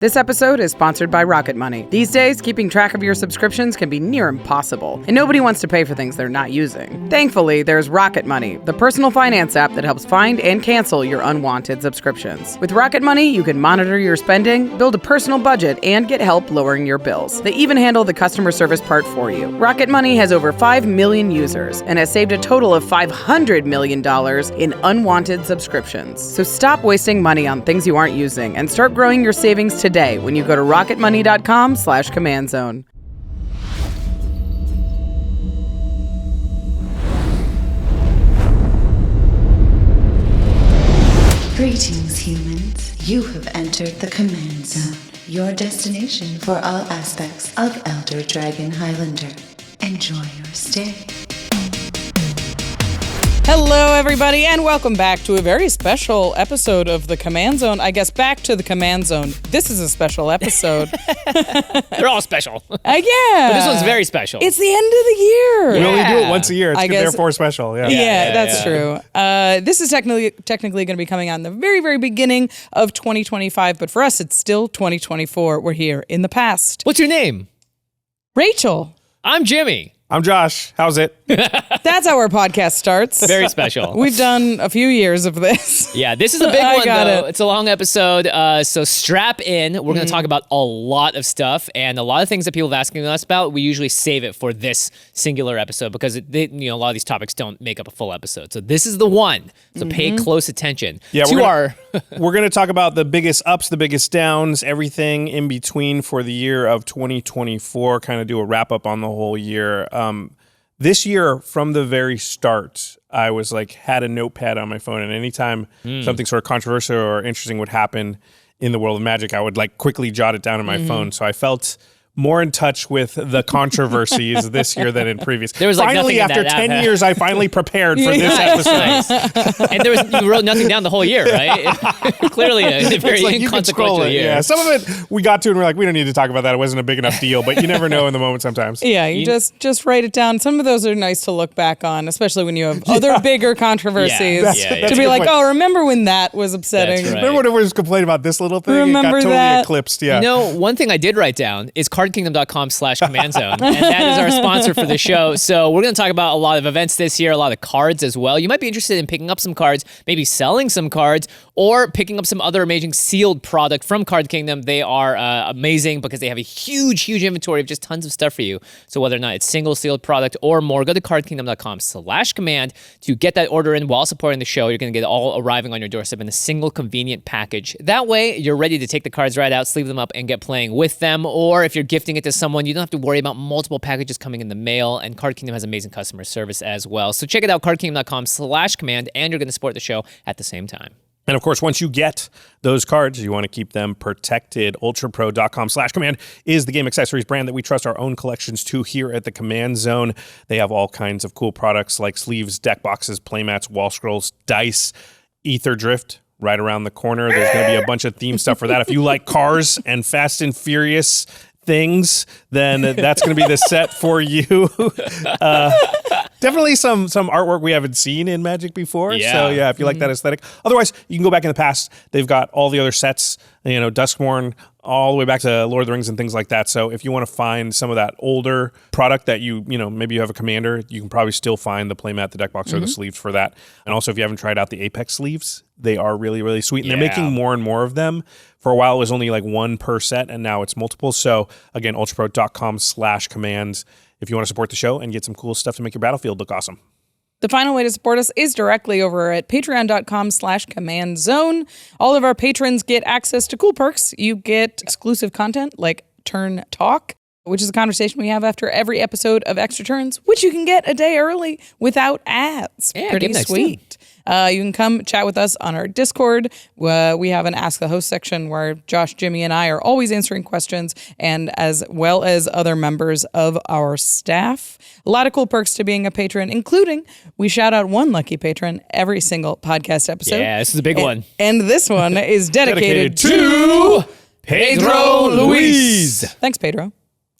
This episode is sponsored by Rocket Money. These days, keeping track of your subscriptions can be near impossible, and nobody wants to pay for things they're not using. Thankfully, there's Rocket Money, the personal finance app that helps find and cancel your unwanted subscriptions. With Rocket Money, you can monitor your spending, build a personal budget, and get help lowering your bills. They even handle the customer service part for you. Rocket Money has over 5 million users and has saved a total of $500 million in unwanted subscriptions. So stop wasting money on things you aren't using and start growing your savings today when you go to rocketmoney.com/command zone. Greetings, humans. You have entered the Command Zone, your destination for all aspects of Elder Dragon Highlander. Enjoy your stay. Hello, everybody, and welcome back to a very special episode of the Command Zone. I guess back to the Command Zone. This is a special episode. They're all special. Yeah. But this one's very special. It's the end of the year. We only do it once a year. It's guess, therefore special. Yeah, that's true. This is technically going to be coming out in the very, very beginning of 2025, but for us, it's still 2024. We're here in the past. What's your name? Rachel. I'm Jimmy. I'm Josh. How's it? That's how our podcast starts. Very special. We've done a few years of this. Yeah, this is a big one, though. It's a long episode, so strap in. We're going to talk about a lot of stuff, and a lot of things that people have asking us about, we usually save it for this singular episode because a lot of these topics don't make up a full episode. So this is the one. So pay close attention. Yeah, we're going to talk about the biggest ups, the biggest downs, everything in between for the year of 2024, kind of do a wrap up on the whole year. This year, from the very start, I was had a notepad on my phone, and anytime something sort of controversial or interesting would happen in the world of Magic, I would quickly jot it down on my phone. So I felt more in touch with the controversies this year than in previous. There was finally, after 10 years, I finally prepared for this episode. And you wrote nothing down the whole year, right? Clearly a very inconsequential year. Yeah, some of it we got to and we're like, we don't need to talk about that. It wasn't a big enough deal, but you never know in the moment sometimes. Yeah, you just write it down. Some of those are nice to look back on, especially when you have other bigger controversies. To be like, oh, remember when that was upsetting? Right. Remember when everyone was complaining about this little thing? Remember it got totally eclipsed. Yeah. One thing I did write down is cardkingdom.com/command zone, and that is our sponsor for the show. So we're going to talk about a lot of events this year, a lot of cards as well. You might be interested in picking up some cards, maybe selling some cards, or picking up some other amazing sealed product from Card Kingdom. They are amazing because they have a huge inventory of just tons of stuff for you. So whether or not it's single sealed product or more, go to cardkingdom.com/command to get that order in while supporting the show. You're going to get it all arriving on your doorstep in a single convenient package. That way, you're ready to take the cards right out, sleeve them up, and get playing with them. Or if you're gifting it to someone, you don't have to worry about multiple packages coming in the mail, and Card Kingdom has amazing customer service as well. So check it out, cardkingdom.com/command, and you're going to support the show at the same time. And of course, once you get those cards, you want to keep them protected. ULTRAPRO.com/command is the game accessories brand that we trust our own collections to here at the Command Zone. They have all kinds of cool products like sleeves, deck boxes, playmats, wall scrolls, dice, Ether Drift. Right around the corner. There's going to be a bunch of theme stuff for that. If you like cars and Fast and Furious things, then that's going to be the set for you. Definitely some artwork we haven't seen in Magic before. Yeah. So yeah, if you like that aesthetic. Otherwise, you can go back in the past. They've got all the other sets, Duskmourn, all the way back to Lord of the Rings and things like that. So if you want to find some of that older product that maybe you have a commander, you can probably still find the playmat, the deck box, or the sleeves for that. And also if you haven't tried out the Apex sleeves, they are really, really sweet. And they're making more and more of them. For a while, it was only one per set, and now it's multiple. So again, ultrapro.com/commands if you want to support the show and get some cool stuff to make your battlefield look awesome. The final way to support us is directly over at patreon.com/command zone. All of our patrons get access to cool perks. You get exclusive content like Turn Talk, which is a conversation we have after every episode of Extra Turns, which you can get a day early without ads. Yeah, pretty sweet. You can come chat with us on our Discord. We have an Ask the Host section where Josh, Jimmy, and I are always answering questions, and as well as other members of our staff. A lot of cool perks to being a patron, including we shout out one lucky patron every single podcast episode. Yeah, this is a big one. And this one is dedicated to Pedro Luis. Thanks, Pedro.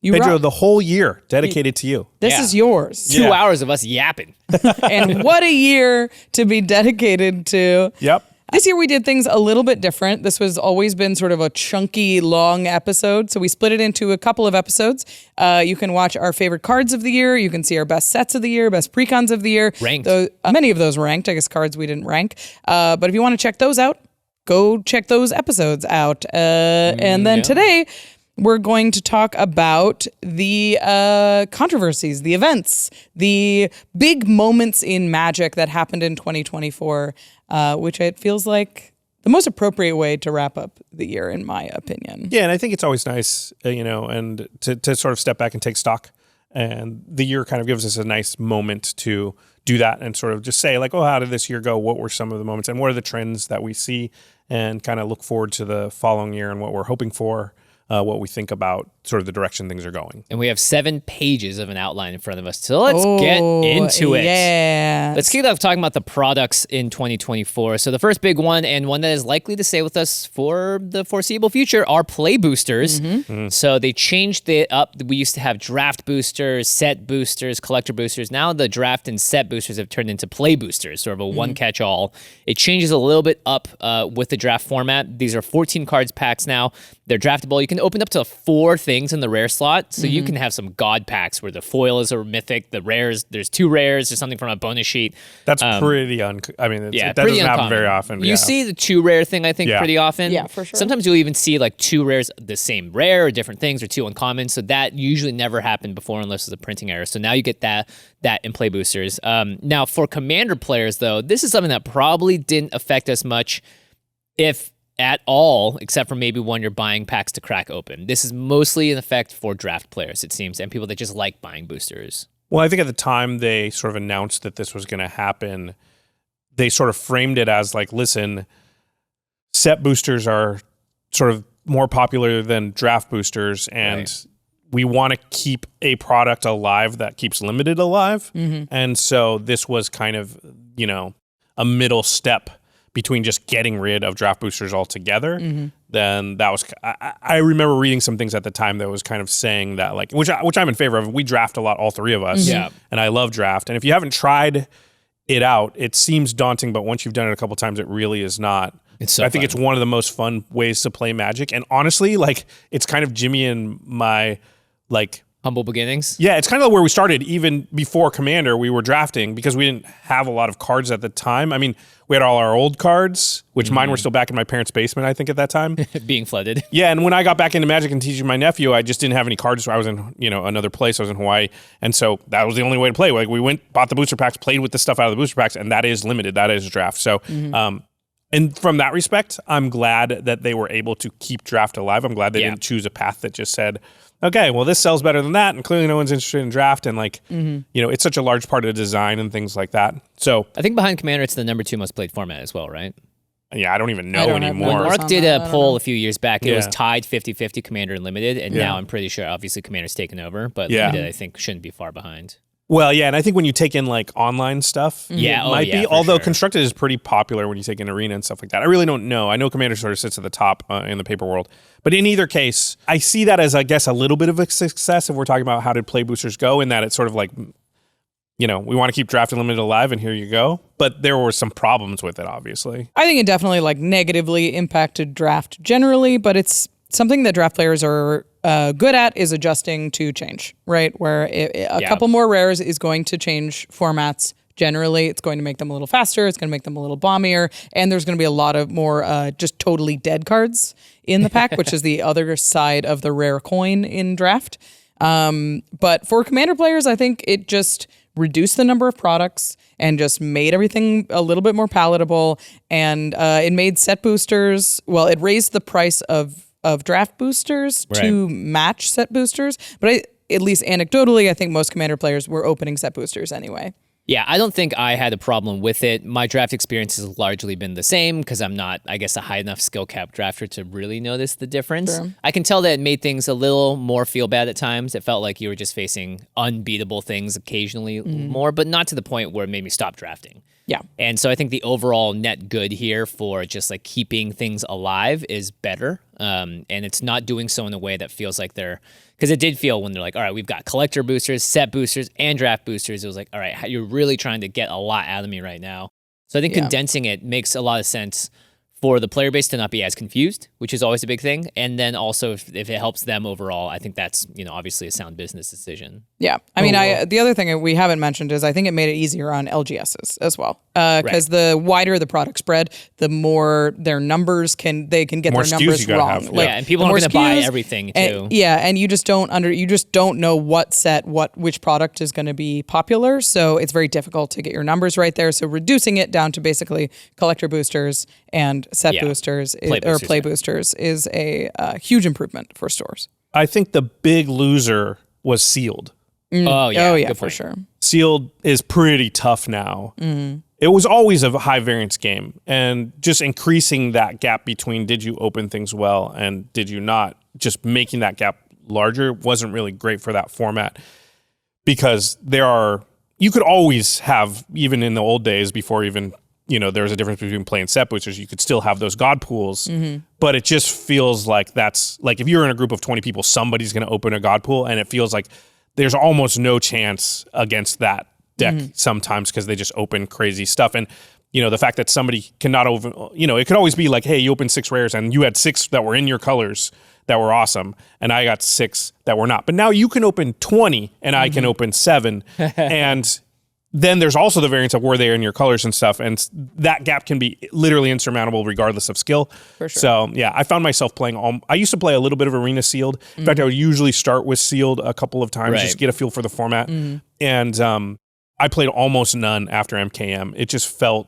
Pedro, rock. the whole year dedicated to you. This is yours. 2 hours of us yapping. And what a year to be dedicated to. Yep. This year we did things a little bit different. This was always been sort of a chunky, long episode. So we split it into a couple of episodes. You can watch our favorite cards of the year. You can see our best sets of the year, best precons of the year. Ranked. Many of those ranked. I guess cards we didn't rank. But if you want to check those out, go check those episodes out. And then today, we're going to talk about the controversies, the events, the big moments in Magic that happened in 2024, which it feels like the most appropriate way to wrap up the year, in my opinion. Yeah, and I think it's always nice, and to sort of step back and take stock. And the year kind of gives us a nice moment to do that and sort of just say, like, oh, how did this year go? What were some of the moments? And what are the trends that we see? And kind of look forward to the following year and what we're hoping for. What we think about sort of the direction things are going. And we have 7 pages of an outline in front of us. So let's get into it. Yeah. Let's kick off talking about the products in 2024. So the first big one, and one that is likely to stay with us for the foreseeable future, are play boosters. So they changed it up. We used to have draft boosters, set boosters, collector boosters. Now the draft and set boosters have turned into play boosters, sort of a one-catch-all. It changes a little bit up with the draft format. These are 14 cards packs now. They're draftable. You can open up to 4 things in the rare slot. So you can have some god packs where the foil is a mythic, the rares, there's 2 rares, there's something from a bonus sheet. That's pretty it pretty doesn't happen very often. You see the 2 rare thing, I think, pretty often. Yeah, for sure. Sometimes you'll even see like 2 rares, the same rare or different things, or 2 uncommons. So that usually never happened before unless it's a printing error. So now you get that in play boosters. Now for commander players though, this is something that probably didn't affect us much, if at all, except for maybe when you're buying packs to crack open. This is mostly in effect for draft players, it seems, and people that just like buying boosters. Well, I think at the time they sort of announced that this was going to happen, they sort of framed it as like, listen, set boosters are sort of more popular than draft boosters, and we want to keep a product alive that keeps limited alive. And so this was kind of, a middle step between just getting rid of draft boosters altogether. Then that was, I remember reading some things at the time that was kind of saying that, like, which I'm in favor of. We draft a lot, all 3 of us. Yeah. And I love draft. And if you haven't tried it out, it seems daunting, but once you've done it a couple times, it really is not. It's so I think fun. it's one of the most fun ways to play Magic. And honestly, like, it's kind of Jimmy and my, like, Humble beginnings. yeah, it's kind of where we started. Even before Commander, we were drafting because we didn't have a lot of cards at the time. I mean, we had all our old cards, which mine were still back in my parents' basement, I think, at that time. Being flooded. Yeah, and when I got back into Magic and teaching my nephew, I just didn't have any cards. So I was in, another place. I was in Hawaii, and so that was the only way to play. Like, we went, bought the booster packs, played with the stuff out of the booster packs, and that is limited. That is draft. So, and from that respect, I'm glad that they were able to keep draft alive. I'm glad they didn't choose a path that just said, okay, well, this sells better than that, and clearly no one's interested in draft, and it's such a large part of the design and things like that. So I think behind Commander, it's the number 2 most played format as well, right? yeah, I don't even know don't have anymore. numbers. Mark did a poll a few years back. It was Yeah. tied 50-50 Commander and Limited, and Yeah. now I'm pretty sure, obviously, Commander's taken over, but Yeah. Limited, I think, shouldn't be far behind. Well, yeah, and I think when you take in like online stuff, Yeah, it oh, might yeah, be. for Although sure. Constructed is pretty popular when you take in Arena and stuff like that. I really don't know. I know Commander sort of sits at the top in the paper world. But in either case, I see that as, I guess, a little bit of a success if we're talking about how did play boosters go, in that it's sort of like, we want to keep draft and limited alive, and here you go. But there were some problems with it, obviously. I think it definitely negatively impacted draft generally, but it's something that draft players are good at, is adjusting to change, right? Where a couple more rares is going to change formats. Generally, it's going to make them a little faster. It's going to make them a little bombier. And there's going to be a lot of more just totally dead cards in the pack, which is the other side of the rare coin in draft. But for Commander players, I think it just reduced the number of products and just made everything a little bit more palatable. And it made set boosters, well, it raised the price of draft boosters to match set boosters. But at least anecdotally, I think most Commander players were opening set boosters anyway. Yeah, I don't think I had a problem with it. My draft experience has largely been the same because I'm not, I guess, a high enough skill cap drafter to really notice the difference. Sure. I can tell that it made things a little more feel bad at times. It felt like you were just facing unbeatable things occasionally more, but not to the point where it made me stop drafting. Yeah. And so I think the overall net good here for just like keeping things alive is better. And it's not doing so in a way that feels like they're, because it did feel when they're like, all right, we've got collector boosters, set boosters, and draft boosters. It was like, all right, you're really trying to get a lot out of me right now. So I think condensing it makes a lot of sense for the player base to not be as confused, which is always a big thing. And then also if it helps them overall, I think that's, obviously a sound business decision. Yeah. I mean, the other thing that we haven't mentioned is I think it made it easier on LGSs as well. Because the wider the product spread, the more their numbers can get more their numbers SKUs wrong. have. And people aren't going to buy everything too. And you just don't know which product is going to be popular. So it's very difficult to get your numbers right there. So reducing it down to basically collector boosters and set boosters play boosters is a huge improvement for stores. I think the big loser was Sealed. Oh yeah, for sure. Sealed is pretty tough now. It was always a high variance game, and just increasing that gap between did you open things well and did you not, just making that gap larger wasn't really great for that format, because you could always have, even in the old days before even there was a difference between play and set boosters, you could still have those god pools, but it just feels like that's like if you're in a group of 20 people, somebody's going to open a god pool, and it feels like there's almost no chance against that deck sometimes because they just open crazy stuff. And the fact that somebody cannot open, it could always be like, hey, you opened 6 rares and you had 6 that were in your colors that were awesome, and I got 6 that were not. But now you can open 20 and I can open 7, and then there's also the variance of were they in your colors and stuff, and that gap can be literally insurmountable regardless of skill. For sure. So yeah, I found myself playing I used to play a little bit of Arena Sealed. In fact, I would usually start with Sealed a couple of times just to get a feel for the format. And I played almost none after MKM. It just felt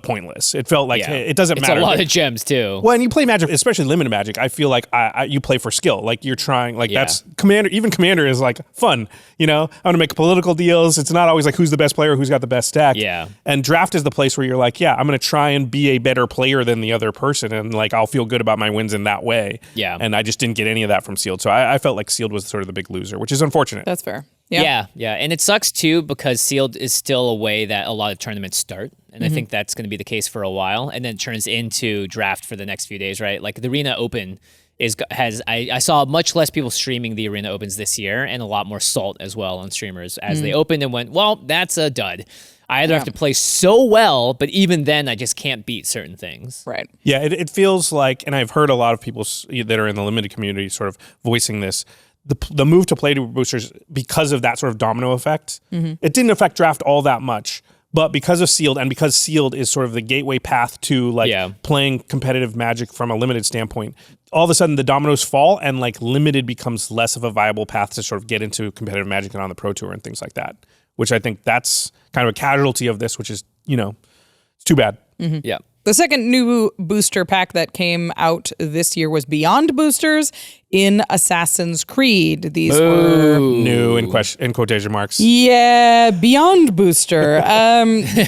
pointless. It felt like it doesn't matter. It's a lot of gems too. Well, and you play Magic, especially limited Magic, I feel like you play for skill. Like you're trying, that's Commander. Even Commander is like fun. I'm going to make political deals. It's not always like who's the best player, who's got the best stack. Yeah. And Draft is the place where you're like, I'm going to try and be a better player than the other person, and like I'll feel good about my wins in that way. Yeah. And I just didn't get any of that from Sealed, so I felt like Sealed was sort of the big loser, which is unfortunate. That's fair. Yeah. And it sucks too because Sealed is still a way that a lot of tournaments start. And I think that's going to be the case for a while. And then it turns into Draft for the next few days, right? Like the Arena Open I saw much less people streaming the Arena Opens this year, and a lot more salt as well on streamers as they opened and went, well, that's a dud. I either have to play so well, but even then I just can't beat certain things. Right. Yeah, it feels like, and I've heard a lot of people that are in the limited community sort of voicing this, the move to play to boosters because of that sort of domino effect. It didn't affect Draft all that much, but because of Sealed, and because Sealed is sort of the gateway path to playing competitive Magic from a limited standpoint, all of a sudden the dominoes fall and like limited becomes less of a viable path to sort of get into competitive Magic and on the Pro Tour and things like that, which I think that's kind of a casualty of this, which is, it's too bad. Yeah. The second new booster pack that came out this year was Beyond Boosters in Assassin's Creed. These were new in quotation marks. Yeah, Beyond Booster.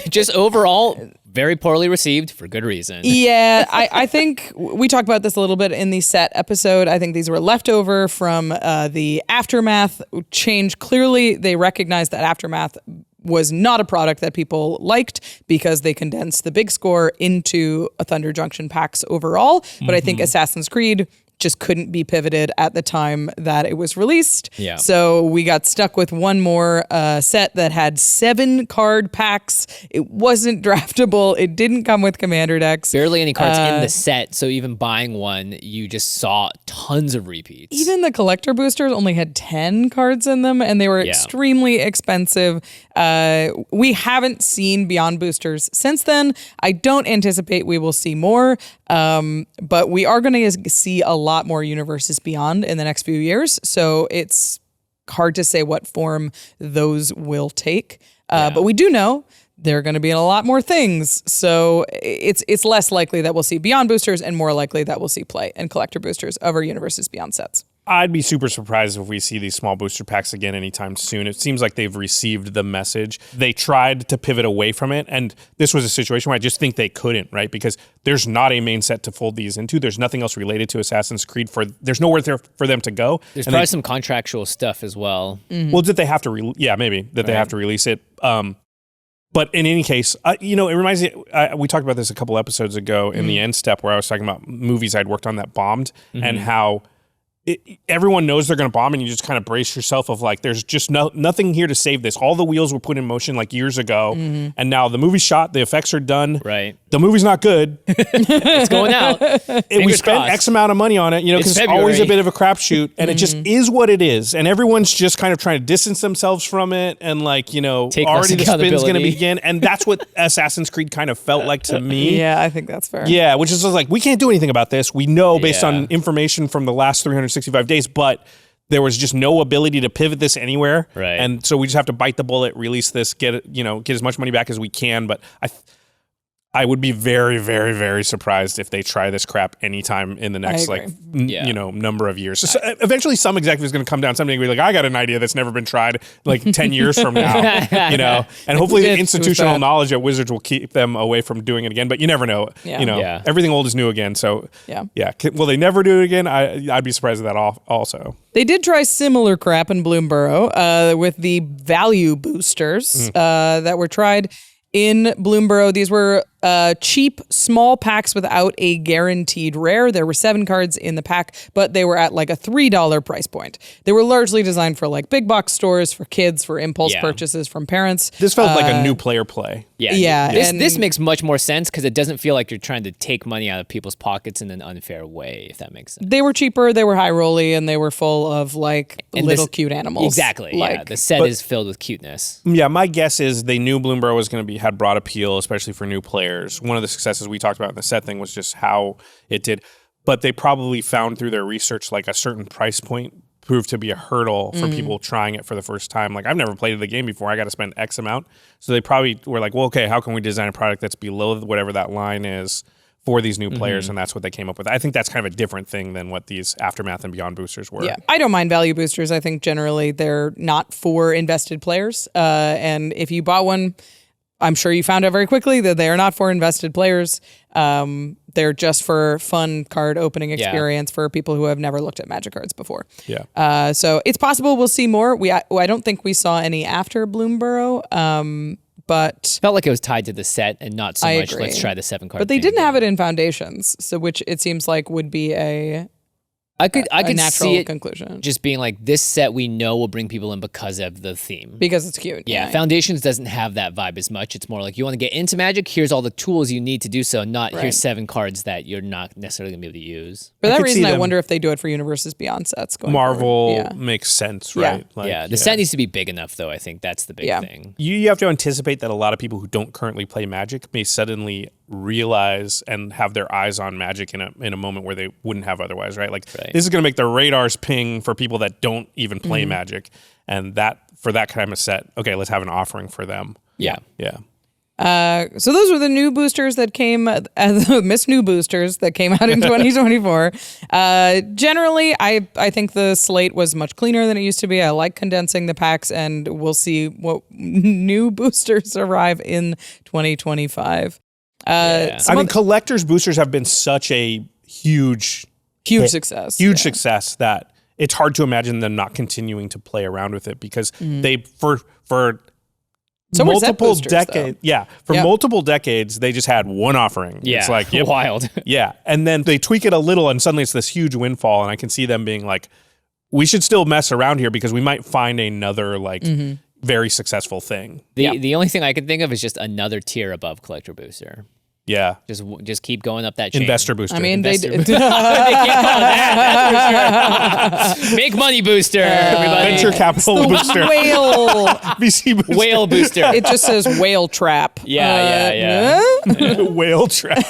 Just overall, very poorly received for good reason. Yeah, I think we talked about this a little bit in the set episode. I think these were leftover from the Aftermath change. Clearly, they recognized that Aftermath was not a product that people liked because they condensed the big score into a Thunder Junction packs overall. But I think Assassin's Creed just couldn't be pivoted at the time that it was released. Yeah. So we got stuck with one more set that had 7 card packs. It wasn't draftable. It didn't come with commander decks. Barely any cards in the set, so even buying one, you just saw tons of repeats. Even the collector boosters only had 10 cards in them, and they were extremely expensive. We haven't seen Beyond boosters since then. I don't anticipate we will see more, but we are going to see a lot more universes Beyond in the next few years. So it's hard to say what form those will take. But we do know they're going to be in a lot more things. So it's less likely that we'll see Beyond boosters and more likely that we'll see play and collector boosters of our universes Beyond sets. I'd be super surprised if we see these small booster packs again anytime soon. It seems like they've received the message. They tried to pivot away from it, and this was a situation where I just think they couldn't, right? Because there's not a main set to fold these into. There's nothing else related to Assassin's Creed. There's nowhere there for them to go. There's probably some contractual stuff as well. Well, did they have to? They have to release it. But in any case, it reminds me, we talked about this a couple episodes ago in the end step where I was talking about movies I'd worked on that bombed and how everyone knows they're going to bomb, and you just kind of brace yourself of like, there's just nothing here to save this. All the wheels were put in motion like years ago, and now the movie's shot, the effects are done. Right. The movie's not good. It's going out. We spent crossed. X amount of money on it, because it's always a bit of a crapshoot, and it just is what it is. And everyone's just kind of trying to distance themselves from it, and like, Take already the spin's going to begin. And that's what Assassin's Creed kind of felt like to me. Yeah, I think that's fair. Yeah, which is like, we can't do anything about this. We know based on information from the last 365 days, but there was just no ability to pivot this anywhere. Right. And so we just have to bite the bullet, release this, get as much money back as we can. But I would be very, very, very surprised if they try this crap anytime in the next number of years. So eventually some executive is going to come down someday and be like, I got an idea that's never been tried like 10 years from now, and hopefully the institutional knowledge at Wizards will keep them away from doing it again, but you never know. Everything old is new again. So will they never do it again? I'd be surprised at that also. They did try similar crap in Bloomburrow with the value boosters that were tried in Bloomburrow. These were cheap, small packs without a guaranteed rare. There were 7 cards in the pack, but they were at like a $3 price point. They were largely designed for like big box stores, for kids, for impulse purchases from parents. This felt like a new player play. Yeah. This makes much more sense because it doesn't feel like you're trying to take money out of people's pockets in an unfair way, if that makes sense. They were cheaper, they were high rolly, and they were full of like little cute animals. Exactly. The set is filled with cuteness. Yeah, my guess is they knew Bloomburrow was going to had broad appeal, especially for new players. One of the successes we talked about in the set thing was just how it did. But they probably found through their research like a certain price point proved to be a hurdle for people trying it for the first time. Like, I've never played the game before. I got to spend X amount. So they probably were like, well, okay, how can we design a product that's below whatever that line is for these new players? And that's what they came up with. I think that's kind of a different thing than what these Aftermath and Beyond boosters were. Yeah, I don't mind value boosters. I think generally they're not for invested players. And if you bought one, I'm sure you found out very quickly that they are not for invested players. They're just for fun card opening experience for people who have never looked at Magic cards before. Yeah. So it's possible we'll see more. I don't think we saw any after Bloomburrow, but felt like it was tied to the set and not so much agree. Let's try the 7 card. But they didn't have it in Foundations, so which it seems like would be a natural see it conclusion. Just being like, this set we know will bring people in because of the theme. Because it's cute. Yeah, Foundations doesn't have that vibe as much. It's more like, you want to get into Magic, here's all the tools you need to do so, not here's 7 cards that you're not necessarily going to be able to use. For that reason, I wonder if they do it for Universes Beyond sets going Marvel forward. makes sense, right? The set needs to be big enough, though. I think that's the big thing. You have to anticipate that a lot of people who don't currently play Magic may suddenly realize and have their eyes on Magic in a moment where they wouldn't have otherwise, right? This is going to make the radars ping for people that don't even play Magic, and that for that kind of set, okay, let's have an offering for them. Yeah. So those were the new boosters that came, Miss New boosters that came out in 2024. Generally, I think the slate was much cleaner than it used to be. I like condensing the packs, and we'll see what new boosters arrive in 2025. Collector's boosters have been such a huge success. Success that it's hard to imagine them not continuing to play around with it, because they for so multiple decades. Multiple decades they just had one offering. Yeah, it's like wild. Yeah, and then they tweak it a little, and suddenly it's this huge windfall. And I can see them being like, we should still mess around here because we might find another very successful thing. The only thing I can think of is just another tier above Collector Booster. Yeah. Just keep going up that chain. Investor booster. I mean, they can't call it that, that's for sure. Make money booster, everybody. Venture capital booster. Whale. VC booster. Whale booster. It just says whale trap. Yeah. Whale trap.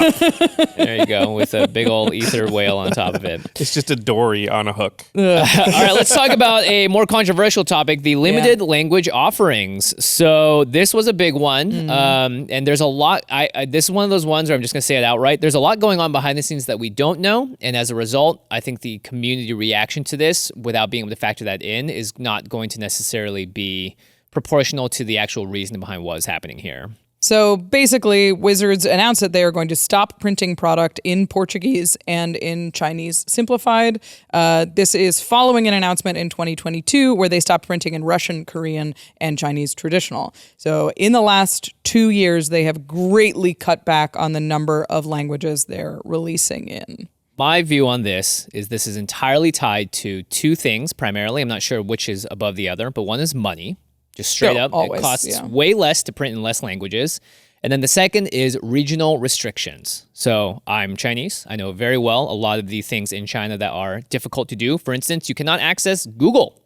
There you go, with a big old ether whale on top of it. It's just a dory on a hook. All right, let's talk about a more controversial topic, the limited language offerings. So this was a big one, and there's a lot. This is one of those ones where I'm just going to say it outright. There's a lot going on behind the scenes that we don't know, and as a result, I think the community reaction to this, without being able to factor that in, is not going to necessarily be proportional to the actual reason behind what is happening here. So basically, Wizards announced that they are going to stop printing product in Portuguese and in Chinese simplified. This is following an announcement in 2022 where they stopped printing in Russian, Korean, and Chinese traditional. So in the last 2 years, they have greatly cut back on the number of languages they're releasing in. My view on this is entirely tied to two things primarily. I'm not sure which is above the other, but one is money. Just straight up, always, it costs way less to print in less languages. And then the second is regional restrictions. So I'm Chinese. I know very well a lot of the things in China that are difficult to do. For instance, you cannot access Google.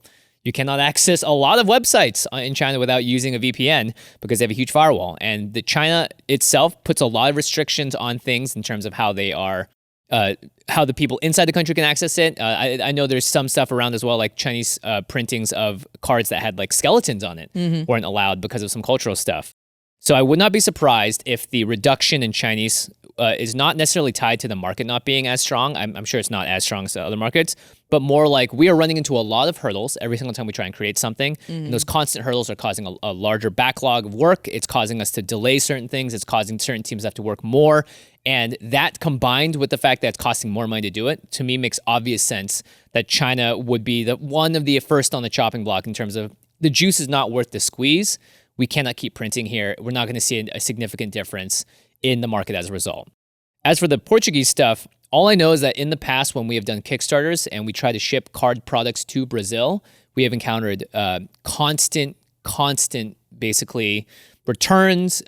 You cannot access a lot of websites in China without using a VPN because they have a huge firewall. And the China itself puts a lot of restrictions on things in terms of how they are, how the people inside the country can access it. I know there's some stuff around as well, like Chinese printings of cards that had like skeletons on it weren't allowed because of some cultural stuff. So I would not be surprised if the reduction in Chinese is not necessarily tied to the market not being as strong. I'm sure it's not as strong as the other markets, but more like we are running into a lot of hurdles every single time we try and create something. And those constant hurdles are causing a larger backlog of work. It's causing us to delay certain things. It's causing certain teams to have to work more. And that combined with the fact that it's costing more money to do it, to me makes obvious sense that China would be one of the first on the chopping block in terms of the juice is not worth the squeeze. We cannot keep printing here. We're not going to see a significant difference in the market as a result. As for the Portuguese stuff, all I know is that in the past when we have done Kickstarters and we try to ship card products to Brazil, we have encountered constant basically returns,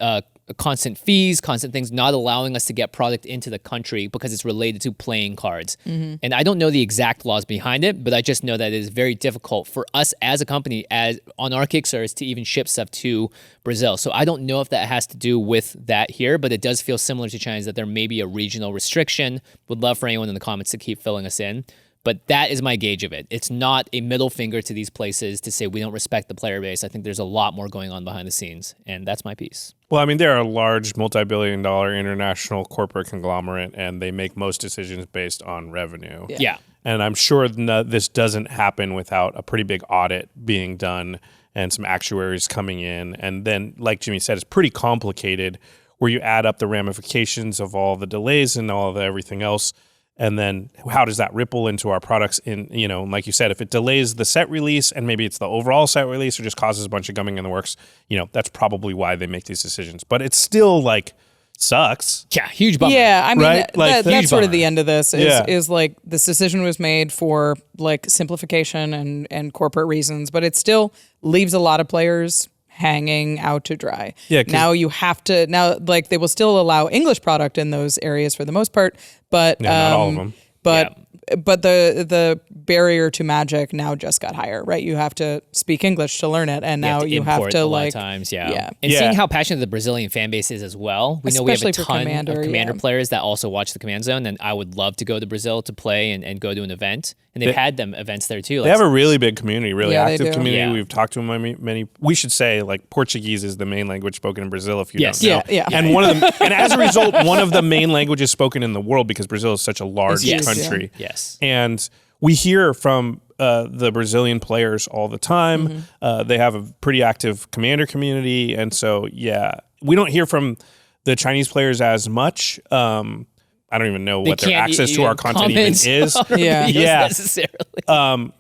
constant fees, constant things not allowing us to get product into the country because it's related to playing cards. And I don't know the exact laws behind it, but I just know that it is very difficult for us as a company on our Kickstarters to even ship stuff to Brazil. So I don't know if that has to do with that here, but it does feel similar to China's that there may be a regional restriction. Would love for anyone in the comments to keep filling us in. But that is my gauge of it. It's not a middle finger to these places to say we don't respect the player base. I think there's a lot more going on behind the scenes, and that's my piece. Well, I mean, they're a large multi-billion-dollar international corporate conglomerate, and they make most decisions based on revenue. Yeah. And I'm sure this doesn't happen without a pretty big audit being done and some actuaries coming in. And then, like Jimmy said, it's pretty complicated where you add up the ramifications of all the delays and all of everything else. And then how does that ripple into our products like you said, if it delays the set release and maybe it's the overall set release or just causes a bunch of gumming in the works, that's probably why they make these decisions. But it's still sucks. Yeah, huge bummer. Yeah, I mean, right? that's sort of the end of this is like this decision was made for like simplification and corporate reasons, but it still leaves a lot of players hanging out to dry. Yeah, now you have to they will still allow English product in those areas for the most part, but not all of them. But the barrier to Magic now just got higher, right? You have to speak English to learn it, and now you have to a lot of times, And Yeah. seeing how passionate the Brazilian fan base is as well. We know we have a Especially for ton Commander, of Commander players that also watch the Command Zone, and I would love to go to Brazil to play and go to an event. And they've had them events there too. They have a really big community, really Yeah, they active do. community. Yeah. We've talked to many. We should say Portuguese is the main language spoken in Brazil. If you don't know, Yeah. And one of them, and as a result, one of the main languages spoken in the world because Brazil is such a large Yes. country. Yes. And we hear from the Brazilian players all the time. They have a pretty active Commander community, and so we don't hear from the Chinese players as much. I don't even know what their access to our content even is. Necessarily.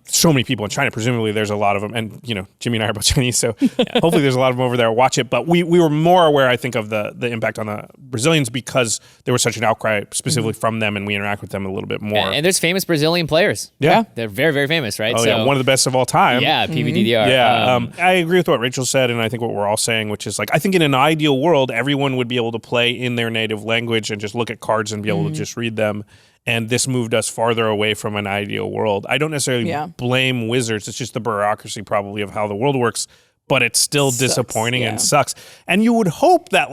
So many people in China, presumably there's a lot of them. And, Jimmy and I are both Chinese, so hopefully there's a lot of them over there watch it. But we were more aware, I think, of the impact on the Brazilians because there was such an outcry specifically from them, and we interact with them a little bit more. And there's famous Brazilian players. Yeah. They're very, very famous, right? Oh, yeah, one of the best of all time. Yeah, PVDDR. Yeah, I agree with what Rachel said, and I think what we're all saying, which is I think in an ideal world, everyone would be able to play in their native language and just look at cards and be able to just read them. And this moved us farther away from an ideal world. I don't necessarily blame Wizards. It's just the bureaucracy probably of how the world works, but it's still disappointing and sucks. And you would hope that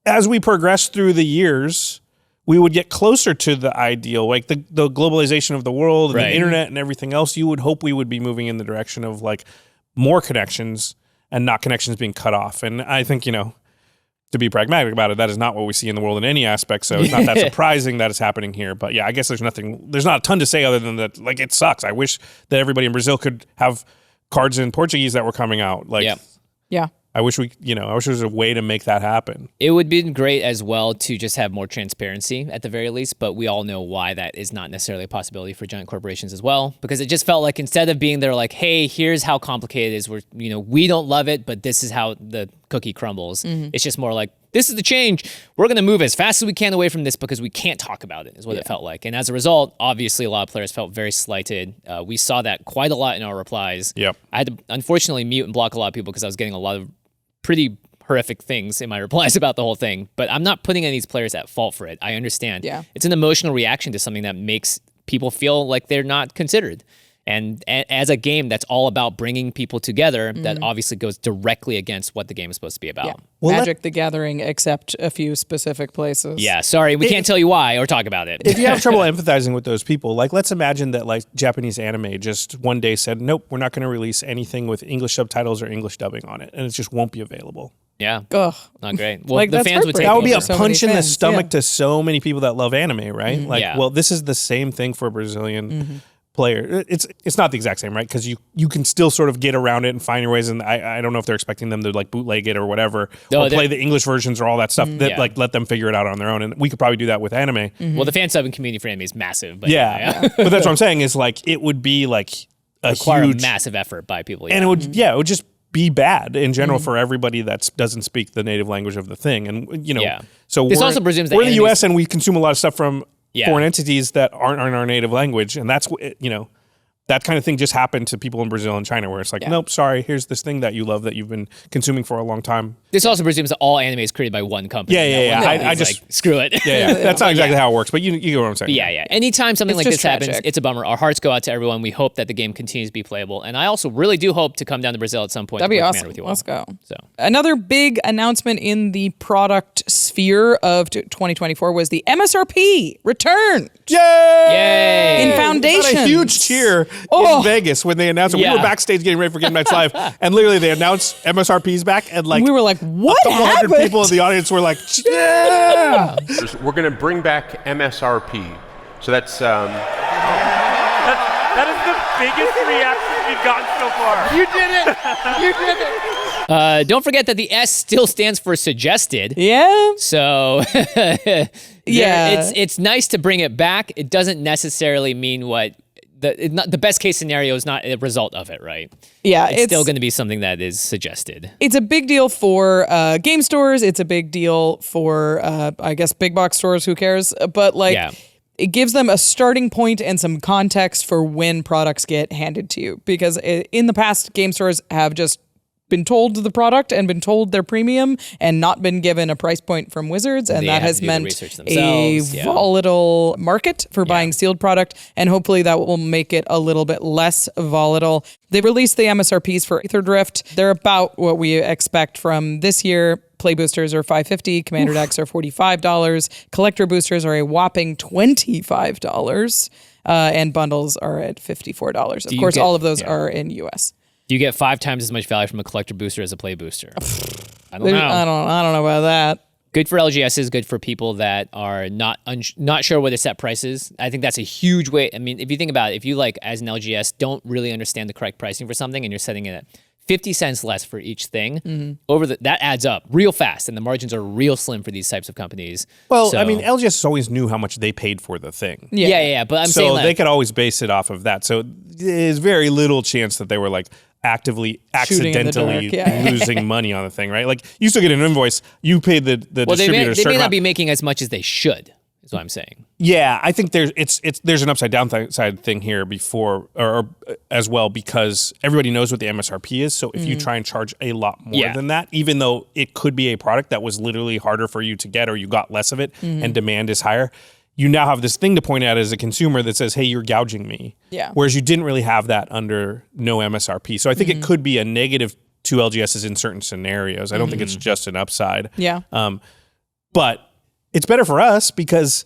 as we progress through the years, we would get closer to the ideal, the globalization of the world and the internet and everything else. You would hope we would be moving in the direction of more connections and not connections being cut off. And I think, to be pragmatic about it, that is not what we see in the world in any aspect. So it's not that surprising that it's happening here. But I guess there's not a ton to say other than that, it sucks. I wish that everybody in Brazil could have cards in Portuguese that were coming out. I wish there was a way to make that happen. It would be great as well to just have more transparency at the very least, but we all know why that is not necessarily a possibility for giant corporations as well, because it just felt like instead of being there hey, here's how complicated it is, we don't love it, but this is how the cookie crumbles. It's just more like, this is the change. We're going to move as fast as we can away from this because we can't talk about it, is what it felt like. And as a result, obviously, a lot of players felt very slighted. We saw that quite a lot in our replies. Yep. I had to, unfortunately, mute and block a lot of people because I was getting a lot of pretty horrific things in my replies about the whole thing. But I'm not putting any of these players at fault for it. I understand. Yeah. It's an emotional reaction to something that makes people feel like they're not considered. And as a game that's all about bringing people together, that obviously goes directly against what the game is supposed to be about. Yeah. Well, Magic the Gathering, except a few specific places. Yeah, sorry, we can't tell you why or talk about it. If you have trouble empathizing with those people, like let's imagine that like Japanese anime just one day said, nope, we're not going to release anything with English subtitles or English dubbing on it, and it just won't be available. Yeah, Ugh. not great. Well, Like, the that's fans would take That would be a over. So punch many in the fans, stomach yeah. to so many people that love anime, right? Like, Yeah. well, this is the same thing for a Brazilian player. It's not the exact same, right? Because you can still sort of get around it and find your ways. And I don't know if they're expecting them to like bootleg it or whatever, No, or they're- play the English versions or all that stuff. That Yeah. like let them figure it out on their own. And we could probably do that with anime. Well, the fan subbing community for anime is massive. But Yeah, but that's what I'm saying is like it would be like a require huge a massive effort by people. and it would it would just be bad in general for everybody that doesn't speak the native language of the thing. And you know, Yeah. so This we're, also presumes that we're in the animes- U.S. and we consume a lot of stuff from Yeah. foreign entities that aren't in our native language, and that's you know. That kind of thing just happened to people in Brazil and China where it's like, nope, sorry, here's this thing that you love that you've been consuming for a long time. This also presumes that all anime is created by one company. Yeah, and yeah, that yeah. one I company's just- like, screw it. Yeah, that's not exactly how it works, but you get what I'm saying. Yeah. Anytime something It's like just this happens, tragic. it's a bummer. Our hearts go out to everyone. We hope that the game continues to be playable. And I also really do hope to come down to Brazil at some point. That'd to be play awesome. Commander with you all. Let's go. So Another big announcement in the product sphere of 2024 was the MSRP return. Yay! Yay! In We got foundations. a huge cheer Oh. in Vegas when they announced it. Yeah. We were backstage getting ready for Game Nights Live, and literally they announced MSRP's back, and like We were like, what a couple happened? hundred people in the audience were like, yeah! We're going to bring back MSRP. So that's That is the biggest reaction we've gotten so far. You did it! You did it! don't forget that the S still stands for suggested. Yeah. So Yeah. it's nice to bring it back. It doesn't necessarily mean what the best case scenario is not a result of it, right? Yeah. It's still going to be something that is suggested. It's a big deal for game stores. It's a big deal for, I guess, big box stores. Who cares? But like, Yeah. it gives them a starting point and some context for when products get handed to you. Because in the past, game stores have just been told the product and been told their premium and not been given a price point from Wizards. And They that have has to do the meant research a themselves, yeah. volatile market for buying sealed product. And hopefully that will make it a little bit less volatile. They released the MSRPs for Aether Drift. They're about what we expect from this year. Play boosters are $5.50. Commander decks are $45. Collector boosters are a whopping $25. And bundles are at $54. Of you course, get- all of those yeah. are in US. Do you get 5 times as much value from a collector booster as a play booster? I don't know. I don't know about that. Good for LGSs, good for people that are not sure what a set price is. I think that's a huge way. I mean, if you think about it, if you like as an LGS don't really understand the correct pricing for something and you're setting it at 50 cents less for each thing, that adds up real fast, and the margins are real slim for these types of companies. Well, So- I mean, LGS always knew how much they paid for the thing. yeah, but I'm So saying like, they could always base it off of that. So there's very little chance that they were like actively, Shooting in the accidentally dark, yeah. losing money on the thing, right? Like you still get an invoice, you pay the well, they distributor. a may certain not amount. be making as much as they should, is what I'm saying. Yeah, I think there's an upside downside thing here before or as well, because everybody knows what the MSRP is. So if you try and charge a lot more Yeah. than that, even though it could be a product that was literally harder for you to get or you got less of it and demand is higher, you now have this thing to point at as a consumer that says, hey, you're gouging me. Yeah. Whereas you didn't really have that under no MSRP. So I think it could be a negative to LGSs in certain scenarios. I don't think it's just an upside. Yeah. But it's better for us because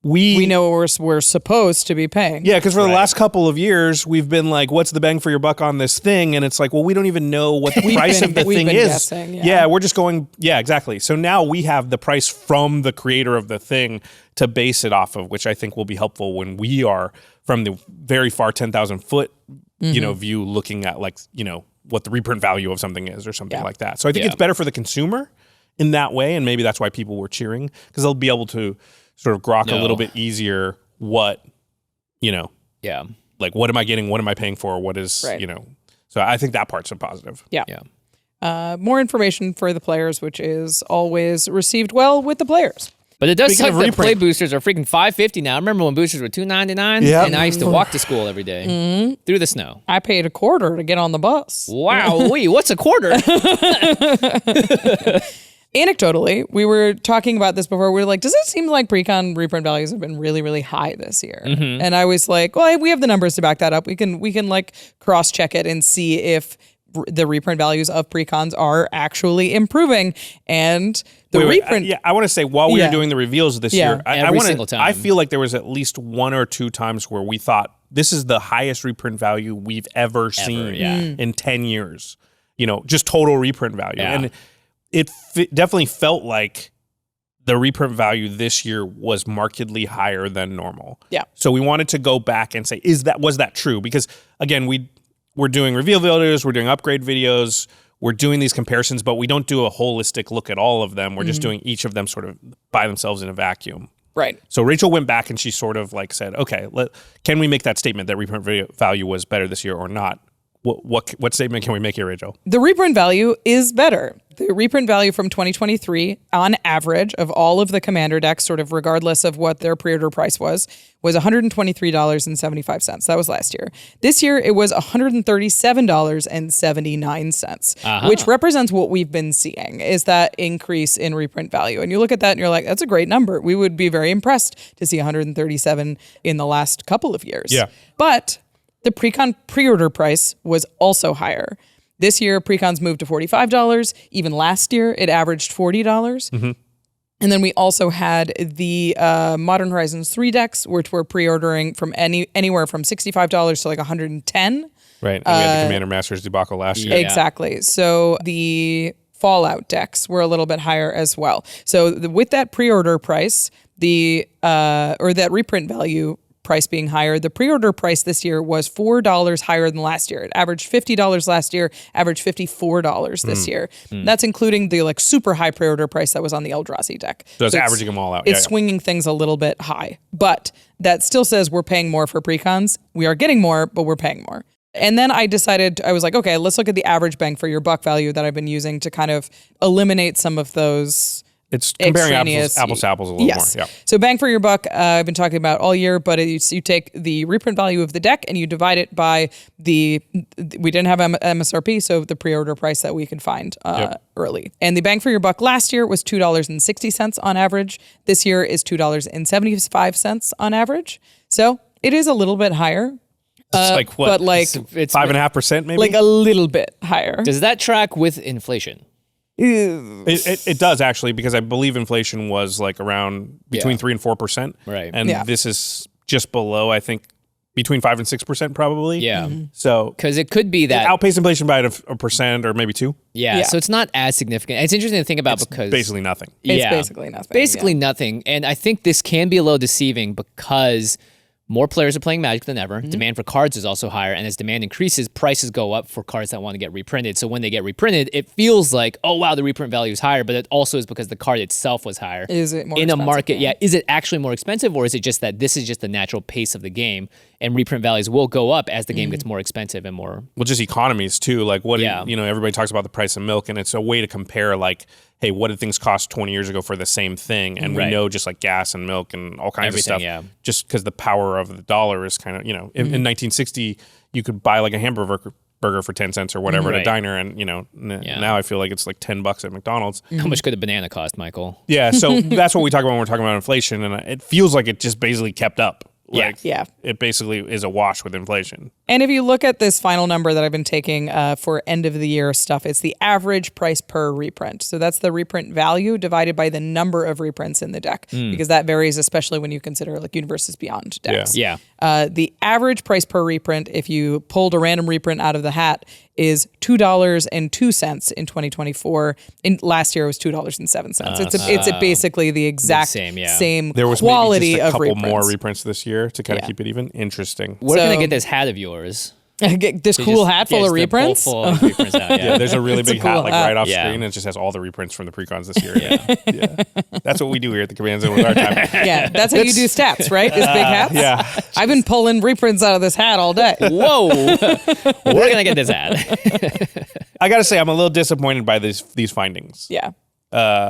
We know what we're supposed to be paying. Yeah, because for the last couple of years, we've been like, what's the bang for your buck on this thing? And it's like, well, we don't even know what the price of the we've thing been is. guessing, yeah. We're just going, yeah, exactly. So now we have the price from the creator of the thing to base it off of, which I think will be helpful when we are from the very far 10,000 foot, view looking at like, what the reprint value of something is or something like that. So I think it's better for the consumer in that way. And maybe that's why people were cheering, because they'll be able to sort of grok a little bit easier what, like what am I getting? What am I paying for? What is, Right. so I think that part's a positive. Yeah. Yeah. more information for the players, which is always received well with the players. But it does Speaking suck of that play reprint- boosters are freaking $5.50 now. I remember when boosters were $2.99, Yep. and I used to walk to school every day through the snow. I paid $0.25 to get on the bus. Wow, what's a quarter? Anecdotally, we were talking about this before. We were like, does it seem like pre-con reprint values have been really, really high this year? And I was like, well, we have the numbers to back that up. We can like cross-check it and see if the reprint values of pre-cons are actually improving. And the reprint... I want to say, while we were doing the reveals this year, Every single time. I feel like there was at least 1 or 2 times where we thought, this is the highest reprint value we've ever seen in 10 years. Just total reprint value. Yeah. And it definitely felt like the reprint value this year was markedly higher than normal. Yeah. So we wanted to go back and say, was that true? Because again, we're doing reveal videos, we're doing upgrade videos, we're doing these comparisons, but we don't do a holistic look at all of them. We're just doing each of them sort of by themselves in a vacuum. Right. So Rachel went back and she sort of like said, okay, can we make that statement that reprint value was better this year or not? What statement can we make here, Rachel? The reprint value is better. The reprint value from 2023, on average, of all of the Commander decks, sort of regardless of what their pre-order price was $123.75. That was last year. This year, it was $137.79, which represents what we've been seeing, is that increase in reprint value. And you look at that and you're like, that's a great number. We would be very impressed to see 137 in the last couple of years. Yeah. But the pre-con pre-order price was also higher. This year, pre-cons moved to $45. Even last year, it averaged $40. And then we also had the Modern Horizons 3 decks, which were pre-ordering from anywhere from $65 to like $110. Right. And we had the Commander Masters debacle last year. Exactly. So the Fallout decks were a little bit higher as well. So with that pre-order price, or that reprint value price being higher, the pre-order price this year was $4 higher than last year. It averaged $50 last year, averaged $54 this year. That's including the like super high pre-order price that was on the Eldrazi deck. So it's averaging them all out. It's swinging things a little bit high, but that still says we're paying more for pre-cons. We are getting more, but we're paying more. And then I was like, okay, let's look at the average bang for your buck value that I've been using to kind of eliminate some of those. It's comparing extraneous, apples to apples a little more. Yeah. So bang for your buck, I've been talking about all year, but you take the reprint value of the deck and you divide it by we didn't have MSRP, so the pre-order price that we could find early. And the bang for your buck last year was $2.60 on average. This year is $2.75 on average. So it is a little bit higher. It's like what? But like It's 5.5% maybe? like a little bit higher. Does that track with inflation? It does actually, because I believe inflation was like around between 3 and 4%. Right. And this is just below, I think, between 5 and 6% probably. Yeah. So Because it could be that. outpace inflation by a percent or maybe 2. Yeah. So it's not as significant. It's interesting to think about because Basically nothing. It's basically nothing. Basically nothing. And I think this can be a little deceiving because more players are playing Magic than ever. Demand for cards is also higher. And as demand increases, prices go up for cards that want to get reprinted. So when they get reprinted, it feels like, oh, wow, the reprint value is higher. But it also is because the card itself was higher. Is it more in a expensive? market? Yeah. Is it actually more expensive, or is it just that this is just the natural pace of the game and reprint values will go up as the game gets more expensive and more? Well, just economies too. Like everybody talks about the price of milk, and it's a way to compare like, hey, what did things cost 20 years ago for the same thing? And we know just like gas and milk and all kinds of stuff, just because the power of the dollar is kind of, in 1960, you could buy like a hamburger for 10 cents or whatever at a diner. And, now I feel like it's like $10 at McDonald's. How much could a banana cost, Michael? Yeah. So that's what we talk about when we're talking about inflation. And it feels like it just basically kept up. It basically is a wash with inflation. And if you look at this final number that I've been taking for end of the year stuff, it's the average price per reprint. So that's the reprint value divided by the number of reprints in the deck, because that varies, especially when you consider like Universes Beyond decks. Yeah. The average price per reprint, if you pulled a random reprint out of the hat, is $2.02 in 2024. Last year it was $2.07. It's basically the exact same there was quality maybe just a of couple reprints. more reprints this year to kind of keep it even. Interesting. Where can I get this hat of yours? Get this cool hat full of reprints. Full of reprints out, Yeah, there's a really big hat like right off Yeah. screen, and it just has all the reprints from the pre-cons this year. Yeah. That's what we do here at the Command Zone with our time. Yeah, that's how you do stats, right? Is big hats? Yeah. I've been pulling reprints out of this hat all day. Whoa. We're going to get this ad. I got to say, I'm a little disappointed by these findings. Yeah.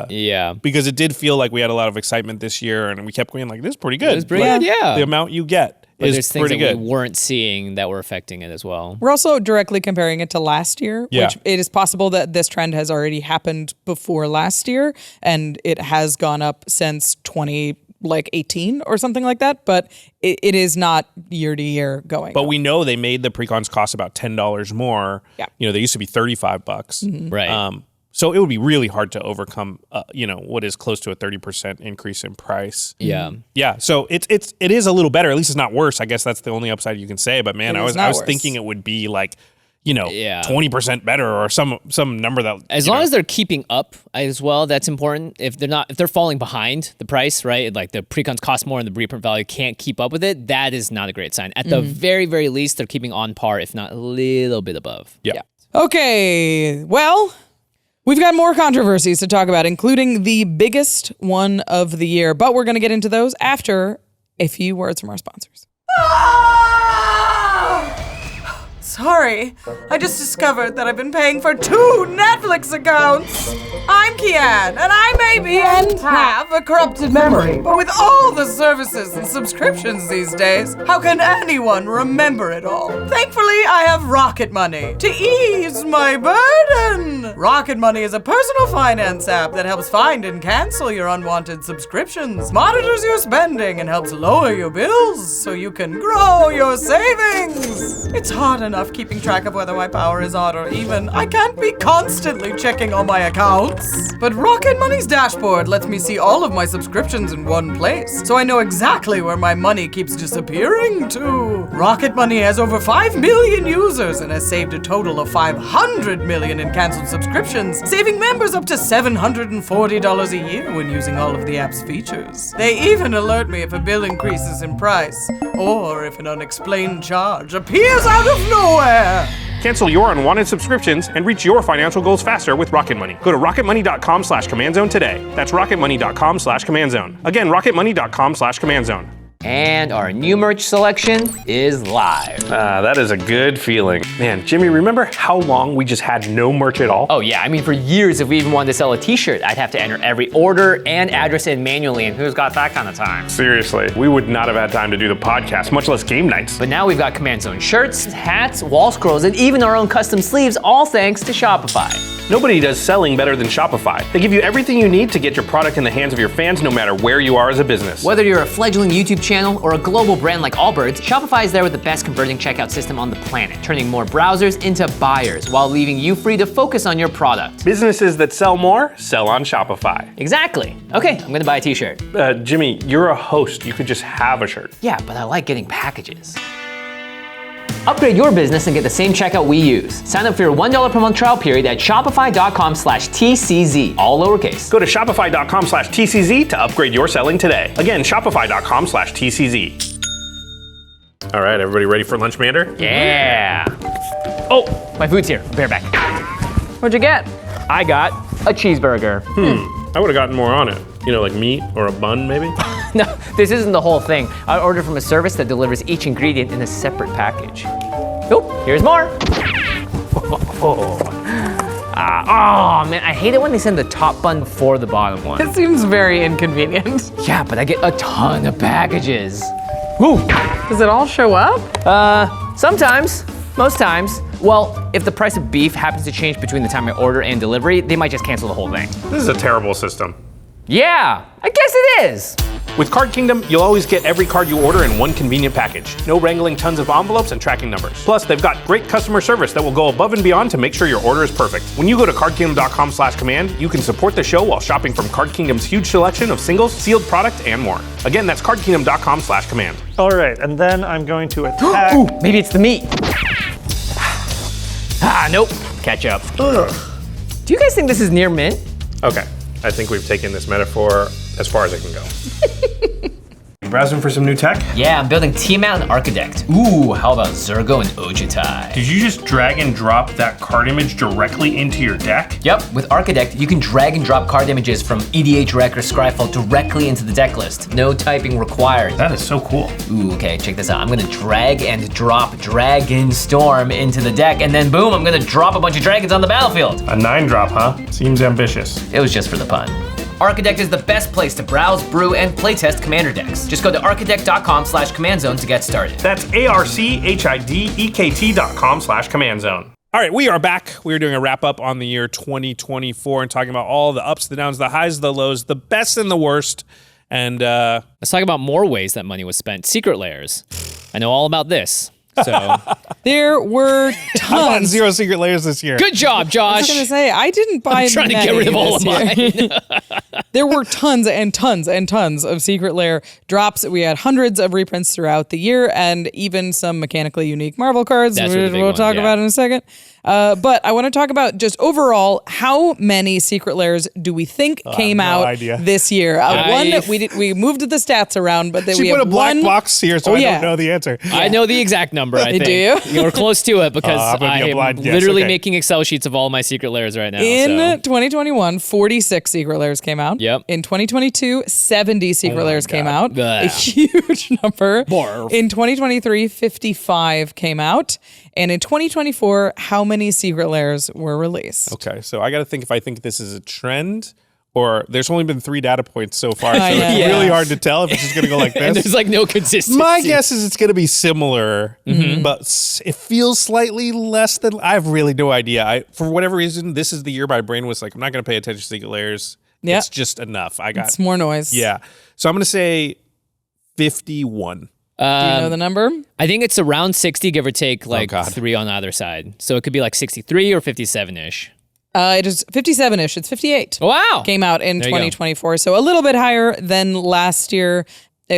Yeah. Because it did feel like we had a lot of excitement this year, and we kept going like, this is pretty good. It was pretty good, yeah. The amount you get But is there's things pretty that good. we weren't seeing that were affecting it as well. We're also directly comparing it to last year, Yeah. which it is possible that this trend has already happened before last year, and it has gone up since 2018 or something like that, but it is not year to year going But up. we know they made the pre-cons cost about $10 more. Yeah. They used to be $35. Right. So it would be really hard to overcome, what is close to a 30% increase in price. Yeah. Yeah, so it is a little better. At least it's not worse. I guess that's the only upside you can say. But man, It I is was not worse. thinking it would be like, Yeah. 20% better or some number that As long as they're keeping up as well, that's important. If they're falling behind the price, right? Like the pre-cons cost more and the reprint value can't keep up with it, that is not a great sign. At the very, very least, they're keeping on par, if not a little bit above. Yeah. Okay, well, we've got more controversies to talk about, including the biggest one of the year, but we're going to get into those after a few words from our sponsors. Sorry, I just discovered that I've been paying for 2 Netflix accounts. I'm Kian, and I may be and have a corrupted memory, but with all the services and subscriptions these days, how can anyone remember it all? Thankfully, I have Rocket Money to ease my burden. Rocket Money is a personal finance app that helps find and cancel your unwanted subscriptions, monitors your spending, and helps lower your bills so you can grow your savings. It's hard enough keeping track of whether my power is odd or even. I can't be constantly checking all my accounts. But Rocket Money's dashboard lets me see all of my subscriptions in one place, so I know exactly where my money keeps disappearing to. Rocket Money has over 5 million users and has saved a total of 500 million in canceled subscriptions, saving members up to $740 a year when using all of the app's features. They even alert me if a bill increases in price, or if an unexplained charge appears out of nowhere. Cancel your unwanted subscriptions and reach your financial goals faster with Rocket Money. Go to rocketmoney.com/CommandZone today. That's rocketmoney.com/CommandZone. Again, rocketmoney.com/CommandZone. And our new merch selection is live. That is a good feeling. Man, Jimmy, remember how long we just had no merch at all? Oh yeah, I mean for years if we even wanted to sell a t-shirt, I'd have to enter every order and address in manually, and who's got that kind of time? Seriously, we would not have had time to do the podcast, much less game nights. But now we've got Command Zone shirts, hats, wall scrolls, and even our own custom sleeves, all thanks to Shopify. Nobody does selling better than Shopify. They give you everything you need to get your product in the hands of your fans no matter where you are as a business. Whether you're a fledgling YouTube channel or a global brand like Allbirds, Shopify is there with the best converting checkout system on the planet, turning more browsers into buyers while leaving you free to focus on your product. Businesses that sell more, sell on Shopify. Exactly. Okay, I'm gonna buy a t-shirt. Jimmy, you're a host. You could just have a shirt. Yeah, but I like getting packages. Upgrade your business and get the same checkout we use. Sign up for your $1 per month trial period at shopify.com/TCZ, all lowercase. Go to shopify.com/TCZ to upgrade your selling today. Again, shopify.com/TCZ. All right, everybody ready for lunch, Mander? Yeah. Oh, my food's here. Bear back. What'd you get? I got a cheeseburger. I would have gotten more on it. Like meat or a bun, maybe? No, this isn't the whole thing. I ordered from a service that delivers each ingredient in a separate package. Oh, here's more. Oh man, I hate it when they send the top bun before the bottom one. It seems very inconvenient. Yeah, but I get a ton of packages. Woo. Does it all show up? Sometimes, most times. Well, if the price of beef happens to change between the time I order and delivery, they might just cancel the whole thing. This is a terrible system. Yeah, I guess it is. With Card Kingdom, you'll always get every card you order in one convenient package. No wrangling tons of envelopes and tracking numbers. Plus, they've got great customer service that will go above and beyond to make sure your order is perfect. When you go to cardkingdom.com/command, you can support the show while shopping from Card Kingdom's huge selection of singles, sealed product, and more. Again, that's cardkingdom.com/command. All right, and then I'm going to attack. Ooh, maybe it's the meat. Nope. Ketchup. Ugh. Do you guys think this is near mint? Okay, I think we've taken this metaphor as far as it can go. You browsing for some new tech? Yeah, I'm building Tiamat and ARCHIDEKT. Ooh, how about Zergo and Ojutai? Did you just drag and drop that card image directly into your deck? Yep, with ARCHIDEKT, you can drag and drop card images from EDH Rec or Scryfall directly into the deck list. No typing required. That is so cool. Ooh, okay, check this out. I'm gonna drag and drop Dragon Storm into the deck, and then boom, I'm gonna drop a bunch of dragons on the battlefield. A 9-drop, huh? Seems ambitious. It was just for the pun. ARCHIDEKT is the best place to browse, brew, and playtest commander decks. Just go to archidekt.com/command zone to get started. That's ARCHIDEKT.com/command zone. All right, we are back. We're doing a wrap up on the year 2024 and talking about all the ups, the downs, the highs, the lows, the best and the worst. And let's talk about more ways that money was spent. Secret layers. I know all about this. So There were I bought tons. 0 secret layers this year. good job, I Josh. was gonna say I didn't buy. I'm trying to get rid of all of mine. There were tons and tons and tons of secret layer drops. We had hundreds of reprints throughout the year, and even some mechanically unique Marvel cards, That's which were the big we'll ones, talk yeah. about in a second. But I want to talk about just overall how many secret layers do we think came no out idea. this year? We moved the stats around, but then She we put have a black one box here, so Oh, I yeah. don't know the answer. I know the exact number, I think. Do you? You're close to it because I'm gonna I be a am blind guess. literally Okay. making Excel sheets of all my secret layers right now. In so. 2021, 46 secret layers came out. Yep. In 2022, 70 secret layers came out. Ugh. A huge number. Barf. In 2023, 55 came out. And in 2024, how many secret layers were released? Okay, so I got to think if I think this is a trend or there's only been 3 data points so far, so I know. it's really Yeah. hard to tell if it's just going to go like And this. there's like no consistency. My guess is it's going to be similar, but it feels slightly less than. I have really no idea. For whatever reason, this is the year my brain was like, I'm not going to pay attention to secret layers. Yeah. It's just enough. I got It's more noise. Yeah. So I'm going to say 51. Do you know the number? I think it's around 60, give or take, like God. 3 on either side. So it could be like 63 or 57-ish. It is 57-ish. It's 58. Wow. Came out in There you go. 2024. So a little bit higher than last year.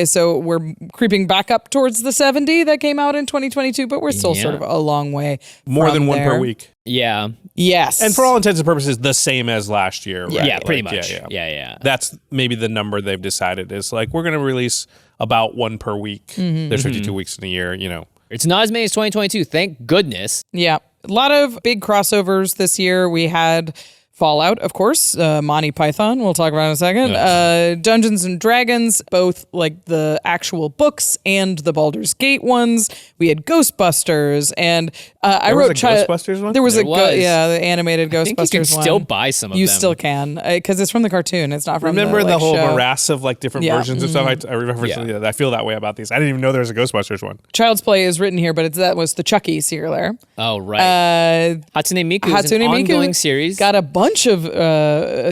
So we're creeping back up towards the 70 that came out in 2022, but we're still sort of a long way More from than one there. per week. Yeah. Yes. And for all intents and purposes, the same as last year, right? Yeah, pretty Like, much. Yeah. That's maybe the number they've decided is like, we're going to release about 1 per week. There's 52 weeks in a year, you know. It's not as many as 2022, thank goodness. Yeah. A lot of big crossovers this year. We had Fallout, of course, Monty Python, we'll talk about in a second. Dungeons and Dragons, both like the actual books and the Baldur's Gate ones. We had Ghostbusters, and I There wrote was a Ghostbusters one? There was There was. the animated Ghostbusters I think you can one. still buy some of You them. still can, because it's from the cartoon. It's not from Remember the whole show. morass of like different Yeah. versions of stuff? I remember. Yeah. I feel that way about these. I didn't even know there was a Ghostbusters one. Child's Play is written here, but that was the Chucky serial layer. Oh, right. Uh, Hatsune Miku is an Hatsune Miku ongoing series. got a bunch of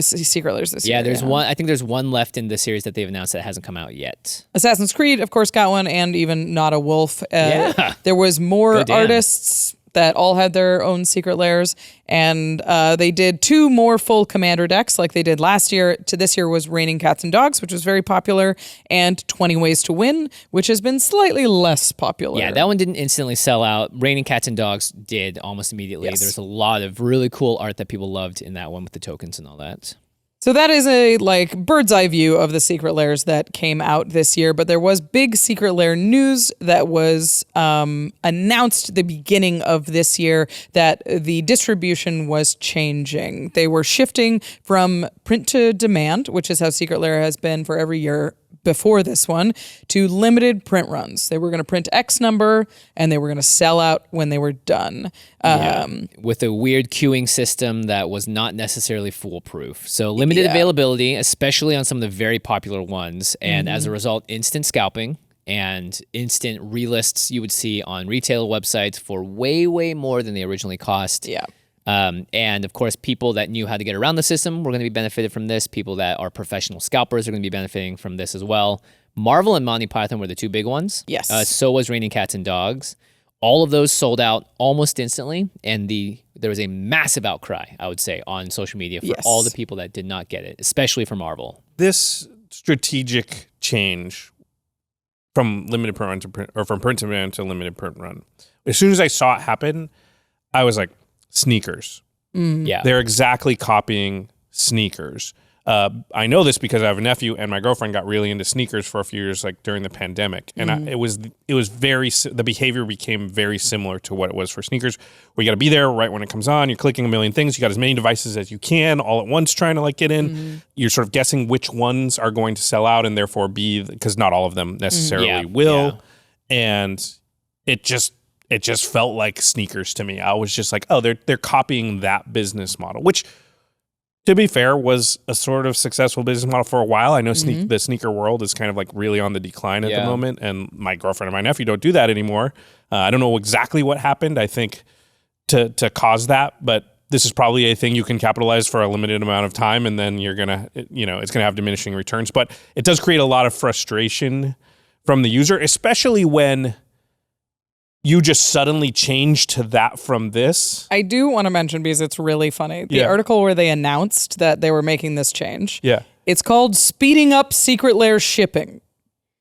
secret layers this year. Yeah, there's one. I think there's one left in the series that they've announced that hasn't come out yet. Assassin's Creed, of course, got one, and even Not a Wolf. Yeah. There was more Goddamn. artists that all had their own secret layers, and they did 2 more full commander decks like they did last year. To this year was Raining Cats and Dogs, which was very popular, and 20 Ways to Win, which has been slightly less popular. Yeah, that one didn't instantly sell out. Raining Cats and Dogs did almost immediately. Yes. There's a lot of really cool art that people loved in that one with the tokens and all that. So that is a like bird's eye view of the secret layers that came out this year, but there was big secret layer news that was announced the beginning of this year that the distribution was changing. They were shifting from print to demand, which is how secret layer has been for every year before this one, to limited print runs. They were going to print X number and they were going to sell out when they were done. With a weird queuing system that was not necessarily foolproof. So limited availability, especially on some of the very popular ones. And as a result, instant scalping and instant relists you would see on retail websites for way, way more than they originally cost. Yeah. And of course, people that knew how to get around the system were going to be benefited from this. People that are professional scalpers are going to be benefiting from this as well. Marvel and Monty Python were the 2 big ones. Yes. So was Raining Cats and Dogs. All of those sold out almost instantly, and there was a massive outcry, I would say, on social media for all the people that did not get it, especially for Marvel. This strategic change from limited print run to print, or from print to demand to limited print run. As soon as I saw it happen, I was like, sneakers. Yeah. They're exactly copying sneakers. I know this because I have a nephew, and my girlfriend got really into sneakers for a few years, like during the pandemic, and it was the behavior became very similar to what it was for sneakers, where you got to be there right when it comes on. You're clicking a million things. You got as many devices as you can all at once, trying to like get in. You're sort of guessing which ones are going to sell out, and therefore because not all of them necessarily will, and it just felt like sneakers to me. I was just like, oh, they're copying that business model, which, to be fair, was a sort of successful business model for a while. I know the sneaker world is kind of like really on the decline at the moment, and my girlfriend and my nephew don't do that anymore. I don't know exactly what happened, I think, to cause that, but this is probably a thing you can capitalize for a limited amount of time, and then you're going to, it's going to have diminishing returns. But it does create a lot of frustration from the user, especially when you just suddenly change to that from this. I do want to mention, because it's really funny, the article where they announced that they were making this change. Yeah. It's called Speeding Up Secret Lair Shipping.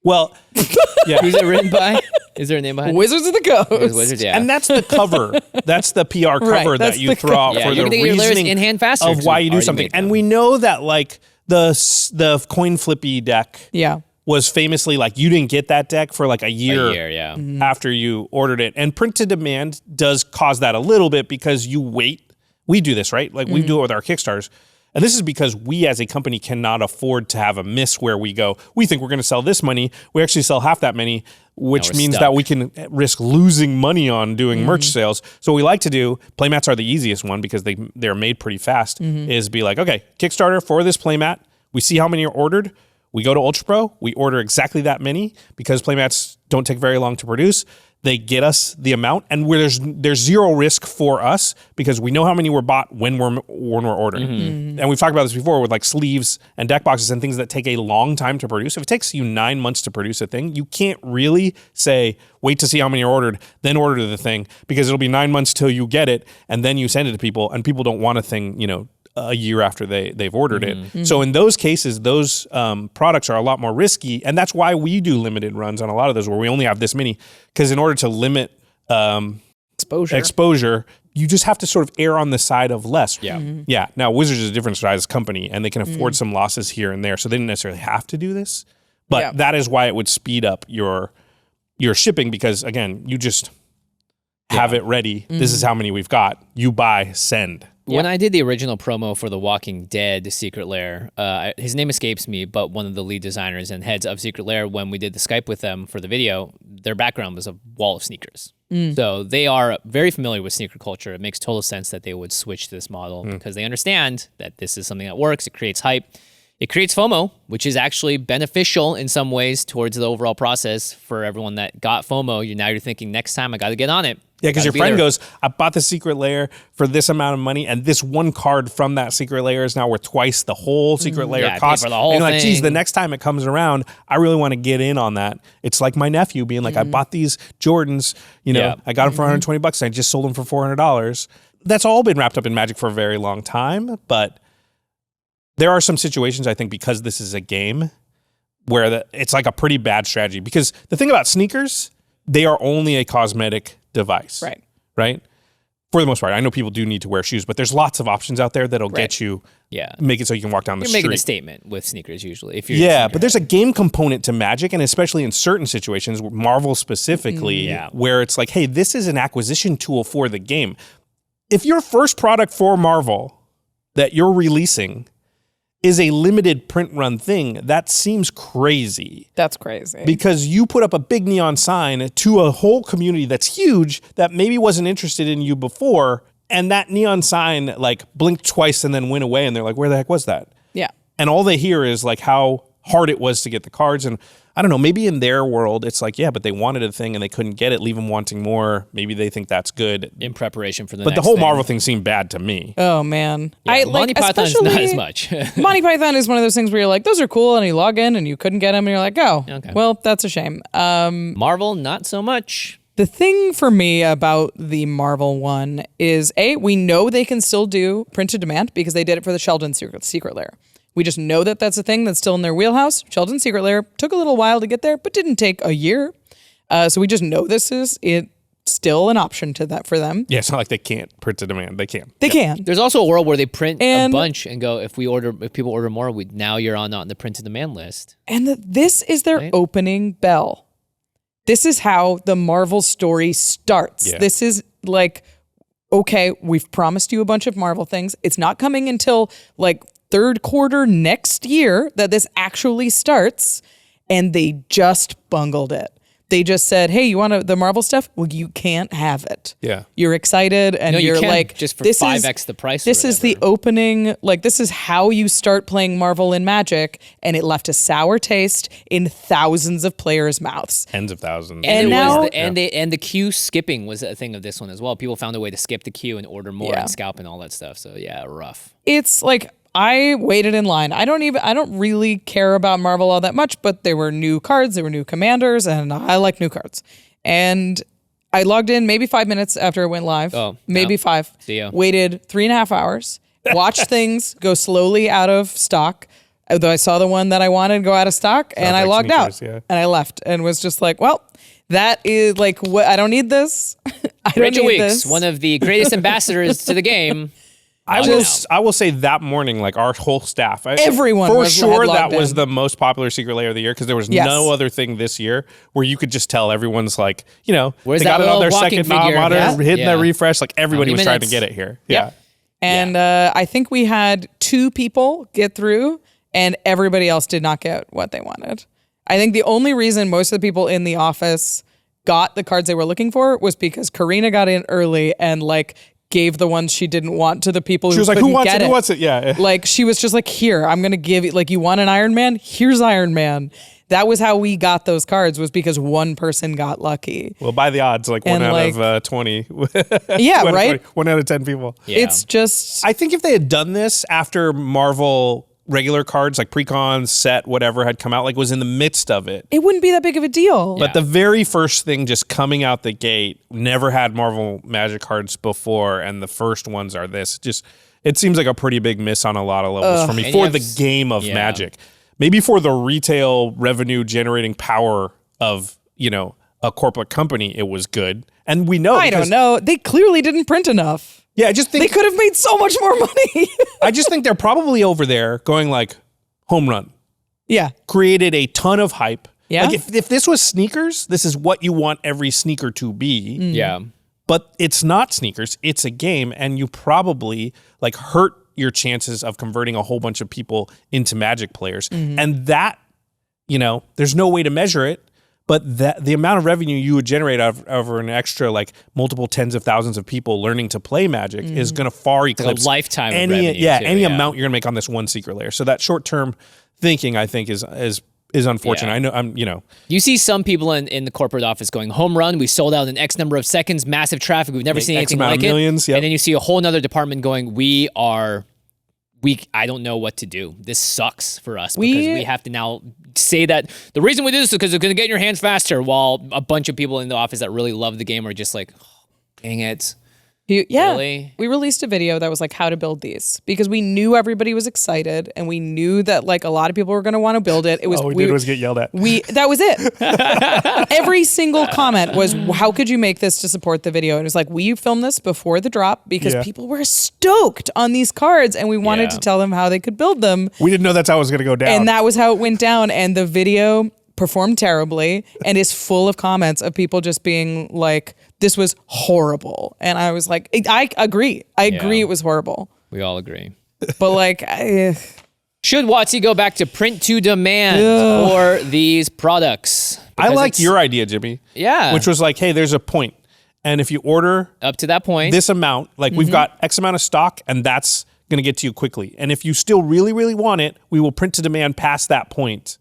Well, who's it written by? Is there a name behind it? Wizards of the Coast. Wizards, yeah. And that's the cover. That's the PR cover that you throw out for the reasoning in hand faster of why you do something. And we know that like the coin flippy deck was famously like you didn't get that deck for like a year after you ordered it. And print to demand does cause that a little bit because you wait. We do this, right? Like we do it with our Kickstarters. And this is because we as a company cannot afford to have a miss where we go, we think we're going to sell this many. We actually sell half that many, which means that we can risk losing money on doing merch sales. So what we like to do, playmats are the easiest one because they're made pretty fast, is be like, okay, Kickstarter for this playmat. We see how many are ordered. We go to ULTRAPRO. We order exactly that many because playmats don't take very long to produce. They get us the amount, and there's zero risk for us because we know how many were bought when we're ordering. And we've talked about this before with like sleeves and deck boxes and things that take a long time to produce. If it takes you 9 months to produce a thing, you can't really say, wait to see how many are ordered, then order the thing, because it'll be 9 months till you get it, and then you send it to people, and people don't want a thing, a year after they've ordered it. So in those cases, those products are a lot more risky, and that's why we do limited runs on a lot of those where we only have this many, because in order to limit exposure, you just have to sort of err on the side of less. Yeah. Now, Wizards is a different size company, and they can afford some losses here and there, so they didn't necessarily have to do this, but that is why it would speed up your shipping, because again, you just have it ready. This is how many we've got. You buy, send. When I did the original promo for The Walking Dead Secret Lair, his name escapes me, but one of the lead designers and heads of Secret Lair, when we did the Skype with them for the video, their background was a wall of sneakers. So they are very familiar with sneaker culture. It makes total sense that they would switch to this model because they understand that this is something that works. It creates hype. It creates FOMO, which is actually beneficial in some ways towards the overall process for everyone that got FOMO. Now you're thinking, next time I got to get on it. Yeah, because your friend goes, I bought the Secret Lair for this amount of money, and this one card from that Secret Lair is now worth twice the whole Secret Lair cost. For the whole and you're like, thing. geez, the next time it comes around, I really want to get in on that. It's like my nephew being like, I bought these Jordans, I got them for $120 and I just sold them for $400. That's all been wrapped up in Magic for a very long time, but there are some situations, I think, because this is a game where it's like a pretty bad strategy. Because the thing about sneakers, they are only a cosmetic device. Right? For the most part. I know people do need to wear shoes, but there's lots of options out there that'll get you, make it so you can walk down the street. You're making a statement with sneakers usually. If you're but there's a game component to Magic, and especially in certain situations, Marvel specifically, where it's like, hey, this is an acquisition tool for the game. If your first product for Marvel that you're releasing is a limited print run thing, that seems crazy. That's crazy. Because you put up a big neon sign to a whole community that's huge that maybe wasn't interested in you before, and that neon sign like blinked twice and then went away, and they're like, where the heck was that? Yeah. And all they hear is like how hard it was to get the cards. And I don't know, maybe in their world, it's like, yeah, but they wanted a thing and they couldn't get it, leave them wanting more. Maybe they think that's good. In preparation for the But next the whole thing. Marvel thing seemed bad to me. Oh, man. Monty Python's not as much. Monty Python is one of those things where you're like, those are cool, and you log in and you couldn't get them, and you're like, oh, well, that's a shame. Marvel, not so much. The thing for me about the Marvel one is, we know they can still do print to demand because they did it for the Sheldon Secret Lair. We just know that that's a thing that's still in their wheelhouse. Sheldon Secret Lair took a little while to get there, but didn't take a year. So we just know it's still an option to that for them. Yeah, it's not like they can't print to demand. They can. They can. There's also a world where they print a bunch and go, if people order more, now you're on the print to demand list. And this is their opening bell. This is how the Marvel story starts. Yeah. This is like, okay, we've promised you a bunch of Marvel things. It's not coming until like third quarter next year that this actually starts. And they just bungled it. They just said, hey, you want the Marvel stuff? Well, you can't have it. Yeah. You're excited and you you're can like, just for 5x the price. This is the opening, like this is how you start playing Marvel in Magic, and it left a sour taste in thousands of players' mouths. Tens of thousands. And now- the queue skipping was a thing of this one as well. People found a way to skip the queue and order more and scalp and all that stuff. So yeah, rough. It's like I waited in line. I don't really care about Marvel all that much, but there were new cards, there were new commanders, and I like new cards. And I logged in maybe 5 minutes after it went live. Oh, maybe no. 5. See ya. Waited 3.5 hours. Watched things go slowly out of stock. Although I saw the one that I wanted go out of stock, and I like logged sneakers, out. yeah. And I left and was just like, well, that is like what I don't need this. I don't Rachel need Weeks, this. one of the greatest ambassadors to the game. I will say that morning, like our whole staff, Everyone for was sure had that logged was in. the most popular secret layer of the year because there was Yes. no other thing this year where you could just tell everyone's like, you know, Where's they that got it on their little walking second figure? monitor, Yeah. hitting Yeah. that refresh, like everybody How was many trying to minutes? get it here. Yep. Yeah. And I think we had 2 people get through, and everybody else did not get what they wanted. I think the only reason most of the people in the office got the cards they were looking for was because Karina got in early and like gave the ones she didn't want to the people She who was like, couldn't who wants get it? Who wants it? Yeah. Like she was just like, here, I'm going to give you, like, you want an Iron Man? Here's Iron Man. That was how we got those cards, was because one person got lucky. Well, by the odds, like And, 1 out like- of 20. Yeah, 1 right? 1 out of 10 people. Yeah. It's just, I think if they had done this after Marvel regular cards like Precon, Set, whatever had come out, like was in the midst of it. it wouldn't be that big of a deal. But the very first thing just coming out the gate, never had Marvel Magic cards before, and the first ones are this. It seems like a pretty big miss on a lot of levels for me And for you the have game of Magic. Maybe for the retail revenue generating power of, you know, a corporate company, it was good. And we know I don't know. They clearly didn't print enough. Yeah, I just think They could have made so much more money. I just think they're probably over there going like home run. Yeah. Created a ton of hype. Yeah. Like if this was sneakers, this is what you want every sneaker to be. Yeah. But it's not sneakers, it's a game, and you probably like hurt your chances of converting a whole bunch of people into Magic players. And that, you know, there's no way to measure it, but that the amount of revenue you would generate over an extra like multiple tens of thousands of people learning to play Magic is going to far eclipse lifetime of any revenue, too, any yeah. amount you're going to make on this one secret layer. So that short-term thinking, I think, is unfortunate. Yeah. I know I'm, you know, You see some people in the corporate office going, home run, we sold out in X number of seconds, massive traffic, we've never seen X anything amount like of it. millions, yep. And then you see a whole nother department going, I don't know what to do. This sucks for us because we have to now say that the reason we do this is because it's going to get in your hands faster, while a bunch of people in the office that really love the game are just like, oh, dang it. Really? We released a video that was like how to build these because we knew everybody was excited and we knew that like a lot of people were going to want to build it. It was all we did was get yelled at. That was it. Every single comment was, how could you make this to support the video? And it was like, we filmed this before the drop because people were stoked on these cards and we wanted to tell them how they could build them. We didn't know that's how it was going to go down. And that was how it went down. And the video performed terribly and is full of comments of people just being like, this was horrible. And I was like, I agree. I agree it was horrible. We all agree. But like, Should WotC go back to print to demand for these products? I Because like it's- your idea, Jimmy. Yeah. Which was like, hey, there's a point. And if you order Up to that point. this amount, like we've got X amount of stock, and that's going to get to you quickly. And if you still really, really want it, we will print to demand past that point.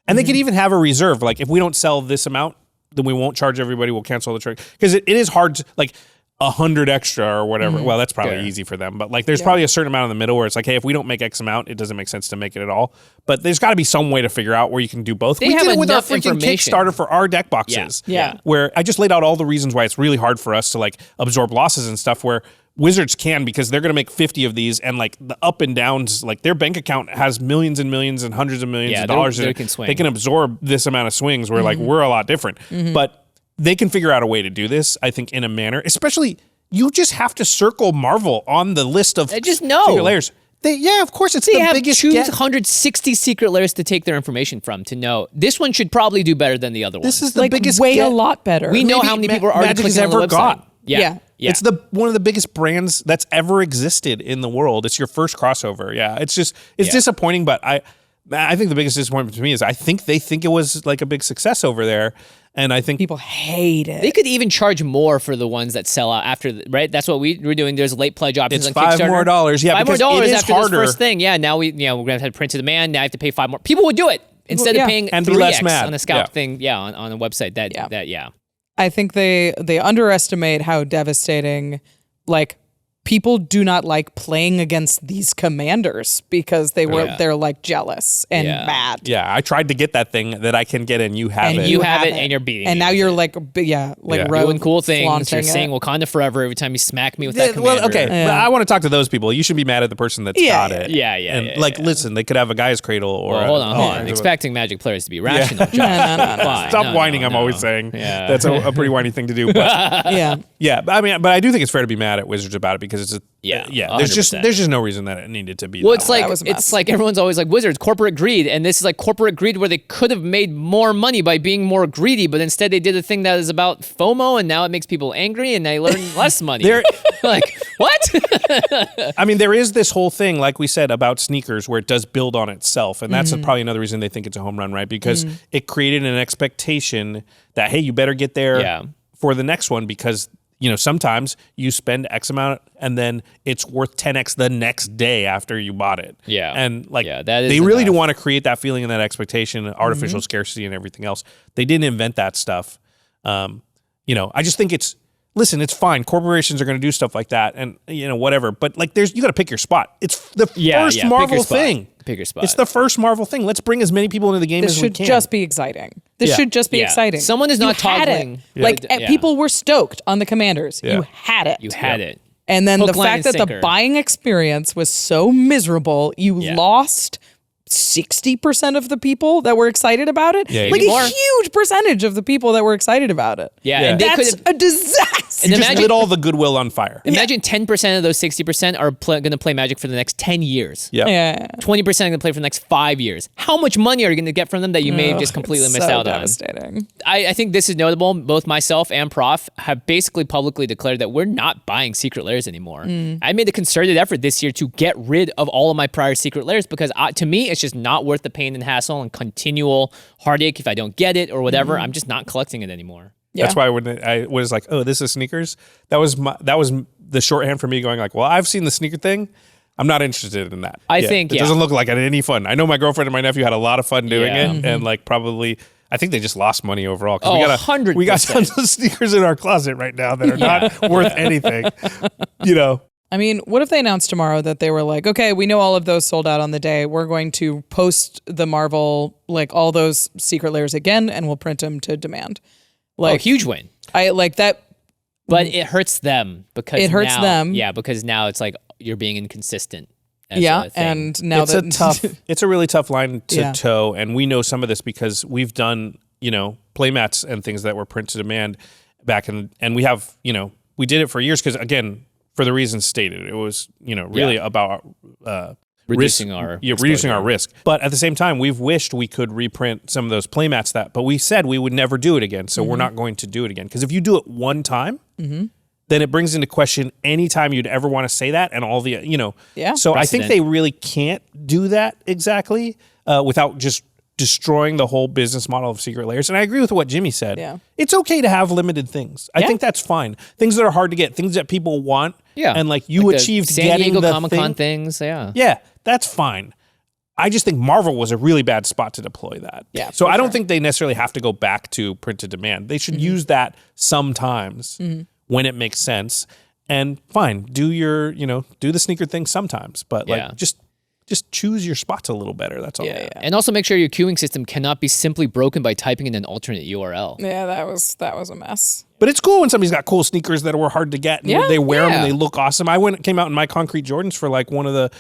And they could even have a reserve. Like if we don't sell this amount, then we won't charge everybody. We'll cancel the trade. Because it is hard to, like, 100 extra or whatever. Well, that's probably easy for them. But like there's probably a certain amount in the middle where it's like, hey, if we don't make X amount, it doesn't make sense to make it at all. But there's got to be some way to figure out where you can do both. They We have did it with our enough freaking information. Kickstarter for our deck boxes. Yeah. Where I just laid out all the reasons why it's really hard for us to like absorb losses and stuff, where Wizards can, because they're going to make 50 of these, and like the up and downs, like their bank account has millions and millions and hundreds of millions of dollars. they in it. can swing. They can absorb this amount of swings where like we're a lot different. But they can figure out a way to do this, I think, in a manner, especially you just have to circle Marvel on the list of just know. secret layers. Of course, it's They the have biggest 260 secret layers to take their information from to know this one should probably do better than the other one. This is the biggest way get a lot better. We know maybe how many people are already Magic has clicking on the ever website. got. Yeah. It's one of the biggest brands that's ever existed in the world. It's your first crossover. Yeah, it's disappointing, but I think the biggest disappointment to me is I think they think it was like a big success over there, and I think People hate it. They could even charge more for the ones that sell out after, right? That's what we're doing. There's late pledge options It's on Kickstarter. $5 more. Yeah, $5 more because it is after harder. this first thing. Yeah, now we're gonna have to print to demand. Now I have to pay 5 more. People would do it instead of paying And be 3x less mad. on a scalp Yeah. thing. Yeah, on a website. I think they underestimate how devastating, like, people do not like playing against these commanders because they're like jealous and mad. Yeah, I tried to get that thing that I can get, and you have And it. You have it, and you're beating. And me now with you're it. like, rogue, doing cool things. You're flaunting saying it. Wakanda forever every time you smack me with that Well, commander. okay, but I want to talk to those people. You should be mad at the person that's got it. Listen, they could have a Guy's Cradle or. Well, hold on. Expecting Magic players to be rational. Josh. Fine. Stop whining. I'm always saying that's a pretty whiny thing to do. But Yeah. but I do think it's fair to be mad at Wizards about it because it's There's 100%. just no reason that it needed to be. Well, that it's way. like was a mess. it's like everyone's always like Wizards corporate greed, and this is like corporate greed where they could have made more money by being more greedy, but instead they did a thing that is about FOMO, and now it makes people angry, and they learn less money. Like what? I mean, there is this whole thing, like we said, about sneakers where it does build on itself. And that's probably another reason they think it's a home run, right? Because it created an expectation that, hey, you better get there for the next one because, sometimes you spend X amount and then it's worth 10X the next day after you bought it. Yeah. And that is they really do enough. want to create that feeling and that expectation, artificial scarcity and everything else. They didn't invent that stuff. I just think listen, it's fine. Corporations are going to do stuff like that and, whatever. But you got to pick your spot. It's the first Marvel thing. Pick your spot. It's the first Marvel thing. Let's bring as many people into the game This as we should can. just be exciting. This should just be exciting. Someone is not You had toggling. it. People were stoked on the Commanders. Yeah. You had it. You had it. And then Hook, the line, fact and that the sinker. buying experience was so miserable, you lost 60% of the people that were excited about it. Yeah, like even a more. huge percentage of the people that were excited about it. Yeah, and they That's could've- a disaster. And You just imagine- lit all the goodwill on fire. Imagine 10% of those 60% are going to play Magic for the next 10 years. Yeah. Yeah. 20% are going to play for the next 5 years. How much money are you going to get from them that you may have just completely missed out on? Devastating. I think this is notable. Both myself and Prof have basically publicly declared that we're not buying Secret Lairs anymore. I made a concerted effort this year to get rid of all of my prior Secret Lairs because to me, it's just not worth the pain and hassle and continual heartache if I don't get it or whatever. I'm just not collecting it anymore. That's why when I was like, oh, this is sneakers, that was the shorthand for me going like, well, I've seen the sneaker thing. I'm not interested in that. I think, it doesn't look like it had any fun. I know my girlfriend and my nephew had a lot of fun doing it, and probably I think they just lost money overall. Oh, We got 100%. tons of sneakers in our closet right now that are not worth anything. I mean, what if they announced tomorrow that they were like, okay, we know all of those sold out on the day. We're going to post the Marvel, all those Secret Lairs again, and we'll print them to demand. Huge win. I like that. But it hurts them because It hurts now, them. Yeah, because now it's like you're being inconsistent. As Yeah, a thing. and now It's a really tough line to Yeah. toe, and we know some of this because we've done playmats and things that were print to demand back in, and we have we did it for years because again, for the reasons stated, it was really about reducing reducing our risk. But at the same time, we've wished we could reprint some of those playmats but we said we would never do it again, so we're not going to do it again because if you do it one time. Then it brings into question any time you'd ever want to say that and all the, So I think Precedent. they really can't do that exactly without just destroying the whole business model of Secret Lairs. And I agree with what Jimmy said. Yeah. It's okay to have limited things. I think that's fine. Things that are hard to get, things that people want. Yeah. And you the achieved San getting Diego the Comic-Con thing. things. Yeah. Yeah, that's fine. I just think Marvel was a really bad spot to deploy that. Yeah, So for I don't sure. think they necessarily have to go back to print to demand. They should use that sometimes when it makes sense. And fine, do your, do the sneaker thing sometimes, but just choose your spots a little better. That's all. Yeah. And also make sure your queuing system cannot be simply broken by typing in an alternate URL. Yeah, that was a mess. But it's cool when somebody's got cool sneakers that were hard to get and Yeah, they wear them yeah. and they look awesome. I came out in my concrete Jordans for one of the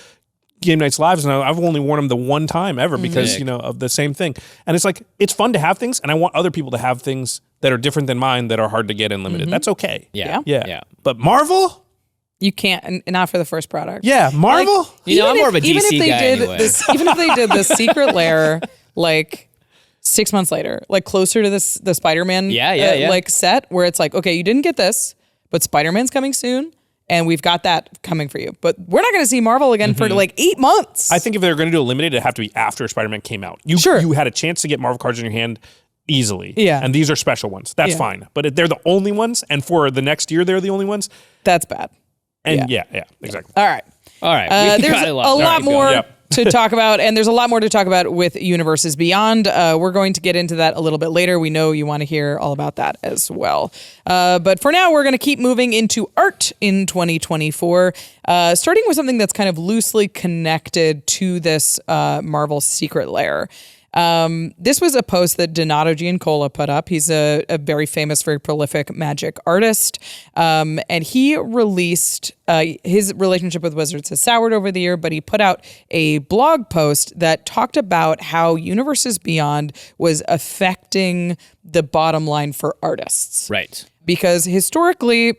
Game Nights Lives, and I've only worn them the one time ever because, of the same thing. And it's fun to have things, and I want other people to have things that are different than mine that are hard to get in limited. That's okay. Yeah. Yeah. But Marvel? You can't, not for the first product. Yeah, Marvel? Like, I'm more of a DC guy anyway. Even if they did the Secret Lair, like 6 months later, like closer to the Spider-Man like set, where it's like, okay, you didn't get this, but Spider-Man's coming soon, and we've got that coming for you. But we're not going to see Marvel again for like 8 months. I think if they're going to do a limited, it'd have to be after Spider-Man came out. You had a chance to get Marvel cards in your hand easily. Yeah. And these are special ones. That's fine. But if they're the only ones, and for the next year they're the only ones. That's bad. And yeah, exactly. All right. There's a lot more to talk about, and there's a lot more to talk about with Universes Beyond. We're going to get into that a little bit later. We know you want to hear all about that as well. But for now, we're going to keep moving into art in 2024, starting with something that's kind of loosely connected to this Marvel Secret Lair. This was a post that Donato Giancola put up. He's a very famous, very prolific magic artist. And he released, his relationship with Wizards has soured over the year, but he put out a blog post that talked about how Universes Beyond was affecting the bottom line for artists. Right. Because historically,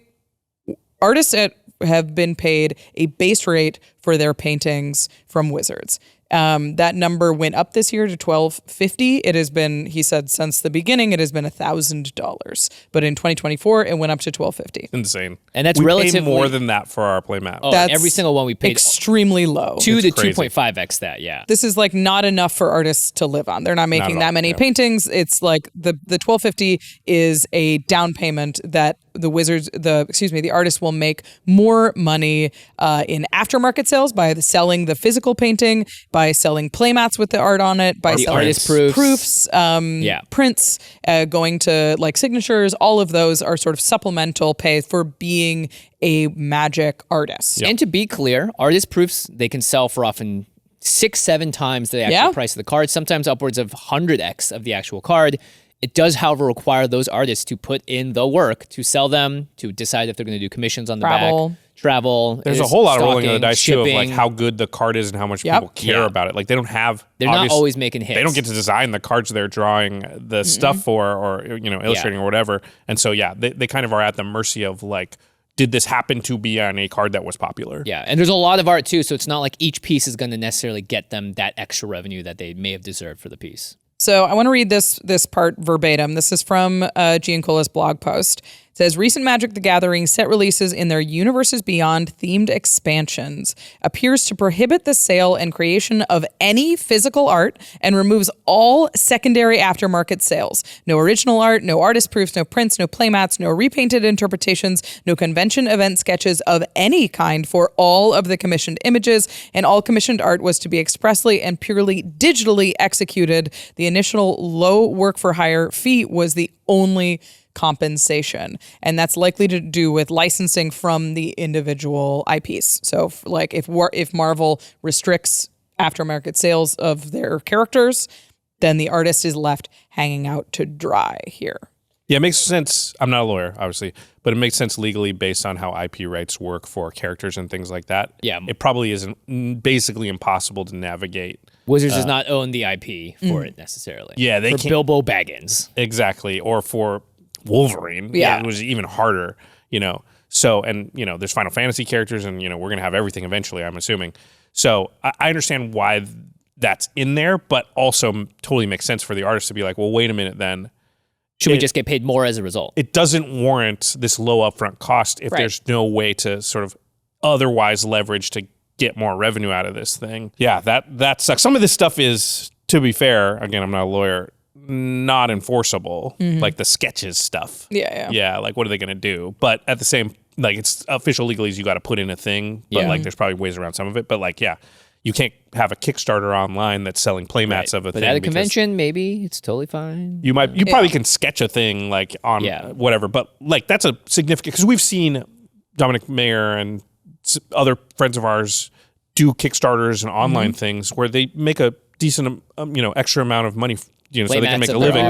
artists have been paid a base rate for their paintings from Wizards. That number went up this year to $1,250. It has been, he said, since the beginning, it has been $1,000. But in 2024, it went up to $1,250. Insane. And that's we relatively pay more than that for our playmat. Oh, that's every single one we paid extremely low. 2 to crazy. 2.5x that. Yeah. This is like not enough for artists to live on. They're not making that many paintings. It's like the $1,250 is a down payment that the artist will make more money in aftermarket sales by selling the physical painting, by selling playmats with the art on it, by selling artist proofs, prints, going to like signatures. All of those are sort of supplemental pay for being a magic artist. And to be clear, artist proofs, they can sell for often 6-7 times the actual price of the card, sometimes upwards of 100x of the actual card. It does, however, require those artists to put in the work to sell them, to decide if they're going to do commissions on the back. Travel. There's a whole lot of rolling of the dice too of like how good the card is and how much people care about it. Like they're not always making hits. They don't get to design the cards they're drawing the stuff for, or illustrating or whatever. And so they kind of are at the mercy of like, did this happen to be on a card that was popular? Yeah, and there's a lot of art too, so it's not like each piece is going to necessarily get them that extra revenue that they may have deserved for the piece. So I want to read this part verbatim. This is from Giancola's blog post. It says, recent Magic the Gathering set releases in their Universes Beyond themed expansions appears to prohibit the sale and creation of any physical art and removes all secondary aftermarket sales. No original art, no artist proofs, no prints, no playmats, no repainted interpretations, no convention event sketches of any kind for all of the commissioned images, and all commissioned art was to be expressly and purely digitally executed. The initial low work for hire fee was the only compensation, and that's likely to do with licensing from the individual IPs. So like if Marvel restricts aftermarket sales of their characters, then the artist is left hanging out to dry here. Yeah, it makes sense. I'm not a lawyer, obviously, but it makes sense legally based on how IP rights work for characters and things like that. Yeah. It probably is basically impossible to navigate. Wizards does not own the IP for it necessarily. Yeah, they for can't. Bilbo Baggins. Exactly. Or for Wolverine. Yeah. It was even harder, So, and, there's Final Fantasy characters and, we're going to have everything eventually, I'm assuming. So I understand why that's in there, but also totally makes sense for the artist to be like, well, wait a minute then. Should we just get paid more as a result? It doesn't warrant this low upfront cost if there's no way to sort of otherwise leverage to get more revenue out of this thing. Yeah, that sucks. Some of this stuff is, to be fair, again, I'm not a lawyer, not enforceable, like the sketches stuff. Yeah, like what are they going to do? But at the same, like it's official legalese, you got to put in a thing, but like there's probably ways around some of it. But like, you can't have a Kickstarter online that's selling playmats of a thing. But at a convention, maybe it's totally fine. You probably can sketch a thing like on whatever, but like that's a significant, because we've seen Dominic Mayer and other friends of ours do Kickstarters and online things where they make a decent, extra amount of money, so they can make a living.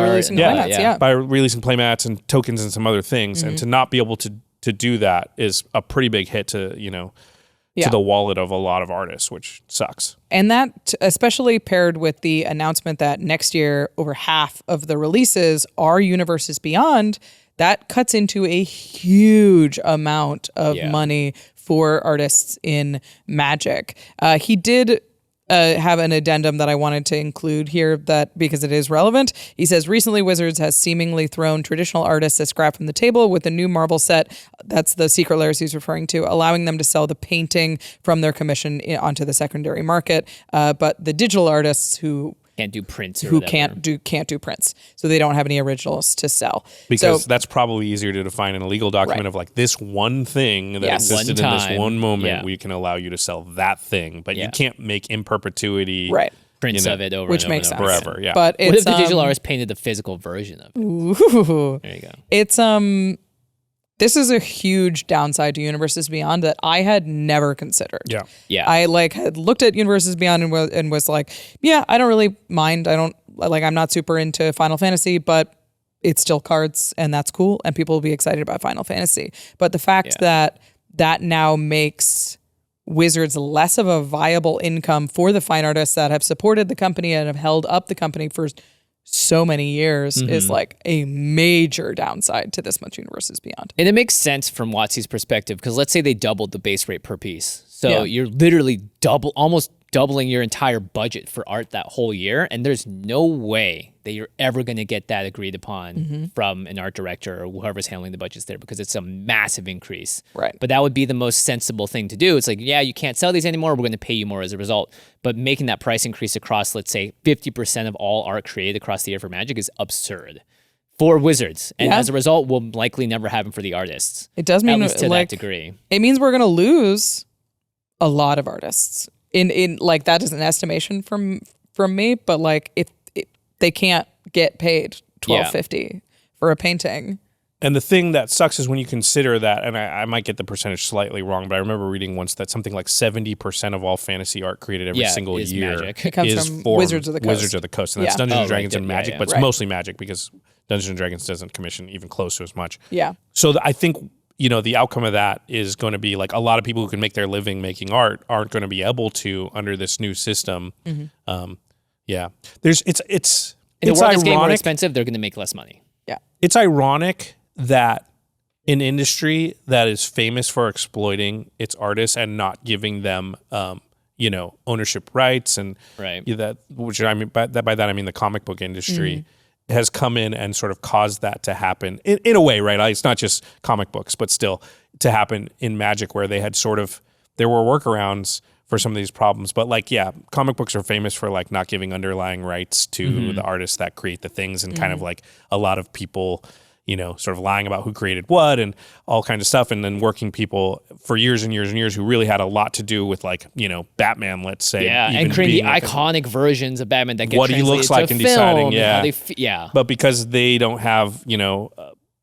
By releasing playmats and tokens and some other things, and to not be able to do that is a pretty big hit to to the wallet of a lot of artists, which sucks. And that, especially paired with the announcement that next year, over half of the releases are Universes Beyond, that cuts into a huge amount of money for artists in Magic. He did have an addendum that I wanted to include here that because it is relevant. He says, recently Wizards has seemingly thrown traditional artists as scrap from the table with the new Marvel set. That's the Secret Lairs he's referring to, allowing them to sell the painting from their commission onto the secondary market. But the digital artists who can't do prints or who whatever. can't do prints, so they don't have any originals to sell. Because that's probably easier to define in a legal document of like this one thing that existed in this one moment. We can allow you to sell that thing, but you can't make in perpetuity prints of it over which and over makes and sense over. Forever. Yeah. But What it's, if the digital artist painted the physical version of it? Ooh. There you go. It's this is a huge downside to Universes Beyond that I had never considered. Yeah. I had looked at Universes Beyond and was like, yeah, I don't really mind. I'm not super into Final Fantasy, but it's still cards and that's cool. And people will be excited about Final Fantasy. But the fact that now makes Wizards less of a viable income for the fine artists that have supported the company and have held up the company for so many years is like a major downside to this much Universes Beyond. And it makes sense from WotC's perspective because let's say they doubled the base rate per piece. So you're literally almost doubling your entire budget for art that whole year. And there's no way that you're ever going to get that agreed upon from an art director or whoever's handling the budgets there because it's a massive increase. Right. But that would be the most sensible thing to do. It's like, yeah, you can't sell these anymore. We're going to pay you more as a result. But making that price increase across, let's say, 50% of all art created across the year for Magic is absurd for Wizards. And as a result, will likely never happen for the artists. It does mean at least to that degree. It means we're going to lose a lot of artists. In like that is an estimation from me, but like if they can't get paid $12.50 for a painting. And the thing that sucks is when you consider that, and I might get the percentage slightly wrong, but I remember reading once that something like 70% of all fantasy art created every single is year Magic. It comes from Wizards of the Coast. Wizards of the Coast, and that's Dungeons and Dragons and Magic, but it's Right. mostly Magic because Dungeons and Dragons doesn't commission even close to as much. Yeah. So I think the outcome of that is going to be like a lot of people who can make their living making art aren't going to be able to under this new system. There's it's In the world that's getting more ironic. expensive, they're going to make less money. Yeah. It's ironic that an industry that is famous for exploiting its artists and not giving them, ownership rights and that, which I mean by that I mean the comic book industry has come in and sort of caused that to happen in a way, right? It's not just comic books, but still to happen in Magic where they had there were workarounds for some of these problems. But comic books are famous for like not giving underlying rights to the artists that create the things and kind of like a lot of people, sort of lying about who created what and all kinds of stuff. And then working people for years and years and years who really had a lot to do with Batman, let's say. Yeah, even and creating the being iconic versions of Batman that get what he looks like to and film, deciding, But because they don't have,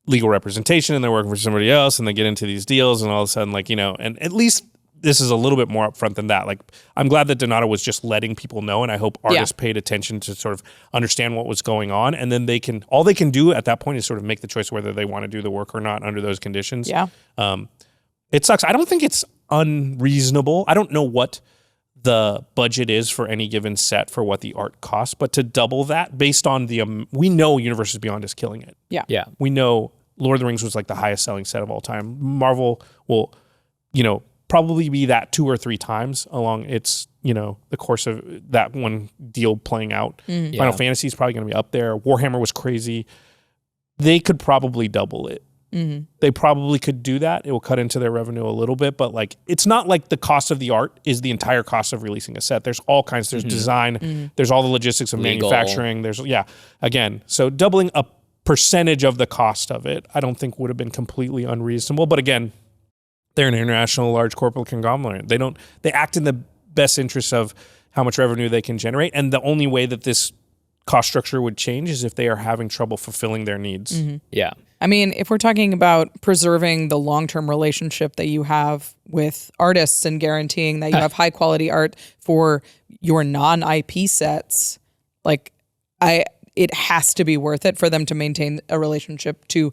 legal representation and they're working for somebody else and they get into these deals and all of a sudden and at least this is a little bit more upfront than that. Like, I'm glad that Donato was just letting people know, and I hope artists paid attention to sort of understand what was going on, and then all they can do at that point is sort of make the choice whether they want to do the work or not under those conditions. Yeah. It sucks. I don't think it's unreasonable. I don't know what the budget is for any given set for what the art costs, but to double that based on we know Universes Beyond is killing it. Yeah. Yeah. We know Lord of the Rings was like the highest selling set of all time. Marvel will, probably be that 2 or 3 times along its, the course of that one deal playing out. Final Fantasy is probably going to be up there. Warhammer was crazy. They could probably double it. They probably could do that. It will cut into their revenue a little bit, but it's not like the cost of the art is the entire cost of releasing a set. There's all kinds. There's design. There's all the logistics of Legal. manufacturing. So doubling a percentage of the cost of it, I don't think would have been completely unreasonable. But again, they're an international large corporate conglomerate. They act in the best interest of how much revenue they can generate. And the only way that this cost structure would change is if they are having trouble fulfilling their needs. Yeah. I mean, if we're talking about preserving the long-term relationship that you have with artists and guaranteeing that you have high quality art for your non-IP sets, it has to be worth it for them to maintain a relationship to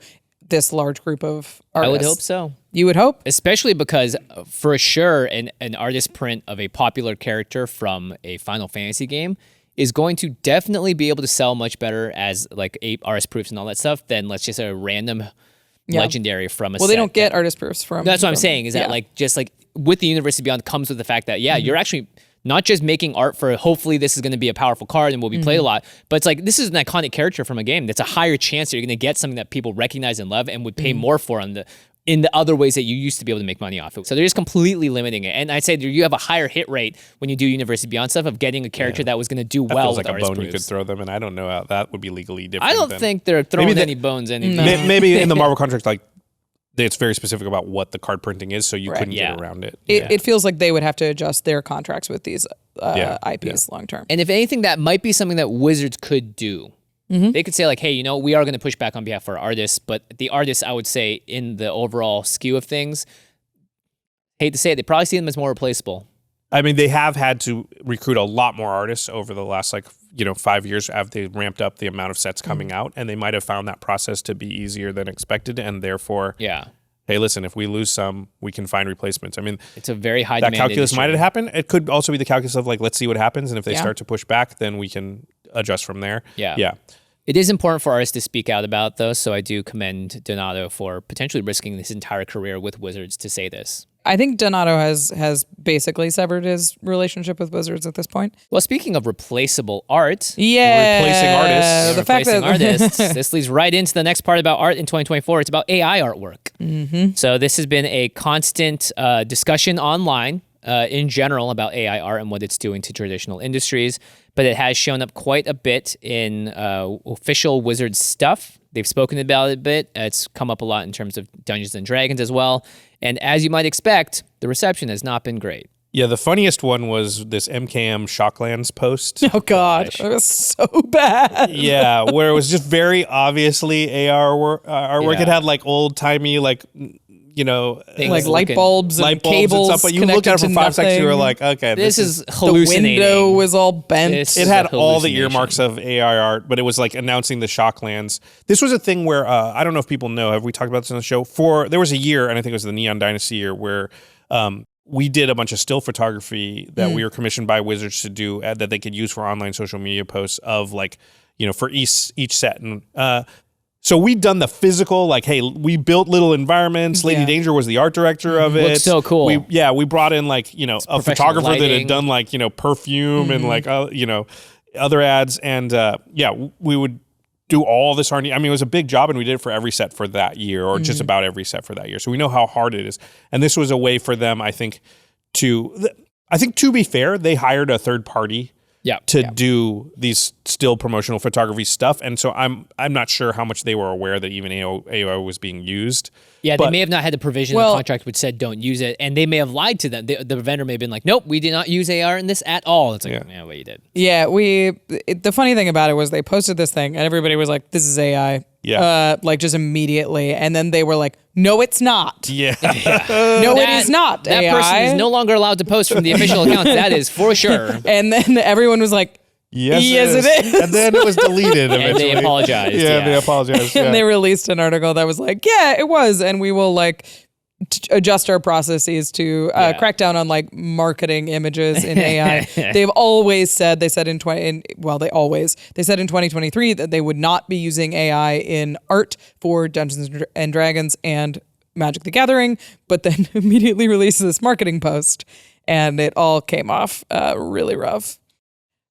this large group of artists. I would hope so. You would hope? Especially because, for sure, an artist print of a popular character from a Final Fantasy game is going to definitely be able to sell much better as like artist proofs and all that stuff than, let's just say, a random legendary from a set. Well, they don't get artist proofs from... That's what I'm saying, is that like just like with the University Beyond comes with the fact that, you're actually not just making art for hopefully this is going to be a powerful card and will be played a lot, but it's like this is an iconic character from a game. That's a higher chance that you're going to get something that people recognize and love and would pay more for in the other ways that you used to be able to make money off it. So they're just completely limiting it. And I'd say you have a higher hit rate when you do University Beyond stuff of getting a character that was going to do That well feels with like a artist bone you proofs. could throw them, and I don't know how that would be legally different. I don't think they're throwing any bones anything. Maybe in the Marvel contract, like it's very specific about what the card printing is, so you couldn't get around it. It feels like they would have to adjust their contracts with these IPs long term. And if anything, that might be something that Wizards could do. They could say like, hey, we are going to push back on behalf of our artists, but the artists, I would say, in the overall skew of things, hate to say it, they probably see them as more replaceable. I mean, they have had to recruit a lot more artists over the last 5 years after they ramped up the amount of sets coming out, and they might have found that process to be easier than expected, and therefore, hey, listen, if we lose some, we can find replacements. I mean, it's a very high that demand calculus industry. might have happened. It could also be the calculus of like, let's see what happens, and if they start to push back, then we can adjust from there. Yeah. It is important for artists to speak out about those, so I do commend Donato for potentially risking his entire career with Wizards to say this. I think Donato has basically severed his relationship with Wizards at this point. Well, speaking of replaceable art, replacing artists, the fact that artists, this leads right into the next part about art in 2024. It's about AI artwork. So this has been a constant discussion online in general about AI art and what it's doing to traditional industries, but it has shown up quite a bit in official Wizards stuff. They've spoken about it a bit. It's come up a lot in terms of Dungeons & Dragons as well. And as you might expect, the reception has not been great. Yeah, the funniest one was this MKM Shocklands post. Oh, God. It was so bad. Yeah, where it was just very obviously AR artwork. It had like old-timey, like, like light bulbs and cables and stuff, but you looked at it for 5 seconds, you were like, okay, this is the hallucinating. window was all bent. It had all the earmarks of AI art, but it was like announcing the Shocklands. This was a thing where, I don't know if people know, have we talked about this on the show? There was a year, and I think it was the Neon Dynasty year, where we did a bunch of still photography that we were commissioned by Wizards to do that they could use for online social media posts of like, for each set. And so we'd done the physical, like, hey, we built little environments. Lady Danger was the art director of it. Looks so cool. We brought in like, a photographer that had done like, perfume and like, other ads. And we would do all this R&D. I mean, it was a big job, and we did it for every set for that year, or just about every set for that year. So we know how hard it is. And this was a way for them, I think, to be fair, they hired a third party to do these still promotional photography stuff. And so I'm not sure how much they were aware that even AI was being used. Yeah, they may have not had the provision in the contract which said don't use it, and they may have lied to them. The vendor may have been like, nope, we did not use AR in this at all. It's like, well, you did. Yeah, the funny thing about it was they posted this thing, and everybody was like, this is AI. Yeah. Like just immediately. And then they were like, no, it's not. Yeah. No, it is not That AI. person is no longer allowed to post from the official account. That is for sure. And then everyone was like, yes, it is. And then it was deleted eventually. And they apologized. Yeah, they apologized. And they released an article that was like, yeah, it was. And we will like adjust our processes to crack down on like marketing images in AI. They've always said, they said in 2023 that they would not be using AI in art for Dungeons and Dragons and Magic the Gathering, but then immediately released this marketing post, and it all came off really rough.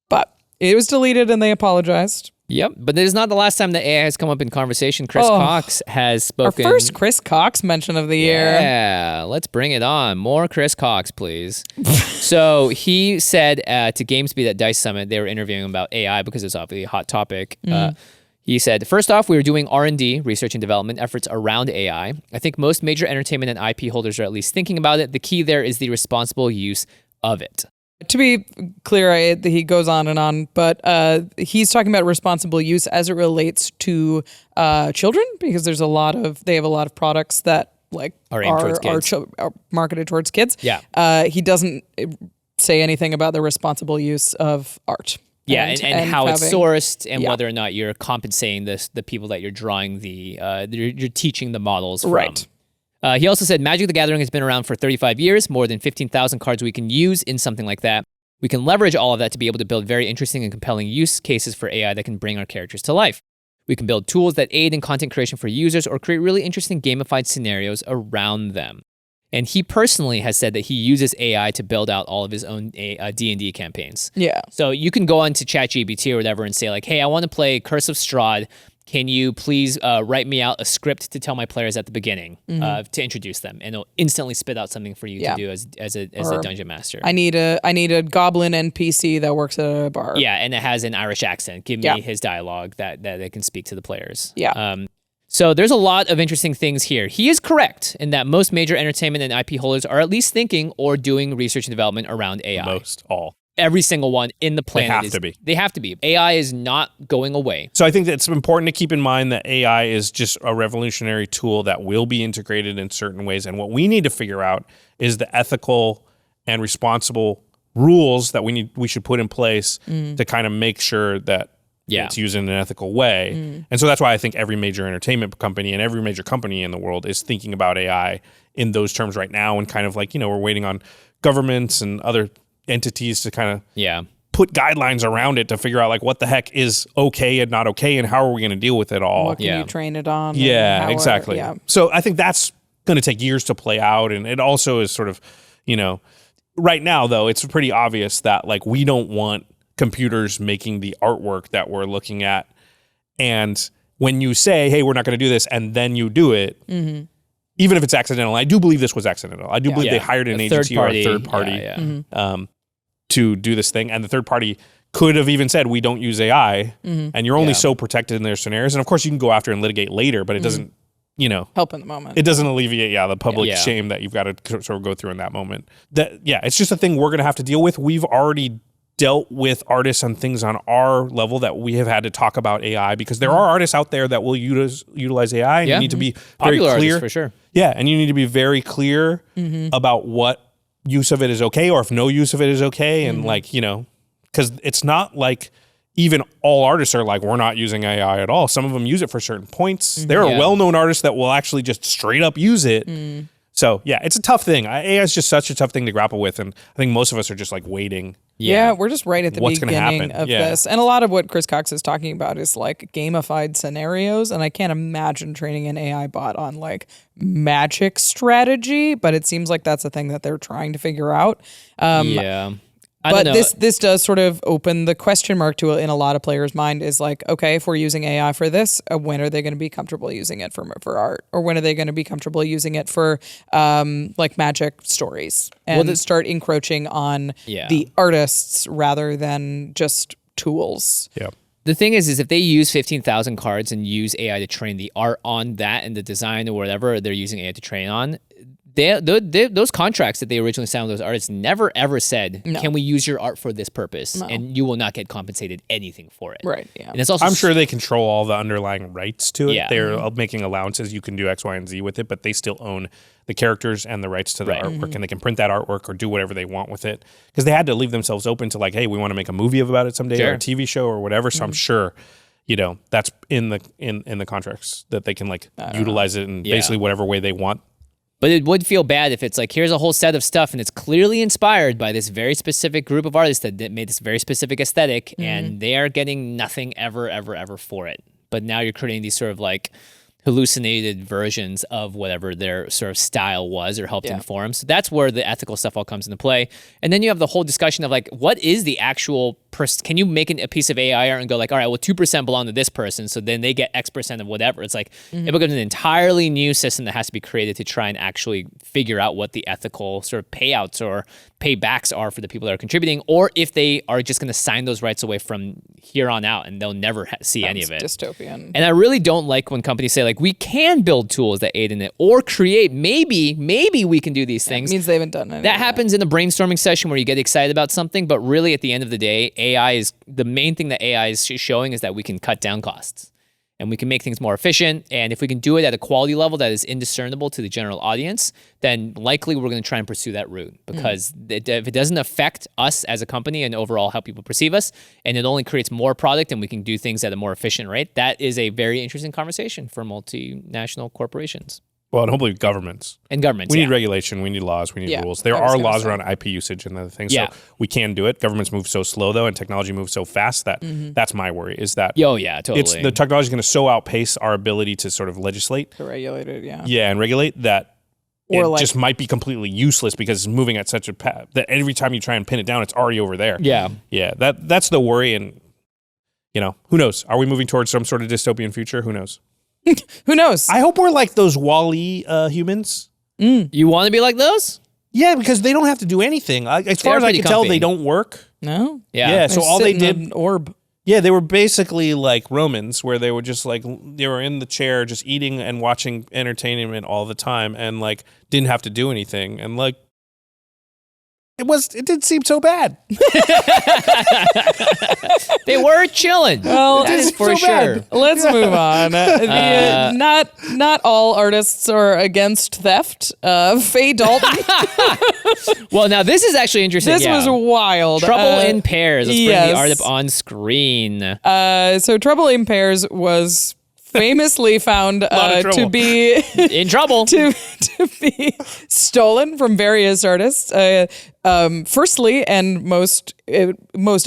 But it was deleted and they apologized. Yep, but it is not the last time that AI has come up in conversation. Chris Cox has spoken. Our first Chris Cox mention of the year. Yeah, let's bring it on. More Chris Cox, please. So he said to GamesBeat at DICE Summit, they were interviewing him about AI because it's obviously a hot topic. He said, first off, we were doing R&D, research and development efforts around AI. I think most major entertainment and IP holders are at least thinking about it. The key there is the responsible use of it. To be clear, he goes on and on, but he's talking about responsible use as it relates to children, because they have a lot of products that like are marketed towards kids. Yeah. He doesn't say anything about the responsible use of art. Yeah, and how it's having- sourced and Yeah. whether or not you're compensating the people that you're drawing you're teaching the models from. Right. He also said Magic the Gathering has been around for 35 years, more than 15,000 cards we can use in something like that. We can leverage all of that to be able to build very interesting and compelling use cases for AI that can bring our characters to life. We can build tools that aid in content creation for users or create really interesting gamified scenarios around them. And he personally has said that he uses AI to build out all of his own D&D campaigns. Yeah. So you can go onto ChatGPT or whatever and say like, hey, I want to play Curse of Strahd. Can you please write me out a script to tell my players at the beginning to introduce them? And it'll instantly spit out something for you to do as a dungeon master. I need a goblin NPC that works at a bar. Yeah, and it has an Irish accent. Give me his dialogue that it can speak to the players. Yeah. So there's a lot of interesting things here. He is correct in that most major entertainment and IP holders are at least thinking or doing research and development around AI. Most all. Every single one in the planet. They have to be. AI is not going away. So I think that it's important to keep in mind that AI is just a revolutionary tool that will be integrated in certain ways. And what we need to figure out is the ethical and responsible rules that we should put in place to kind of make sure that it's used in an ethical way. And so that's why I think every major entertainment company and every major company in the world is thinking about AI in those terms right now. And kind of like, we're waiting on governments and other entities to kind of put guidelines around it to figure out like what the heck is okay and not okay and how are we going to deal with it all. What can you train it on? Yeah, exactly. So I think that's going to take years to play out. And it also is sort of, right now though, it's pretty obvious that like we don't want computers making the artwork that we're looking at. And when you say, hey, we're not going to do this, and then you do it, even if it's accidental, I do believe this was accidental. I do believe they hired an agency or a third party to do this thing. And the third party could have even said, we don't use AI, and you're only so protected in their scenarios. And of course, you can go after and litigate later, but it doesn't, help in the moment. It doesn't alleviate, the public shame that you've got to sort of go through in that moment. It's just a thing we're going to have to deal with. We've already dealt with artists and things on our level that we have had to talk about AI because there are artists out there that will utilize AI, and you need to be very popular clear. Artists, for sure. Yeah, and you need to be very clear about what use of it is okay or if no use of it is okay. And because it's not like even all artists are like, we're not using AI at all. Some of them use it for certain points. There are well-known artists that will actually just straight up use it. So it's a tough thing. AI is just such a tough thing to grapple with. And I think most of us are just like waiting. Yeah, we're just right at the beginning of Yeah. this. And a lot of what Chris Cox is talking about is like gamified scenarios. And I can't imagine training an AI bot on like Magic strategy, but it seems like that's a thing that they're trying to figure out. I don't know. This does sort of open the question mark to in a lot of players' mind is like, okay, if we're using AI for this, when are they going to be comfortable using it for art, or when are they going to be comfortable using it for like Magic stories and start encroaching on the artists rather than just tools? Yeah. The thing is if they use 15,000 cards and use AI to train the art on that and the design or whatever they're using AI to train on, those contracts that they originally signed with those artists never ever said, can we use your art for this purpose? And you will not get compensated anything for it. Right. Yeah. And it's also I'm sure they control all the underlying rights to it. Yeah. They're making allowances. You can do X, Y, and Z with it, but they still own the characters and the rights to the artwork, and they can print that artwork or do whatever they want with it. Because they had to leave themselves open to like, hey, we want to make a movie about it someday or a TV show or whatever. So I'm sure, that's in the contracts that they can like utilize it in basically whatever way they want. But it would feel bad if it's like, here's a whole set of stuff and it's clearly inspired by this very specific group of artists that made this very specific aesthetic and they are getting nothing ever for it. But now you're creating these sort of like hallucinated versions of whatever their sort of style was or helped inform. So that's where the ethical stuff all comes into play. And then you have the whole discussion of like, what is the actual can you make a piece of AI art and go like, all right, well, 2% belong to this person, so then they get X% of whatever. It's like, it becomes an entirely new system that has to be created to try and actually figure out what the ethical sort of payouts or paybacks are for the people that are contributing, or if they are just going to sign those rights away from here on out and they'll never see any of it. Dystopian. And I really don't like when companies say like, we can build tools that aid in it or create, maybe we can do these things. It means they haven't done it. That happens in a brainstorming session where you get excited about something, but really at the end of the day, AI is the main thing that AI is showing is that we can cut down costs. and we can make things more efficient. And if we can do it at a quality level that is indiscernible to the general audience, then likely we're going to try and pursue that route, because if it doesn't affect us as a company and overall how people perceive us, and it only creates more product and we can do things at a more efficient rate, that is a very interesting conversation for multinational corporations. Well, and hopefully governments. And governments, We need regulation. We need laws. We need rules. There are laws around IP usage and other things. So we can do it. Governments move so slow, though, and technology moves so fast that that's my worry, is that totally. the technology is going to so outpace our ability to sort of legislate. To regulate it, Yeah, and regulate that it just might be completely useless because it's moving at such a path that every time you try and pin it down, it's already over there. Yeah. Yeah, that's the worry. And, who knows? Are we moving towards some sort of dystopian future? Who knows? Who knows? I hope we're like those WALL-E humans. You want to be like those? Yeah, because they don't have to do anything. As far as I can tell, they don't work. No? Yeah, so all they did... An orb. Yeah, they were basically like Romans, where they were just like, they were in the chair just eating and watching entertainment all the time and like didn't have to do anything. And like, it didn't seem so bad. They were chilling. Well, that is for sure. Let's move on. Not all artists are against theft. Faye Dalton. Well, now this is actually interesting. This was wild. Trouble in Pairs. Let's bring the art yes. up on screen. So Trouble in Pairs was famously found to be in trouble to be stolen from various artists. Firstly, and most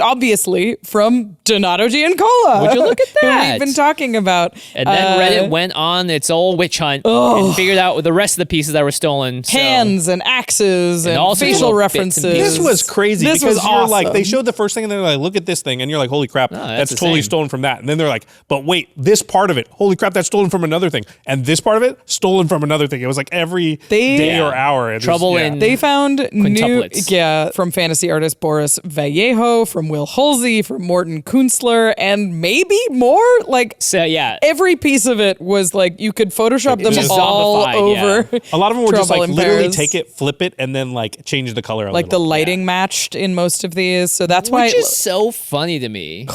obviously from Donato Giancola. Would you look at who that? we've been talking about. And then Reddit went on its old witch hunt and figured out the rest of the pieces that were stolen. Hands and axes and all sorts of facial little references. bits and pieces. This was crazy. This because was you're like, awesome. they showed the first thing and they're like, look at this thing. And you're like, holy crap, that's the totally same. stolen from that. And then they're like, but wait, this part of it, holy crap, that's stolen from another thing. And this part of it, stolen from another thing. It was like every day or hour. And Trouble in They found quintuplets. from fantasy artist Boris Vallejo, from Will Halsey, from Morten Kunstler, and maybe more. Like, So yeah, every piece of it was like you could Photoshop them just all zombified, over. A lot of them were just Trouble like in literally Pairs. take it, flip it, and then like change the color. Like the lighting matched in most of these, so that's why. which is so funny to me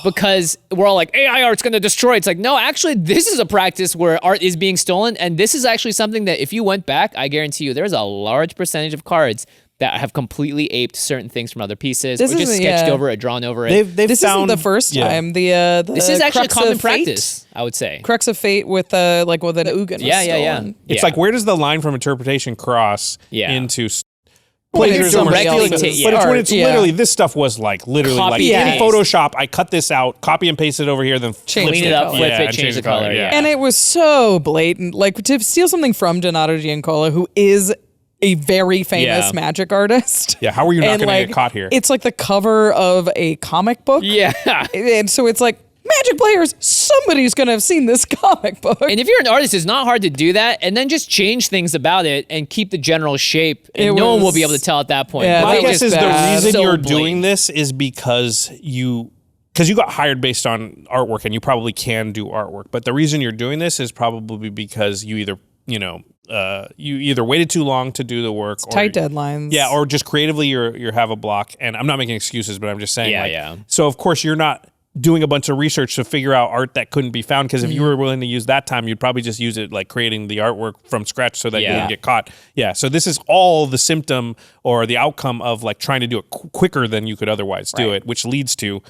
because we're all like, AI art's going to destroy. It's like, no, actually, this is a practice where art is being stolen, and this is actually something that if you went back, I guarantee you, there's a large percentage of cards that have completely aped certain things from other pieces, This or just isn't- sketched yeah. over it, drawn over it. This isn't the first time. The This is actually a Crux common of Fate- practice, I would say. Crux of Fate with an Ugin. Yeah. It's like, where does the line from interpretation cross into plagiarism? Somebody else's But art, it's when it's yeah. literally, this stuff was like literally Copy like and in paste. Photoshop, I cut this out, copy and paste it over here, then flip Clean it up, flip it, and change the color. Yeah. And it was so blatant. Like, to steal something from Donato Giancola, who is a very famous Yeah. magic artist. Yeah, how are you not And, going to like, get caught here? It's like the cover of a comic book. Yeah. And so it's like, Magic players, somebody's going to have seen this comic book. And if you're an artist, it's not hard to do that and then just change things about it and keep the general shape. And no one will be able to tell at that point. Yeah, My that guess was is the bad. reason So you're blatant. doing this is because you got hired based on artwork and you probably can do artwork. But the reason you're doing this is probably because you either, you either waited too long to do the work, or tight deadlines. Yeah, or just creatively you have a block. And I'm not making excuses, but I'm just saying. Yeah. So of course you're not doing a bunch of research to figure out art that couldn't be found, because if you were willing to use that time, you'd probably just use it like creating the artwork from scratch so that you wouldn't get caught. Yeah, so this is all the symptom or the outcome of like trying to do it quicker than you could otherwise do it, which leads to,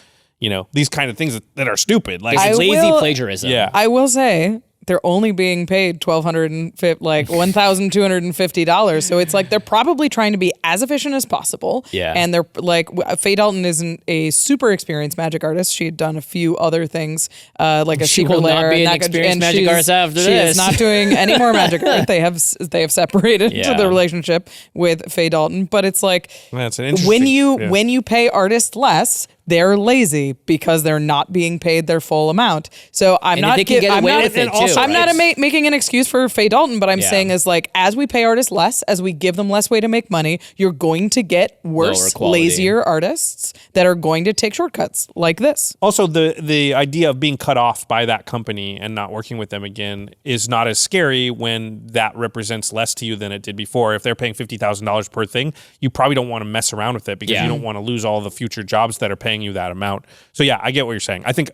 these kind of things that are stupid. Like It's lazy will- plagiarism. Yeah. I will say they're only being paid $1,250. So it's like they're probably trying to be as efficient as possible. Yeah. And they're like, Faye Dalton isn't a super experienced magic artist. She had done a few other things, like a She Secret will not Lair. be an and experienced and magic she's- artist after She this. is not doing any more magic art. They have separated Yeah. the relationship with Faye Dalton. But it's like, That's an interesting. when you pay artists less, they're lazy because they're not being paid their full amount. So I'm And not they can get I'm away not, with it, and also, too, I'm not right? making an excuse for Faye Dalton, but I'm Yeah. saying is like, as we pay artists less, as we give them less way to make money, you're going to get Lower worse, quality. lazier artists that are going to take shortcuts like this. Also, the idea of being cut off by that company and not working with them again is not as scary when that represents less to you than it did before. If they're paying $50,000 per thing, you probably don't want to mess around with it because Yeah. you don't want to lose all the future jobs that are paying paying you that amount. So yeah, I get what you're saying. I think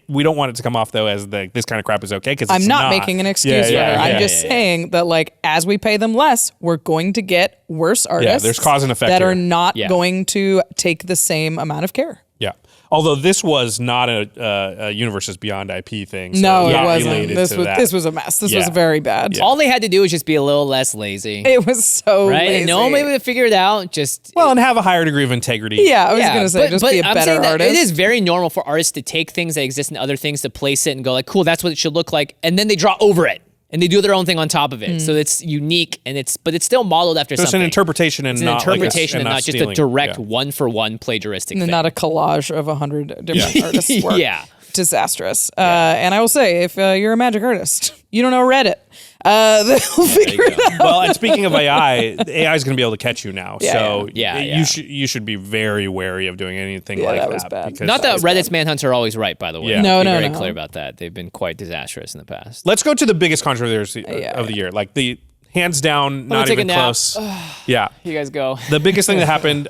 we don't want it to come off though as this kind of crap is okay, because I'm not making an excuse for her. I'm just saying that like as we pay them less, we're going to get worse artists. Yeah, there's cause and effect that here. are not going to take the same amount of care. Yeah. Although this was not a Universes Beyond IP thing. So no, it not wasn't. related This to was that. this was a mess. This was very bad. All they had to do was just be a little less lazy. It was so right? lazy. And no one able to figure it out. Just Well, and have a higher degree of integrity. Yeah, I was going to say, just be a I'm better saying that artist. it is very normal for artists to take things that exist in other things, to place it and go like, cool, that's what it should look like. And then they draw over it. And they do their own thing on top of it. So it's unique, but it's still modeled after So something. it's an interpretation and It's an not interpretation like and not just a stealing. direct Yeah. one-for-one plagiaristic thing. not a collage of 100 different artists' work. Yeah. Disastrous. And I will say, if you're a magic artist, you don't know Reddit, they'll figure it out. Well, and speaking of AI, the AI is going to be able to catch you now. So Yeah. you should be very wary of doing anything like that that. was bad. Because Not that Reddit's manhunts are always right, by the way. Yeah. No, Be no, very no. clear about that. They've been quite disastrous in the past. Let's go to the biggest controversy of the year. Like the hands down, not take a even nap. close. Yeah. You guys go. The biggest thing that happened,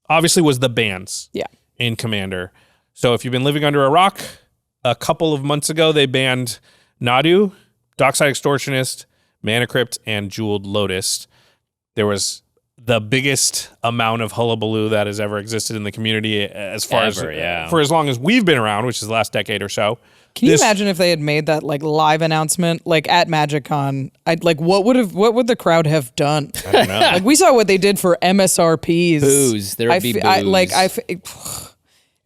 obviously, was the bans Yeah. in Commander. So if you've been living under a rock, a couple of months ago, they banned Nadu, Dockside Extortionist, Mana Crypt, and Jeweled Lotus. There was the biggest amount of hullabaloo that has ever existed in the community as far as for as long as we've been around, which is the last decade or so. Can you imagine if they had made that like live announcement, like at MagicCon? What would the crowd have done? I don't know. Like we saw what they did for MSRPs. Booze. There would be booze.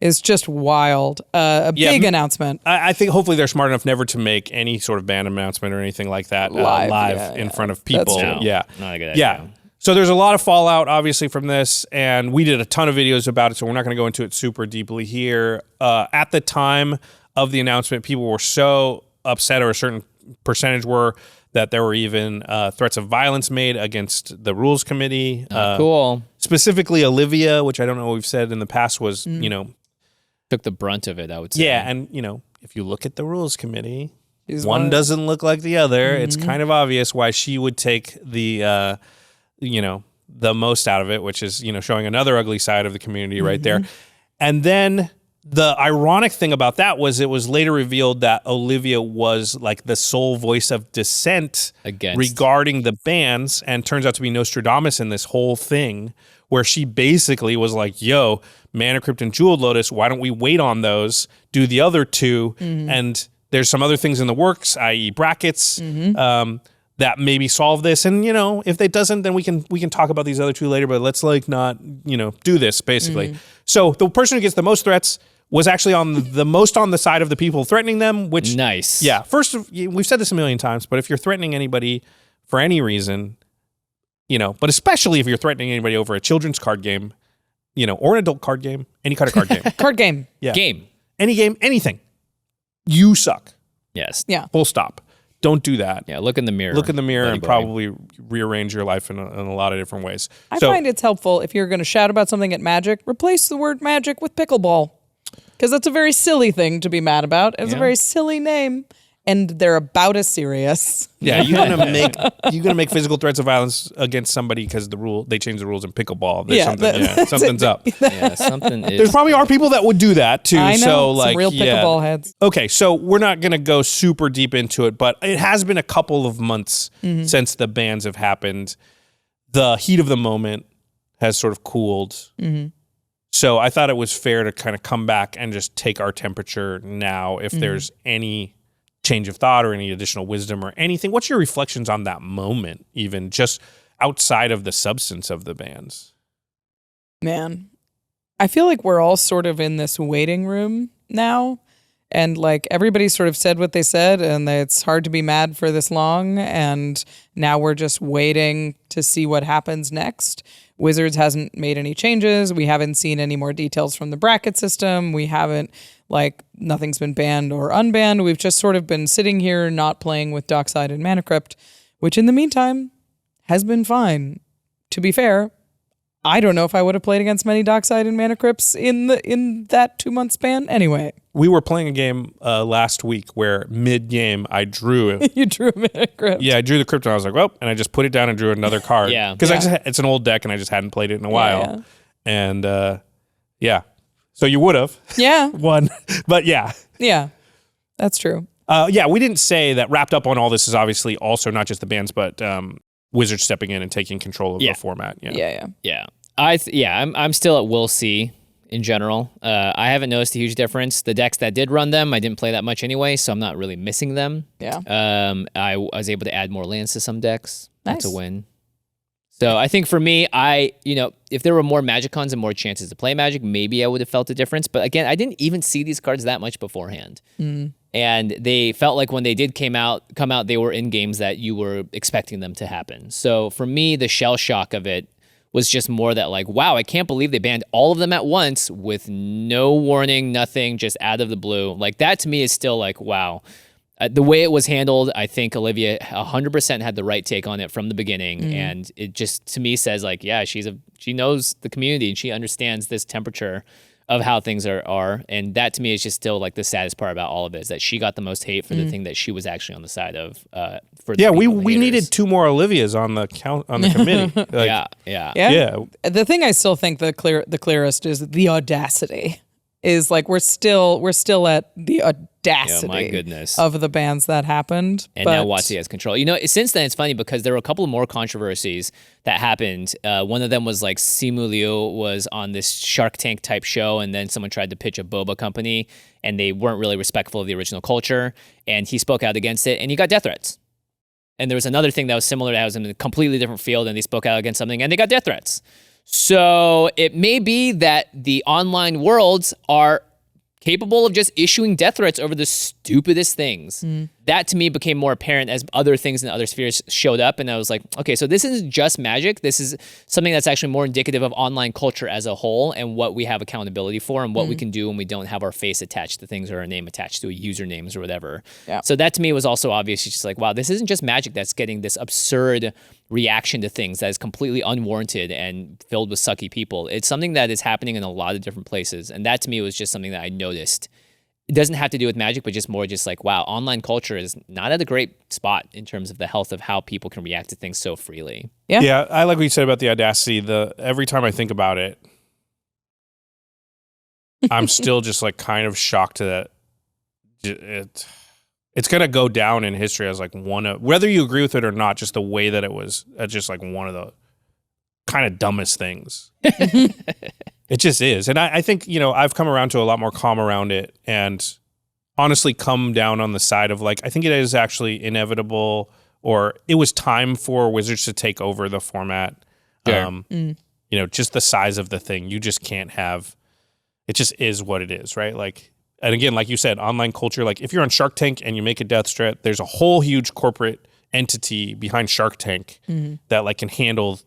It's just wild. A big announcement. I think hopefully they're smart enough never to make any sort of ban announcement or anything like that live in front of people. That's true. Yeah. Not a good idea. Yeah. So there's a lot of fallout, obviously, from this, and we did a ton of videos about it, so we're not going to go into it super deeply here. At the time of the announcement, people were so upset, or a certain percentage were, that there were even threats of violence made against the rules committee. Cool. Specifically, Olivia, which I don't know what we've said in the past, was, Took the brunt of it, I would say. yeah, and, if you look at the rules committee, She's one doesn't look like the other. It's kind of obvious why she would take the most out of it, which is, showing another ugly side of the community right there. And then the ironic thing about that was it was later revealed that Olivia was like the sole voice of dissent regarding the bans, and turns out to be Nostradamus in this whole thing, where she basically was like, yo, Mana Crypt and Jeweled Lotus, why don't we wait on those, do the other two, and there's some other things in the works, i.e. brackets, that maybe solve this. And, if it doesn't, then we can talk about these other two later, but let's not, do this, basically. So the person who gets the most threats was actually on the most on the side of the people threatening them, which... Nice. Yeah. First, we've said this a million times, but if you're threatening anybody for any reason, but especially if you're threatening anybody over a children's card game, or an adult card game, any kind of card game. Card game. Yeah. Game. Any game, anything. You suck. Yes. Yeah. Full stop. Don't do that. Yeah, look in the mirror. Look in the mirror buddy and boy. probably rearrange your life in a lot of different ways. I find it's helpful if you're going to shout about something at Magic, replace the word magic with pickleball. Because that's a very silly thing to be mad about. It's a very silly name. And they're about as serious. Yeah, you're gonna make physical threats of violence against somebody because they changed the rules in pickleball. There's something's up. Yeah, something is. There probably are people that would do that too. I know, So some real pickleball heads. Okay, so we're not gonna go super deep into it, but it has been a couple of months since the bans have happened. The heat of the moment has sort of cooled. So I thought it was fair to kind of come back and just take our temperature now. If there's any change of thought or any additional wisdom or anything, what's your reflections on that moment, even just outside of the substance of the bans? Man, I feel like we're all sort of in this waiting room now, and like everybody sort of said what they said, and it's hard to be mad for this long, and now we're just waiting to see what happens next. Wizards hasn't made any changes. We haven't seen any more details from the bracket system. We haven't, nothing's been banned or unbanned. We've just sort of been sitting here not playing with Dockside and Mana Crypt, which in the meantime has been fine. To be fair, I don't know if I would have played against many Dockside and Mana Crypts in that 2-month span anyway. We were playing a game last week where mid-game I drew... You drew a Mana Crypt. Yeah, I drew the Crypt and I was like, well, and I just put it down and drew another card. Because it's an old deck and I just hadn't played it in a while. Yeah. And So you would have Yeah. won. But yeah. Yeah. That's true. Yeah, we didn't say that wrapped up on all this is obviously also not just the bands, but Wizards stepping in and taking control of the format. Yeah. I'm still at WotC in general. I haven't noticed a huge difference. The decks that did run them, I didn't play that much anyway, so I'm not really missing them. Yeah. I was able to add more lands to some decks. Nice. That's a win. So I think for me, if there were more MagicCons and more chances to play Magic, maybe I would have felt a difference. But again, I didn't even see these cards that much beforehand. And they felt like when they did come out, they were in games that you were expecting them to happen. So for me, the shell shock of it was just more that like, wow, I can't believe they banned all of them at once with no warning, nothing, just out of the blue. Like that to me is still like, wow. The way it was handled, I think Olivia 100% had the right take on it from the beginning. And it just, to me, says like, yeah, she knows the community and she understands this temperature of how things are. And that to me is just still like the saddest part about all of it, is that she got the most hate for the thing that she was actually on the side of. For the we needed 2 more Olivias on the committee. Like, Yeah. The thing I still think the clearest is the audacity. Is like we're still at the audacity my goodness. of the bans that happened. And now WotC has control. Since then it's funny because there were a couple of more controversies that happened. One of them was like Simu Liu was on this Shark Tank type show, and then someone tried to pitch a boba company, and they weren't really respectful of the original culture, and he spoke out against it, and he got death threats. And there was another thing that was similar that was in a completely different field, and they spoke out against something, and they got death threats. So it may be that the online worlds are capable of just issuing death threats over the stupidest things. That to me became more apparent as other things in other spheres showed up. And I was like, okay, so this isn't just Magic. This is something that's actually more indicative of online culture as a whole and what we have accountability for and what we can do when we don't have our face attached to things or our name attached to usernames or whatever. Yeah. So that to me was also obvious. It's just like, wow, this isn't just Magic that's getting this absurd reaction to things that is completely unwarranted and filled with sucky people. It's something that is happening in a lot of different places. And that to me was just something that I noticed. It doesn't have to do with Magic, but just more just like, wow, online culture is not at a great spot in terms of the health of how people can react to things so freely. Yeah, I like what you said about the audacity. Every time I think about it, I'm still just like kind of shocked that it's going to go down in history as like one of, whether you agree with it or not, just the way that it was just like one of the kind of dumbest things. It just is. And I think, I've come around to a lot more calm around it and honestly come down on the side of like, I think it is actually inevitable, or it was time for Wizards to take over the format. Sure. Just the size of the thing. You just can't have, it just is what it is, right? Like, and again, like you said, online culture, like if you're on Shark Tank and you make a death threat, there's a whole huge corporate entity behind Shark Tank that like can handle,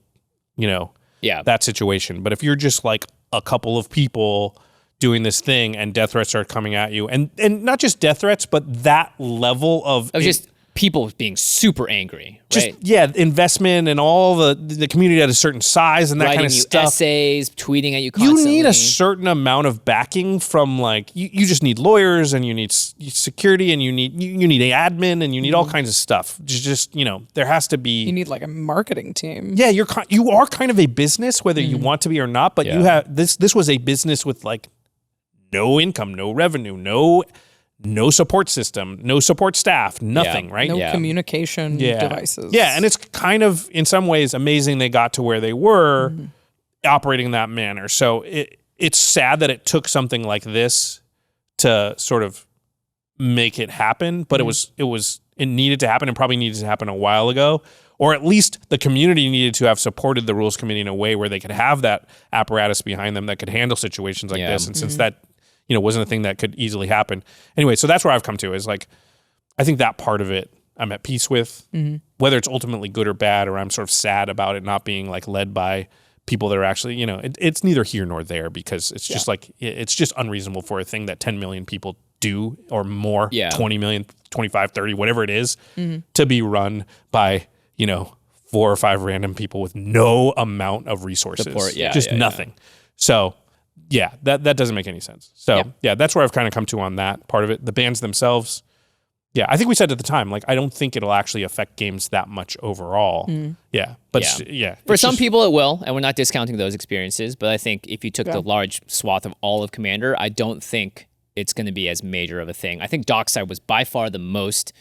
that situation. But if you're just like a couple of people doing this thing and death threats are coming at you, and not just death threats, but that level of just people being super angry, right? Just, investment and all the community at a certain size and that writing kind of stuff. Essays, tweeting at you constantly. You need a certain amount of backing from like, you just need lawyers and you need security and you need admin and you need all kinds of stuff. Just, there has to be. You need like a marketing team. Yeah, you are kind of a business, whether you want to be or not, but you have, this was a business with like no income, no revenue, no support system, no support staff, nothing, right? No communication devices. Yeah, and it's kind of, in some ways, amazing they got to where they were operating in that manner. So it's sad that it took something like this to sort of make it happen, but it needed to happen and probably needed to happen a while ago. Or at least the community needed to have supported the rules committee in a way where they could have that apparatus behind them that could handle situations like this. And since that wasn't a thing that could easily happen. Anyway, so that's where I've come to, is like, I think that part of it I'm at peace with, whether it's ultimately good or bad, or I'm sort of sad about it not being like led by people that are actually, it's neither here nor there, because it's just like, it's just unreasonable for a thing that 10 million people do or more, 20 million, 25, 30, whatever it is, to be run by, 4 or 5 random people with no amount of resources. Support, nothing. So that doesn't make any sense. So that's where I've kind of come to on that part of it. The bands themselves, Yeah, I think we said at the time, like, I don't think it'll actually affect games that much overall. Yeah, but For some people it will, and we're not discounting those experiences, but I think if you took the large swath of all of Commander, I don't think it's going to be as major of a thing. I think Dockside was by far the most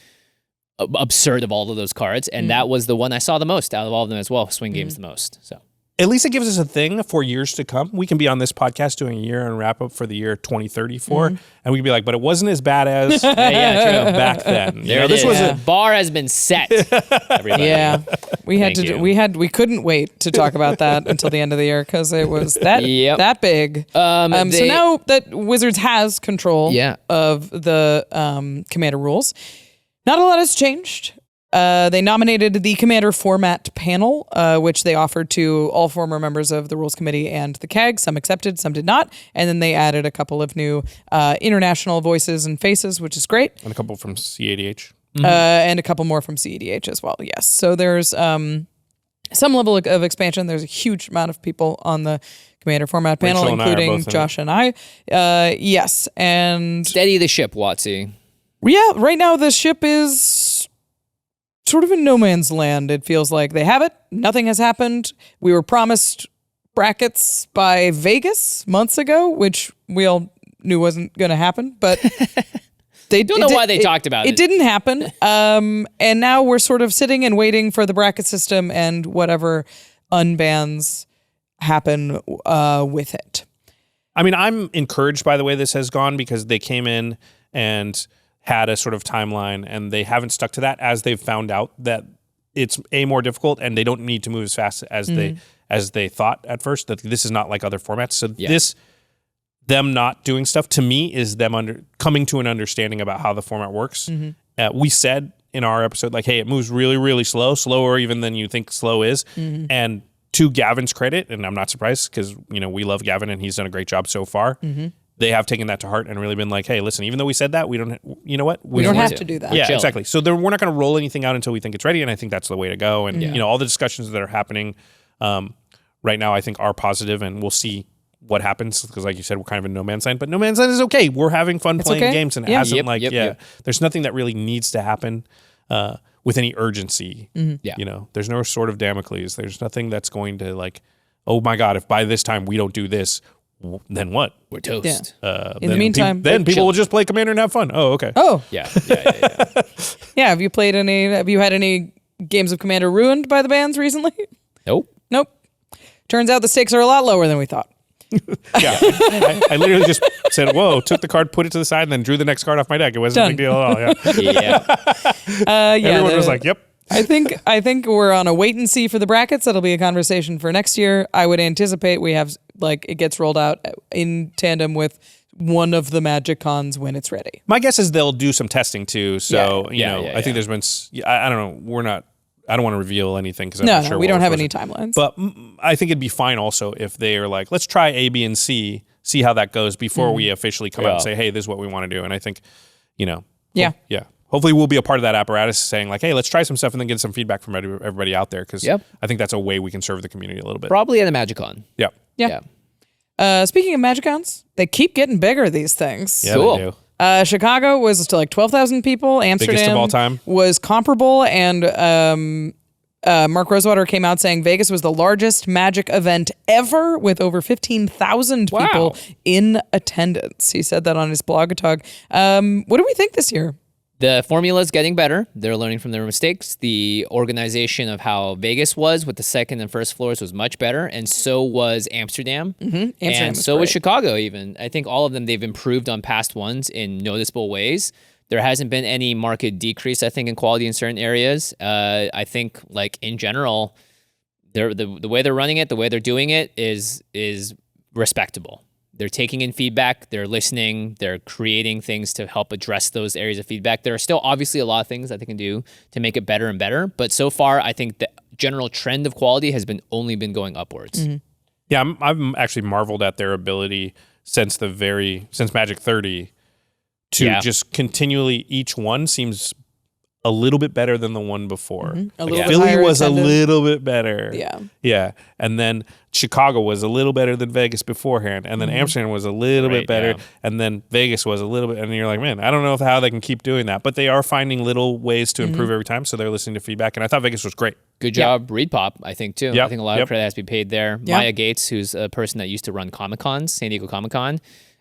absurd of all of those cards, and that was the one I saw the most out of all of them as well. Swing games the most, so. At least it gives us a thing for years to come. We can be on this podcast doing a year and wrap up for the year 2034, and we can be like, but it wasn't as bad as true. back then. This was a bar has been set. Everybody. Yeah, we had Thank to. you. We couldn't wait to talk about that until the end of the year because it was that big. So now that Wizards has control of the Commander rules, not a lot has changed. They nominated the Commander format panel, which they offered to all former members of the Rules Committee and the CAG. Some accepted, some did not. And then they added a couple of new international voices and faces, which is great. And a couple from CADH. And a couple more from CEDH as well, yes. So there's some level of expansion. There's a huge amount of people on the Commander format panel, including Josh and I. Yes, and... Steady the ship, WotC. Yeah, right now the ship is... sort of in no man's land. It feels like they have it. Nothing has happened. We were promised brackets by Vegas months ago, which we all knew wasn't going to happen, but they don't know why they talked about it. It didn't happen. And now we're sort of sitting and waiting for the bracket system and whatever unbans happen with it. I mean, I'm encouraged by the way this has gone because they came in and had a sort of timeline and they haven't stuck to that as they've found out that it's more difficult and they don't need to move as fast as they thought at first, that this is not like other formats. So them not doing stuff to me is them coming to an understanding about how the format works. We said in our episode, like, hey, it moves really, really slow, slower even than you think slow is. And to Gavin's credit, and I'm not surprised because, we love Gavin and he's done a great job so far. They have taken that to heart and really been like, hey, listen, even though we said that, we don't, you know what? We don't have to do that. Yeah, exactly. So we're not going to roll anything out until we think it's ready. And I think that's the way to go. And, all the discussions that are happening right now, I think are positive and we'll see what happens. Because like you said, we're kind of in no man's land, but no man's land is okay. We're having fun playing games and it hasn't there's nothing that really needs to happen with any urgency. There's no sword of Damocles. There's nothing that's going to like, oh my God, if by this time we don't do this, then what? We're toast. In the meantime, people will just play Commander and have fun. Oh, okay. Oh, yeah. Have you had any games of Commander ruined by the bans recently? Nope. Turns out the stakes are a lot lower than we thought. I literally just said, whoa, took the card, put it to the side, and then drew the next card off my deck. It wasn't a big deal at all. Everyone was like, yep. I think we're on a wait and see for the brackets. That'll be a conversation for next year. I would anticipate we have it gets rolled out in tandem with one of the MagicCons when it's ready. My guess is they'll do some testing too. So I think there's been I don't know. I don't want to reveal anything because I'm not sure. We don't have any timelines. But I think it'd be fine also if they are like, let's try A, B, and C, see how that goes before we officially come out and say, hey, this is what we want to do. And I think, hopefully we'll be a part of that apparatus saying like, hey, let's try some stuff and then get some feedback from everybody out there because I think that's a way we can serve the community a little bit. Probably at a MagicCon. Yeah. Speaking of MagicCons, they keep getting bigger, these things. Yeah, cool. They do. Chicago was to like 12,000 people. Amsterdam biggest of all time. Was comparable, and Mark Rosewater came out saying Vegas was the largest Magic event ever with over 15,000 people in attendance. He said that on his blog talk. What do we think this year? The formula is getting better. They're learning from their mistakes. The organization of how Vegas was with the second and first floors was much better, and so was Amsterdam. And so was Chicago even. I think all of them, they've improved on past ones in noticeable ways. There hasn't been any market decrease, I think, in quality in certain areas. I think, like, in general, the way they're running it, the way they're doing it is respectable. They're taking in feedback, they're listening, they're creating things to help address those areas of feedback. There are still obviously a lot of things that they can do to make it better and better, but so far I think the general trend of quality has only been going upwards. Yeah, I'm actually marveled at their ability since Magic 30 to just continually, each one seems a little bit better than the one before. A Like little bit Philly higher was attendance. a little bit better. Yeah. Yeah. And then Chicago was a little better than Vegas beforehand. And then Amsterdam was a little bit better. yeah. And then Vegas was a little bit. And you're like, man, I don't know how they can keep doing that. But they are finding little ways to improve every time. So they're listening to feedback. And I thought Vegas was great. Good job, Reed Pop, I think, too. Yep, I think a lot yep. of credit has to be paid there. Yeah. Maya Gates, who's a person that used to run Comic-Cons, San Diego Comic-Con,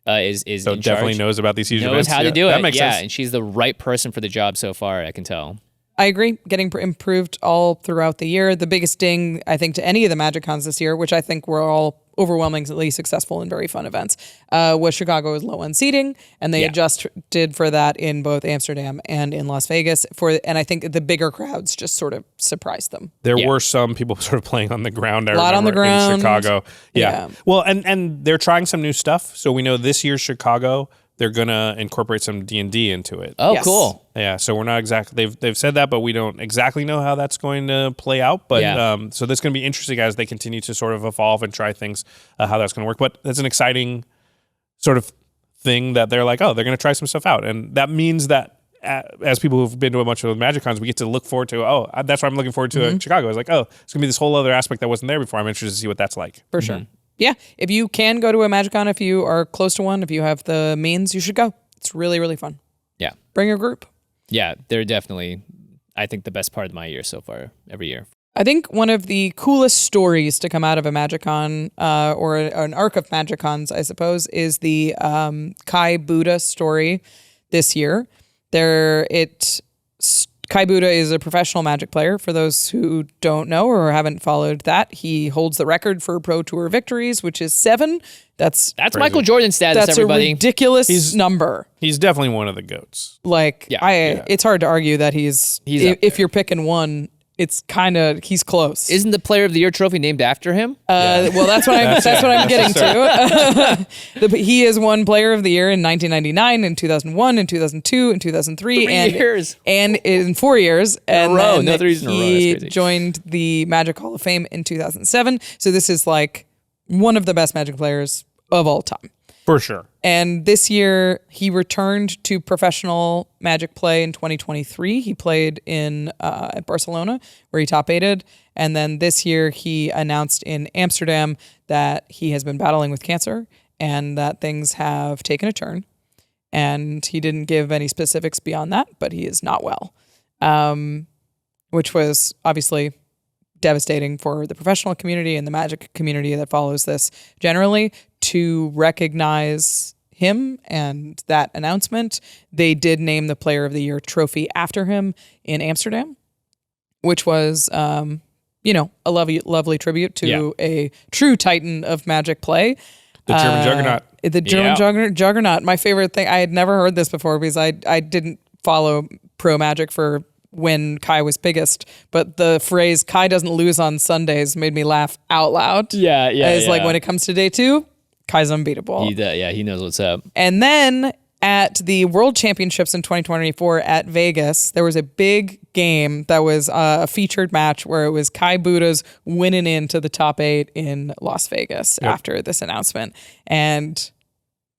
is So in definitely charge. knows about these huge knows events. how to Yeah, do it. That makes yeah, sense. and she's the right person for the job so far, I can tell. I agree. Getting improved all throughout the year. The biggest ding, I think, to any of the MagicCons this year, which I think were all overwhelmingly successful and very fun events, was Chicago's low end seating, and they adjusted for that in both Amsterdam and in Las Vegas. And I think the bigger crowds just sort of surprised them. There were some people sort of playing on the ground. I A lot on the remember, ground. in Chicago. Yeah. Well, and they're trying some new stuff. So we know this year's Chicago, they're gonna incorporate some D&D into it. Oh, Yes. cool. Yeah, so we're not exactly they've said that, but we don't exactly know how that's going to play out. But Yeah. so that's going to be interesting as they continue to sort of evolve and try things, how that's going to work. But that's an exciting sort of thing that they're like, oh, they're going to try some stuff out, and that means that as people who've been to a bunch of MagicCons, we get to look forward to. That's what I'm looking forward to at Chicago. It's like, oh, it's gonna be this whole other aspect that wasn't there before. I'm interested to see what that's like. For sure. Yeah. If you can go to a MagicCon, if you are close to one, if you have the means, you should go. It's really, really fun. Yeah. Bring your group. Yeah, they're definitely, I think, the best part of my year so far, every year. I think one of the coolest stories to come out of a MagicCon, or an arc of MagicCons, I suppose, is the Kai Budde story this year. Kai Budde is a professional Magic player. For those who don't know or haven't followed that, he holds the record for Pro Tour victories, which is 7. That's Michael Jordan status, that's everybody. a ridiculous number. He's definitely one of the GOATs. Like, it's hard to argue that he's if you're picking one, it's kind of, he's close. Isn't the Player of the Year trophy named after him? Well, that's what I'm getting to. He is won Player of the Year in 1999, in 2001, in 2002, in 2003, and in 4 years. And row. then No, 3 years in a row. That's he crazy. joined the Magic Hall of Fame in 2007. So this is like one of the best Magic players of all time. For sure. And this year, he returned to professional Magic play in 2023. He played at Barcelona, where he top-8'd. And then this year, he announced in Amsterdam that he has been battling with cancer and that things have taken a turn. And he didn't give any specifics beyond that, but he is not well, which was obviously devastating for the professional community and the Magic community that follows this generally. To recognize him and that announcement, they did name the Player of the Year trophy after him in Amsterdam, which was, a lovely tribute to a true titan of Magic play. The German juggernaut. The German juggernaut. My favorite thing, I had never heard this before because I didn't follow pro Magic for when Kai was biggest, but the phrase "Kai doesn't lose on Sundays" made me laugh out loud. It's like when it comes to day 2, Kai's unbeatable. He knows what's up. And then at the World Championships in 2024 at Vegas, there was a big game that was a featured match where it was Kai Budde's winning into the top 8 in Las Vegas after this announcement. And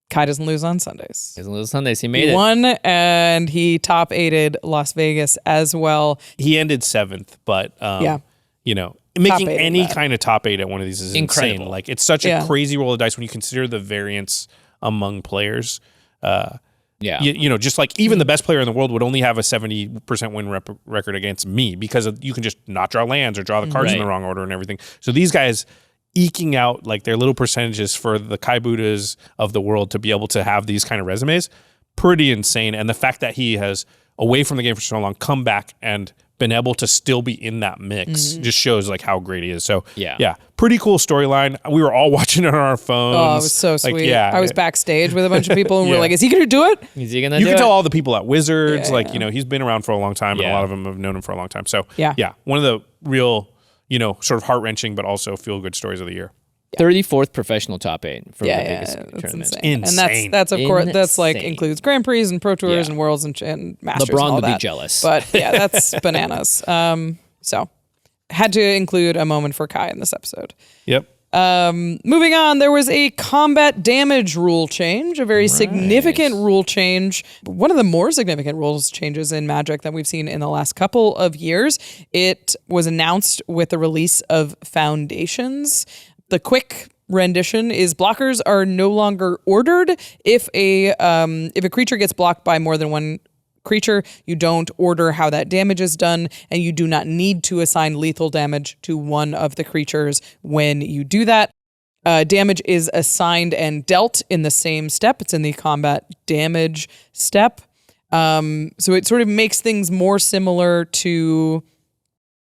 Kai doesn't lose on Sundays. Doesn't lose Sundays. He made it. He won, and he top 8'd Las Vegas as well. He ended 7th, but making any kind of top 8 at one of these is incredible. Insane. Like, it's such a crazy roll of dice when you consider the variance among players. Just like even the best player in the world would only have a 70% win record against me because you can just not draw lands or draw the cards in the wrong order and everything. So these guys eking out like their little percentages for the Kai Buddes of the world to be able to have these kind of resumes, pretty insane. And the fact that he has, away from the game for so long, come back and been able to still be in that mix just shows like how great he is. So pretty cool storyline. We were all watching it on our phones. Oh, it was so sweet. Like, I was backstage with a bunch of people and we're like, is he going to do it? Is he gonna You do can it? tell all the people at Wizards, he's been around for a long time and a lot of them have known him for a long time. So one of the real, sort of heart-wrenching but also feel-good stories of the year. 34th professional top 8 for the Vegas that's tournament. insane. And that's of course that's like includes Grand Prix and Pro Tours and Worlds and Masters. LeBron and all would that. be jealous. But that's bananas. So had to include a moment for Kai in this episode. Yep. Moving on, there was a combat damage rule change, a very significant rule change. One of the more significant rules changes in Magic that we've seen in the last couple of years. It was announced with the release of Foundations. The quick rendition is blockers are no longer ordered. If a creature gets blocked by more than one creature, you don't order how that damage is done, and you do not need to assign lethal damage to one of the creatures when you do that. Damage is assigned and dealt in the same step. It's in the combat damage step. So it sort of makes things more similar to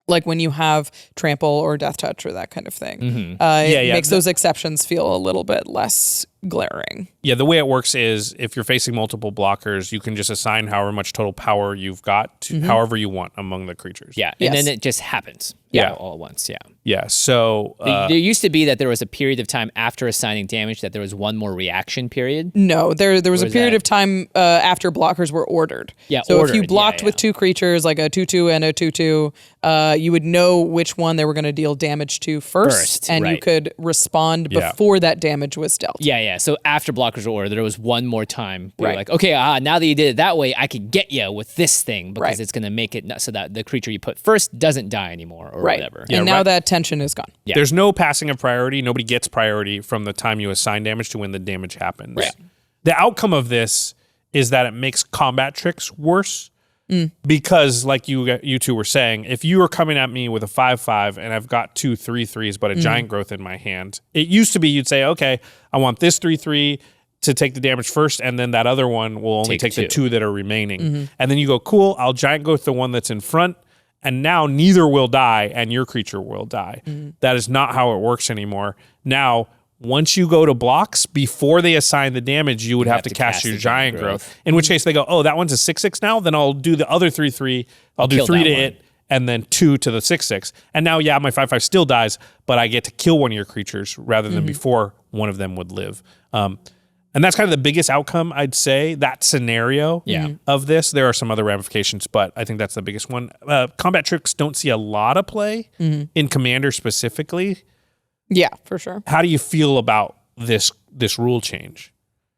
like when you have trample or death touch or that kind of thing. It makes those exceptions feel a little bit less glaring. Yeah, the way it works is if you're facing multiple blockers, you can just assign however much total power you've got to however you want among the creatures. Yeah, and then it just happens. Yeah. All at once. Yeah. Yeah, so There used to be that there was a period of time after assigning damage that there was one more reaction period. No, there was a period of time after blockers were ordered. Yeah, so ordered. if you blocked with two creatures, like a 2/2 and a 2/2, you would know which one they were going to deal damage to first and you could respond before that damage was dealt. Yeah. So after blockers were ordered, there was one more time where you're like, okay, now that you did it that way, I could get you with this thing because it's going to make it so that the creature you put first doesn't die anymore or whatever. And now that tension is gone. Yeah. There's no passing of priority. Nobody gets priority from the time you assign damage to when the damage happens. Right. The outcome of this is that it makes combat tricks worse because, like you two were saying, if you are coming at me with a 5/5 and I've got 2 3/3s but a giant growth in my hand, it used to be you'd say, okay, I want this 3/3 to take the damage first, and then that other one will only take the 2 that are remaining. And then you go, cool, I'll giant growth the one that's in front, and now neither will die and your creature will die. That is not how it works anymore. Now, once you go to blocks, before they assign the damage, you would have to cast your giant growth. In which case they go, oh, that one's a 6/6 now? Then I'll do the other 3/3. I'll do 3 to it, and then 2 to the 6/6. And now, my 5/5 still dies, but I get to kill one of your creatures rather than before one of them would live. And that's kind of the biggest outcome, I'd say, that scenario of this. There are some other ramifications, but I think that's the biggest one. Combat tricks don't see a lot of play in Commander specifically. Yeah, for sure. How do you feel about this rule change?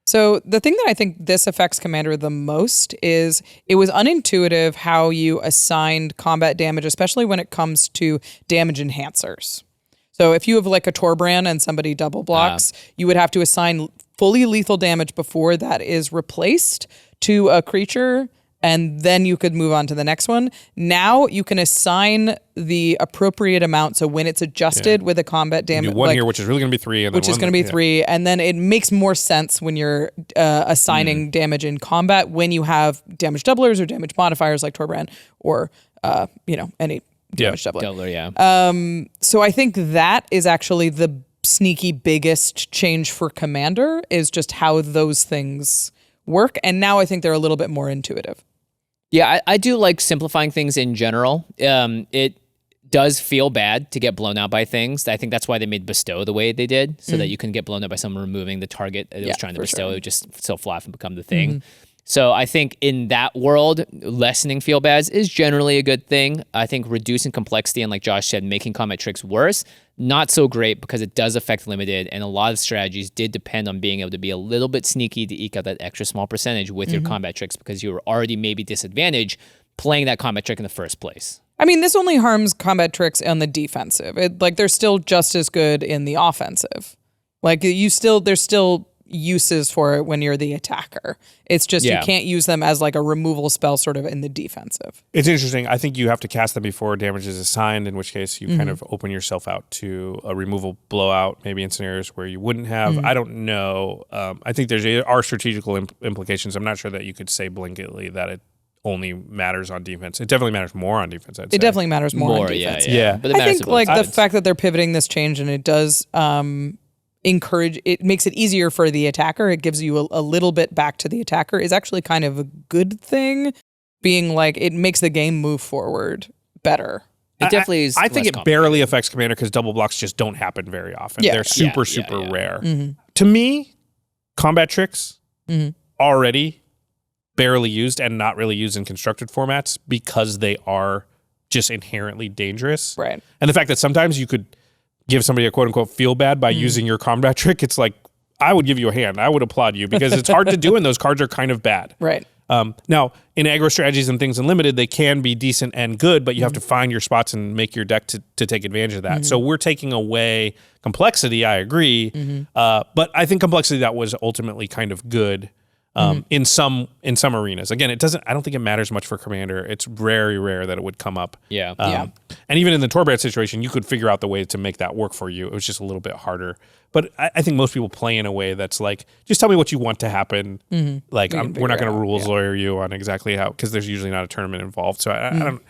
So the thing that I think this affects Commander the most is it was unintuitive how you assigned combat damage, especially when it comes to damage enhancers. So if you have like a Torbrand and somebody double blocks, you would have to assign fully lethal damage before that is replaced to a creature, and then you could move on to the next one. Now you can assign the appropriate amount, so when it's adjusted with a combat damage, one here, which is really going to be 3, and then which is going to be 3, and then it makes more sense when you're assigning damage in combat when you have damage doublers or damage modifiers like Torbrand or any damage doubler. So I think that is actually the sneaky biggest change for Commander, is just how those things work, and now I think they're a little bit more intuitive. Yeah, I do like simplifying things in general. It does feel bad to get blown out by things. I think that's why they made bestow the way they did, so that you can get blown out by someone removing the target it was trying to bestow. It would just self flaff and become the thing. So I think in that world, lessening feel bads is generally a good thing. I think reducing complexity and, like Josh said, making combat tricks worse, not so great because it does affect limited, and a lot of strategies did depend on being able to be a little bit sneaky to eke out that extra small percentage with your combat tricks because you were already maybe disadvantaged playing that combat trick in the first place. I mean, this only harms combat tricks on the defensive. They're still just as good in the offensive. Like there's still uses for it when you're the attacker. It's just you can't use them as like a removal spell sort of in the defensive. It's interesting. I think you have to cast them before damage is assigned, in which case you kind of open yourself out to a removal blowout, maybe in scenarios where you wouldn't have. I don't know. I think there are strategical implications. I'm not sure that you could say blanketly that it only matters on defense. It definitely matters more on defense, I'd say. It definitely matters more on defense. Yeah. But I think like the fact that they're pivoting this change, and it does it makes it easier for the attacker. It gives you a little bit back to the attacker is actually kind of a good thing, being like it makes the game move forward better. It definitely is. I think it barely affects Commander because double blocks just don't happen very often. They're super rare. To me, combat tricks already barely used and not really used in constructed formats because they are just inherently dangerous. Right. And the fact that sometimes you could give somebody a quote unquote feel bad by using your combat trick, it's like, I would give you a hand. I would applaud you because it's hard to do and those cards are kind of bad. Right. Now, in aggro strategies and things in limited, they can be decent and good, but you have to find your spots and make your deck to take advantage of that. So we're taking away complexity, I agree. But I think complexity that was ultimately kind of good in some arenas. Again, I don't think it matters much for Commander. It's very rare that it would come up. Yeah. And even in the Torbran situation, you could figure out the way to make that work for you. It was just a little bit harder. But I think most people play in a way that's like, just tell me what you want to happen. Like, we're not going to rules lawyer you on exactly how, because there's usually not a tournament involved. So I don't,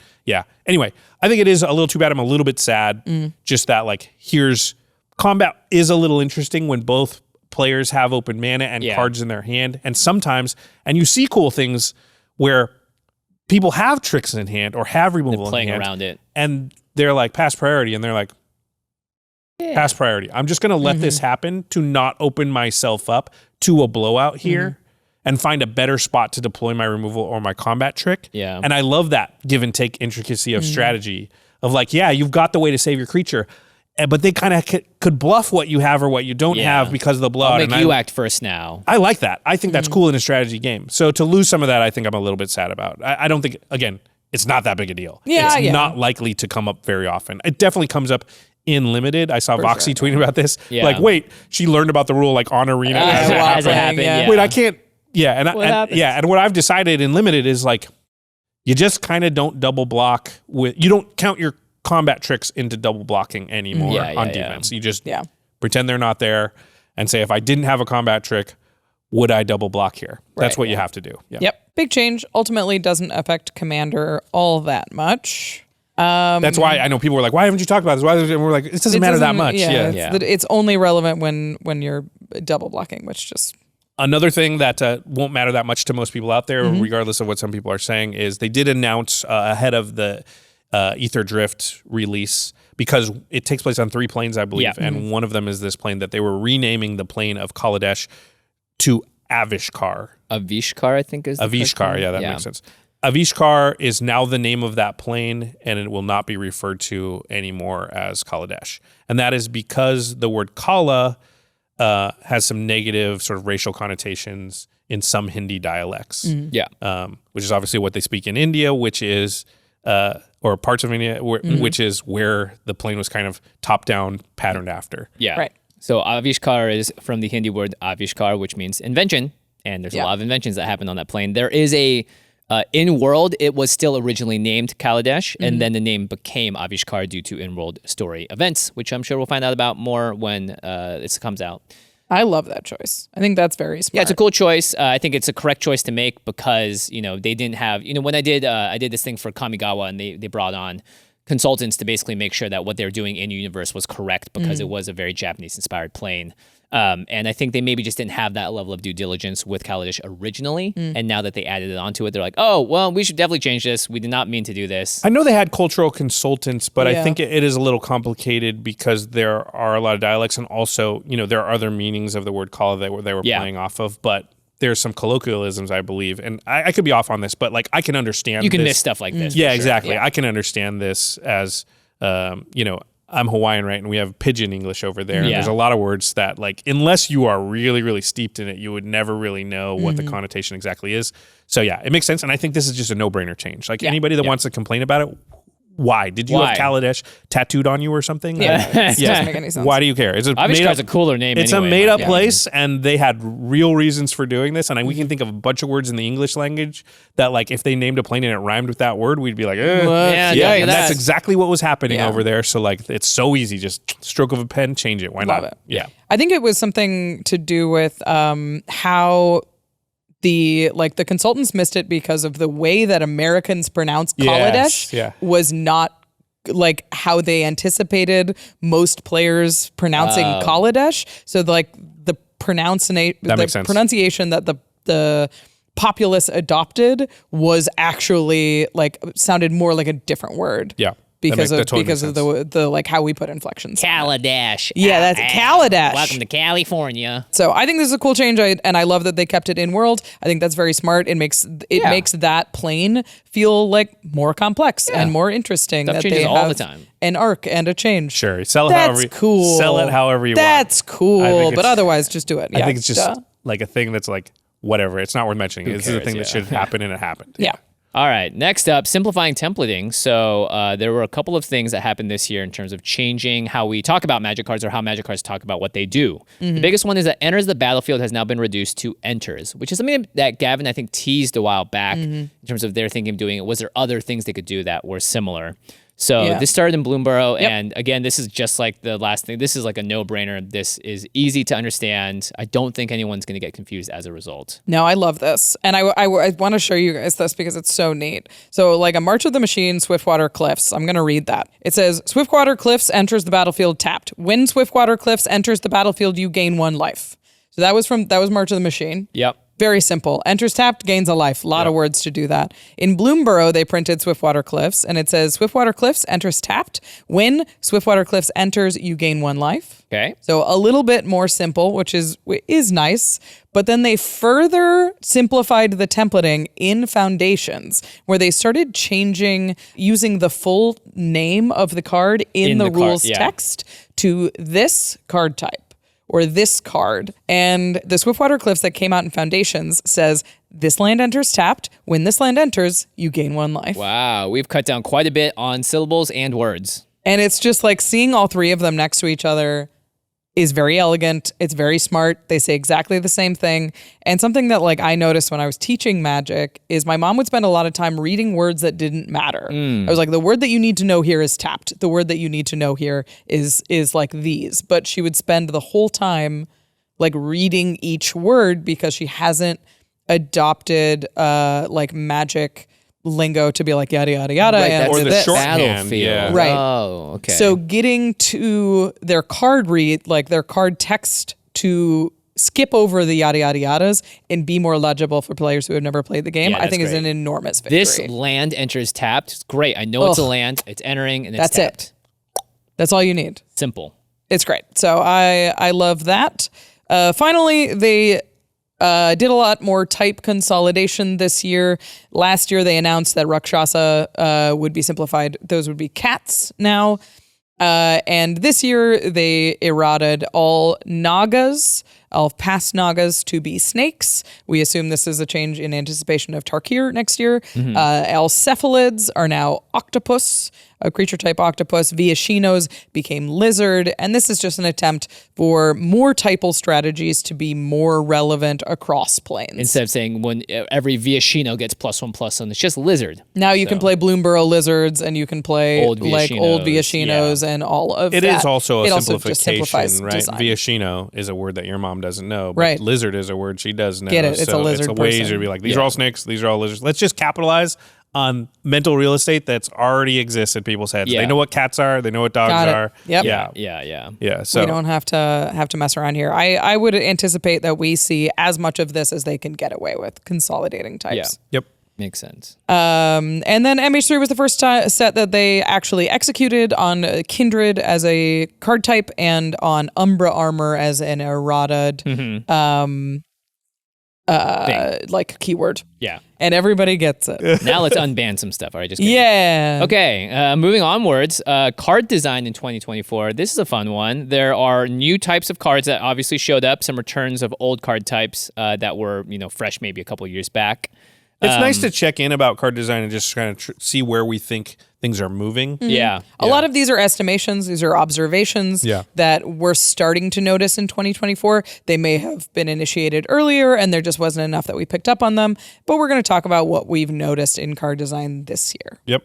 Anyway, I think it is a little too bad. I'm a little bit sad. Just that, like, combat is a little interesting when both players have open mana and cards in their hand. And sometimes, and you see cool things where people have tricks in hand or have removal in hand. Playing around it. And they're like, pass priority. And they're like, pass priority. I'm just going to let this happen to not open myself up to a blowout here and find a better spot to deploy my removal or my combat trick. Yeah. And I love that give and take intricacy of strategy of like, you've got the way to save your creature, but they kind of could bluff what you have or what you don't have because of the blowout. I'll make you act first now. I like that. I think that's cool in a strategy game. So to lose some of that, I think I'm a little bit sad about. I don't think, again, it's not that big a deal. It's not likely to come up very often. It definitely comes up in limited. I saw WotC tweeting about this. Like, wait, she learned about the rule like on Arena as it happened. Wait, I can't. And what I've decided in limited is like, you just kind of don't double block you don't count your combat tricks into double blocking anymore on defense. You just pretend they're not there and say, if I didn't have a combat trick, would I double block here? That's what you have to do. Yep. Big change. Ultimately doesn't affect Commander all that much. That's why I know people were like, why haven't you talked about this? And we're like, it doesn't matter that much. It's only relevant when you're double blocking, which just... Another thing that won't matter that much to most people out there, regardless of what some people are saying, is they did announce ahead of the Ether Drift release, because it takes place on 3 planes, I believe, and one of them is this plane, that they were renaming the plane of Kaladesh to Avishkar. Avishkar, I think is the Avishkar, that makes sense. Avishkar is now the name of that plane, and it will not be referred to anymore as Kaladesh. And that is because the word Kala has some negative sort of racial connotations in some Hindi dialects. Which is obviously what they speak in India, which is, or parts of India, which is where the plane was kind of top-down patterned after. Right. So Avishkar is from the Hindi word Avishkar, which means invention. And there's a lot of inventions that happened on that plane. There is in-world, it was still originally named Kaladesh, and then the name became Avishkar due to in-world story events, which I'm sure we'll find out about more when this comes out. I love that choice. I think that's very smart. Yeah, it's a cool choice. I think it's a correct choice to make because, they didn't have, when I did this thing for Kamigawa, and they brought on consultants to basically make sure that what they're doing in universe was correct because it was a very Japanese-inspired plane. And I think they maybe just didn't have that level of due diligence with Kaladesh originally. And now that they added it onto it, they're like, oh, well, we should definitely change this. We did not mean to do this. I know they had cultural consultants, but I think it is a little complicated because there are a lot of dialects, and also, there are other meanings of the word kala that they were playing off of, but there's some colloquialisms, I believe. And I could be off on this, but like I can understand You can this. miss stuff like this. Yeah, exactly. I can understand this as, I'm Hawaiian, right? And we have pidgin English over there. And there's a lot of words that, like, unless you are really, really steeped in it, you would never really know what the connotation exactly is. So, it makes sense. And I think this is just a no-brainer change. Like, anybody that wants to complain about it, why? Did you have Kaladesh tattooed on you or something? It doesn't make any sense. Why do you care? Avishkar's a cooler name It's anyway, a made-up place, and they had real reasons for doing this. And we can think of a bunch of words in the English language that, like, if they named a plane and it rhymed with that word, we'd be like, and that's exactly what was happening over there. So, like, it's so easy. Just stroke of a pen, change it. Why Love not? it. Yeah. I think it was something to do with how the consultants missed it because of the way that Americans pronounce Kaladesh was not like how they anticipated most players pronouncing Kaladesh. So the pronunciation that the populace adopted was actually sounded more like a different word. Yeah. because that of totally makes the like how we put inflections. Kaladesh. Yeah, that's Kaladesh. Welcome to California. So I think this is a cool change, and I love that they kept it in world. I think that's very smart. It makes that plane feel like more complex and more interesting. Stuff that changes they all have the time. An arc and a change. Sure, sell it That's however cool. Sell it however you want. That's cool, think but it's- otherwise, just do it. I Yeah, think it's just duh. like a thing that's like whatever. It's not worth mentioning. This is a cares, thing that should happen, and it happened. Yeah. All right, next up, simplifying templating. So there were a couple of things that happened this year in terms of changing how we talk about Magic cards or how Magic cards talk about what they do. The biggest one is that enters the battlefield has now been reduced to enters, which is something that Gavin, I think, teased a while back in terms of their thinking of doing it. Was there other things they could do that were similar? So this started in Bloomborough, and again, this is just like the last thing. This is like a no-brainer. This is easy to understand. I don't think anyone's going to get confused as a result. No, I love this. And I want to show you guys this because it's so neat. So like a March of the Machine, Swiftwater Cliffs. I'm going to read that. It says, Swiftwater Cliffs enters the battlefield tapped. When Swiftwater Cliffs enters the battlefield, you gain 1 life. So that was March of the Machine. Yep. Very simple. Enters tapped, gains a life. A lot of words to do that. In Bloomborough, they printed Swiftwater Cliffs, and it says Swiftwater Cliffs enters tapped. When Swiftwater Cliffs enters, you gain 1 life. Okay. So a little bit more simple, which is nice. But then they further simplified the templating in Foundations, where they started using the full name of the card in the rules text to this card type. Or this card. And the Swiftwater Cliffs that came out in Foundations says, this land enters tapped. When this land enters, you gain 1 life. Wow, we've cut down quite a bit on syllables and words. And it's just like seeing all 3 of them next to each other is very elegant. It's very smart. They say exactly the same thing. And something that like I noticed when I was teaching Magic is my mom would spend a lot of time reading words that didn't matter. I was like, the word that you need to know here is tapped. The word that you need to know here is like these. But she would spend the whole time like reading each word because she hasn't adopted like Magic lingo to be like yada yada yada and or the this. shorthand, Battlefield. Right. Oh, okay. So getting to their card read, like their card text, to skip over the yada yada yadas and be more legible for players who have never played the game, Yeah, I think that's is an great. enormous victory. This land enters tapped. It's great. I know it's a land. It's entering and it's That's tapped. it. That's all you need. Simple. It's great. So I love that. Finally, they did a lot more type consolidation this year. Last year, they announced that Rakshasa would be simplified. Those would be cats now. And this year, they eroded all Nagas, all past Nagas, to be snakes. We assume this is a change in anticipation of Tarkir next year. All cephalids are now octopus, a creature type octopus. Viashinos became lizard. And this is just an attempt for more typal strategies to be more relevant across planes. Instead of saying when every Viashino gets +1/+1, it's just lizard. Now you can play Bloomborough lizards, and you can play Old like old Viashinos and all of It that. is also a It also just simplification, simplifies right? design. Viashino is a word that your mom doesn't know, but Right. lizard is a word she does know. Get it. It's a so lizard It's a way person. easier to be like, these are all snakes, these are all lizards. Let's just capitalize on mental real estate that's already exists in people's heads. Yeah. They know what cats are, they know what dogs Got it. are. Yep. Yeah. So We don't have to mess around here. I would anticipate that we see as much of this as they can get away with consolidating types. Yep. Makes sense. And then MH3 was the first set that they actually executed on Kindred as a card type and on Umbra Armor as an errata like keyword. Yeah. And everybody gets it. Now let's unban some stuff. All right, just kidding. Yeah. Okay, moving onwards, card design in 2024. This is a fun one. There are new types of cards that obviously showed up, some returns of old card types that were, fresh maybe a couple years back. It's nice to check in about card design and just kind of see where we think things are moving. Yeah. A lot of these are estimations. These are observations that we're starting to notice in 2024. They may have been initiated earlier and there just wasn't enough that we picked up on them. But we're going to talk about what we've noticed in card design this year. Yep.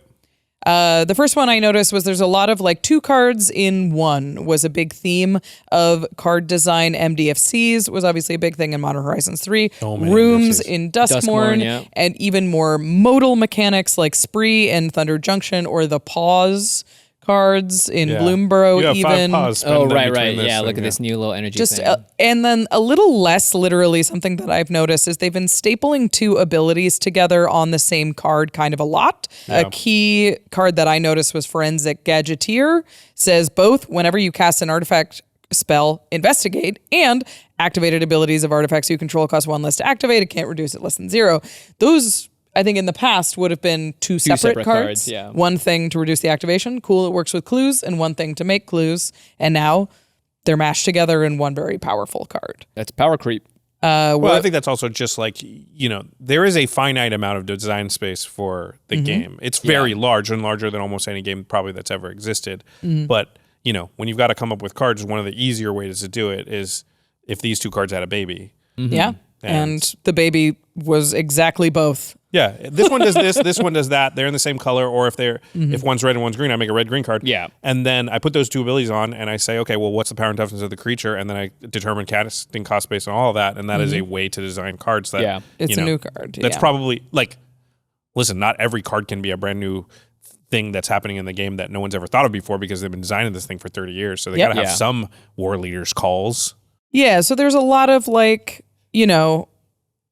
The first one I noticed was there's a lot of like 2 cards in 1 was a big theme of card design. MDFCs was obviously a big thing in Modern Horizons 3. Rooms MDFCs. in Duskmourn, yeah. and even more modal mechanics like Spree and Thunder Junction or the Pause cards in Yeah. Bloomburrow You have even. 5 paws. Oh, spend right. between this Yeah, thing, look at this new little energy Just thing. and then a little less literally, something that I've noticed is they've been stapling 2 abilities together on the same card kind of a lot. A key card that I noticed was Forensic Gadgeteer. Says both whenever you cast an artifact spell, investigate, and activated abilities of artifacts you control cost 1 less to activate. It can't reduce it less than 0. Those, I think in the past, would have been two separate cards. Yeah. One thing to reduce the activation. Cool, it works with clues. And one thing to make clues. And now they're mashed together in one very powerful card. That's power creep. Well, I think that's also just like, there is a finite amount of design space for the game. It's very large and larger than almost any game probably that's ever existed. But, when you've got to come up with cards, one of the easier ways to do it is if these 2 cards had a baby. Yeah. And the baby was exactly both. Yeah, this one does this one does that. They're in the same color, or if one's red and one's green, I make a red-green card. Yeah. And then I put those 2 abilities on, and I say, okay, well, what's the power and toughness of the creature? And then I determine casting cost based on all of that, and that is a way to design cards that, It's a new card. That's probably, listen, not every card can be a brand new thing that's happening in the game that no one's ever thought of before because they've been designing this thing for 30 years. So they got to have some war leaders calls. Yeah, so there's a lot of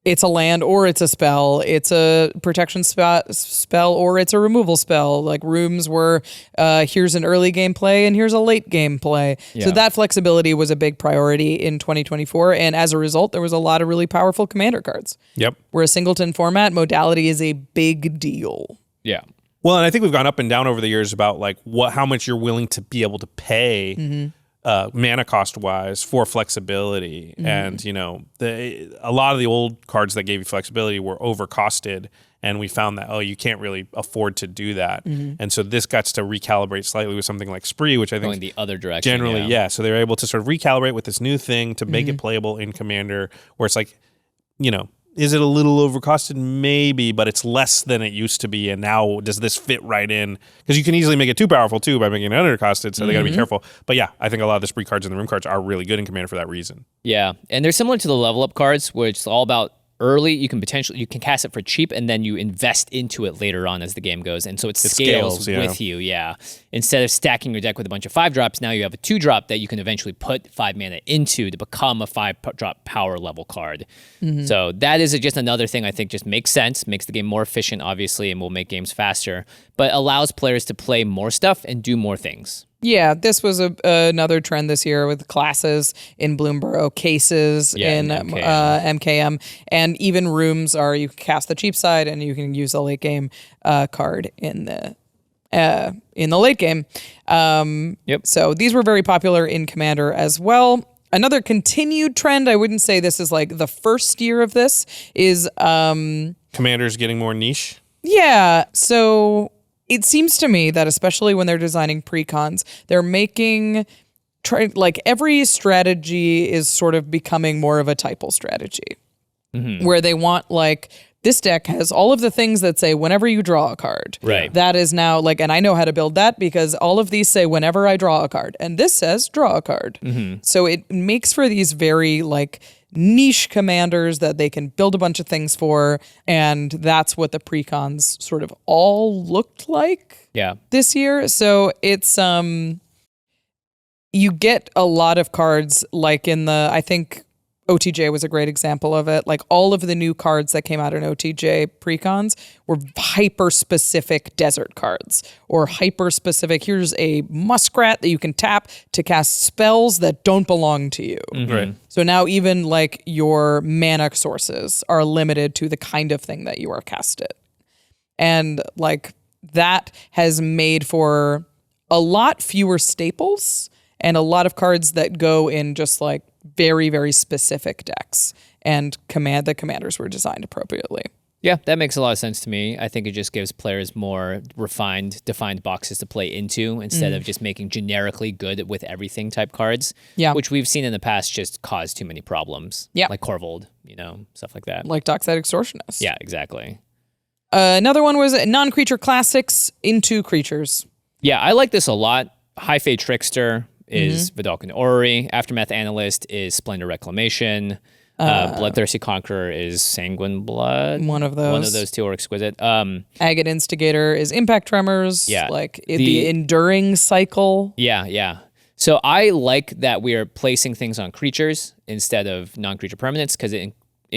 it's a land or it's a spell. It's a protection spell or it's a removal spell. Like rooms were here's an early game play and here's a late game play. So that flexibility was a big priority in 2024. And as a result, there was a lot of really powerful commander cards. Yep. Where a singleton format, modality is a big deal. Yeah. Well, and I think we've gone up and down over the years about how much you're willing to be able to pay mana cost wise for flexibility. And, a lot of the old cards that gave you flexibility were overcosted. And we found that, you can't really afford to do that. And so this got to recalibrate slightly with something like Spree, which I think Going the other direction. generally, So they were able to sort of recalibrate with this new thing to make it playable in Commander, where it's like, is it a little overcosted? Maybe, but it's less than it used to be. And now does this fit right in? Because you can easily make it too powerful too by making it undercosted. So they got to be careful. But yeah, I think a lot of the Spree cards and the Room cards are really good in Commander for that reason. Yeah. And they're similar to the level up cards, which is all about early. You can cast it for cheap and then you invest into it later on as the game goes. And so it scales with you. Yeah. Instead of stacking your deck with a bunch of 5-drops, now you have a 2-drop that you can eventually put 5 mana into to become a 5-drop power level card. So that is just another thing I think just makes sense, makes the game more efficient, obviously, and will make games faster, but allows players to play more stuff and do more things. Yeah, this was another trend this year with classes in Bloomburrow, cases in MKM, and even rooms are you can cast the cheap side and you can use a late game card in the late game. So these were very popular in Commander as well. Another continued trend, I wouldn't say this is like the first year of this, is Commander's getting more niche. Yeah, so it seems to me that especially when they're designing precons, they're making every strategy is sort of becoming more of a typal strategy, where they want this deck has all of the things that say whenever you draw a card. Right. That is now and I know how to build that because all of these say whenever I draw a card, and this says draw a card. So it makes for these very niche commanders that they can build a bunch of things for, and that's what the precons sort of all looked like this year. So it's you get a lot of cards I think OTJ was a great example of it. All of the new cards that came out in OTJ precons were hyper-specific desert cards or hyper-specific, here's a muskrat that you can tap to cast spells that don't belong to you. Right. So now even your mana sources are limited to the kind of thing that you are casted. And that has made for a lot fewer staples and a lot of cards that go in just very, very specific decks, and the commanders were designed appropriately. Yeah, that makes a lot of sense to me. I think it just gives players more refined, defined boxes to play into instead of just making generically good with everything type cards, which we've seen in the past just cause too many problems. Yeah. Like Corvold, stuff like that. Like Dockside Extortionist. Yeah, exactly. Another one was non-creature classics into creatures. Yeah, I like this a lot. High Fate Trickster is Vidalcan Orrery. Aftermath Analyst is Splendor Reclamation. Bloodthirsty Conqueror is Sanguine Blood. One of those. One of those two are exquisite. Agate Instigator is Impact Tremors. Yeah. Like the enduring cycle. Yeah. So I like that we are placing things on creatures instead of non-creature permanents because it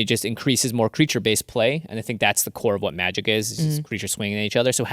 just increases more creature-based play, and I think that's the core of what Magic is just creatures swinging at each other. So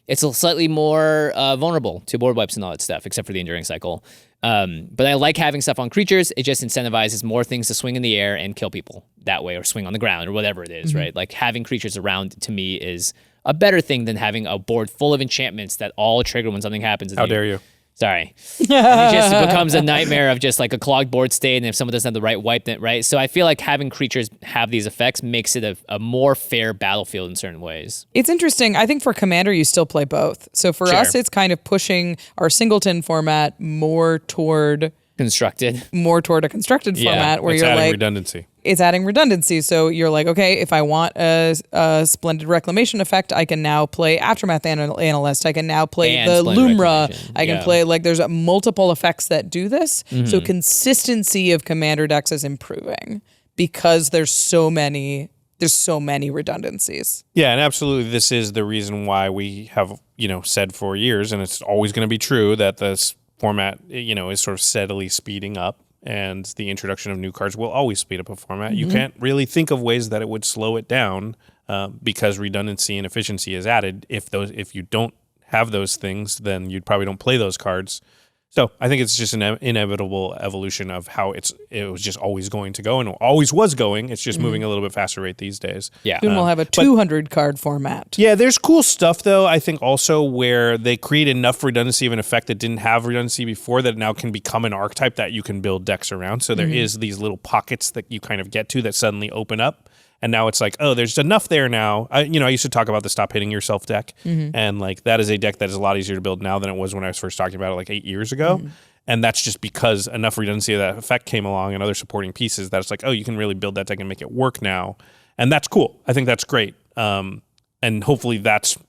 it's a slightly more vulnerable to board wipes and all that stuff, except for the Enduring Cycle. But I like having stuff on creatures. It just incentivizes more things to swing in the air and kill people that way, or swing on the ground, or whatever it is, right? Like having creatures around, to me, is a better thing than having a board full of enchantments that all trigger when something happens. How dare you? Sorry. And it just becomes a nightmare of just like a clogged board state, and if someone doesn't have the right wipe, then right? So I feel like having creatures have these effects makes it a more fair battlefield in certain ways. It's interesting. I think for Commander, you still play both. So for us, it's kind of pushing our singleton format more toward a constructed format where it's you're adding like redundancy. It's adding redundancy. So you're like, okay, if I want a Splendid Reclamation effect, I can now play Aftermath Analyst. I can now play And the Splendid Lumra. Reclamation. I can play, like, there's multiple effects that do this. So consistency of Commander decks is improving because there's so many redundancies. Yeah, and absolutely, this is the reason why we have, said for years, and it's always going to be true, that this format, is sort of steadily speeding up. And the introduction of new cards will always speed up a format. You can't really think of ways that it would slow it down because redundancy and efficiency is added. If you don't have those things, then you probably don't play those cards. So I think it's just an inevitable evolution of how it was just always going to go and always was going. It's just moving a little bit faster rate these days. Yeah. Soon we'll have a 200 card format. Yeah, there's cool stuff, though, I think also where they create enough redundancy of an effect that didn't have redundancy before that now can become an archetype that you can build decks around. So there is these little pockets that you kind of get to that suddenly open up. And now it's like, oh, there's enough there now. I used to talk about the Stop Hitting Yourself deck. And like that is a deck that is a lot easier to build now than it was when I was first talking about it like 8 years ago. And that's just because enough redundancy of that effect came along and other supporting pieces that it's like, oh, you can really build that deck and make it work now. And that's cool. I think that's great. And hopefully that's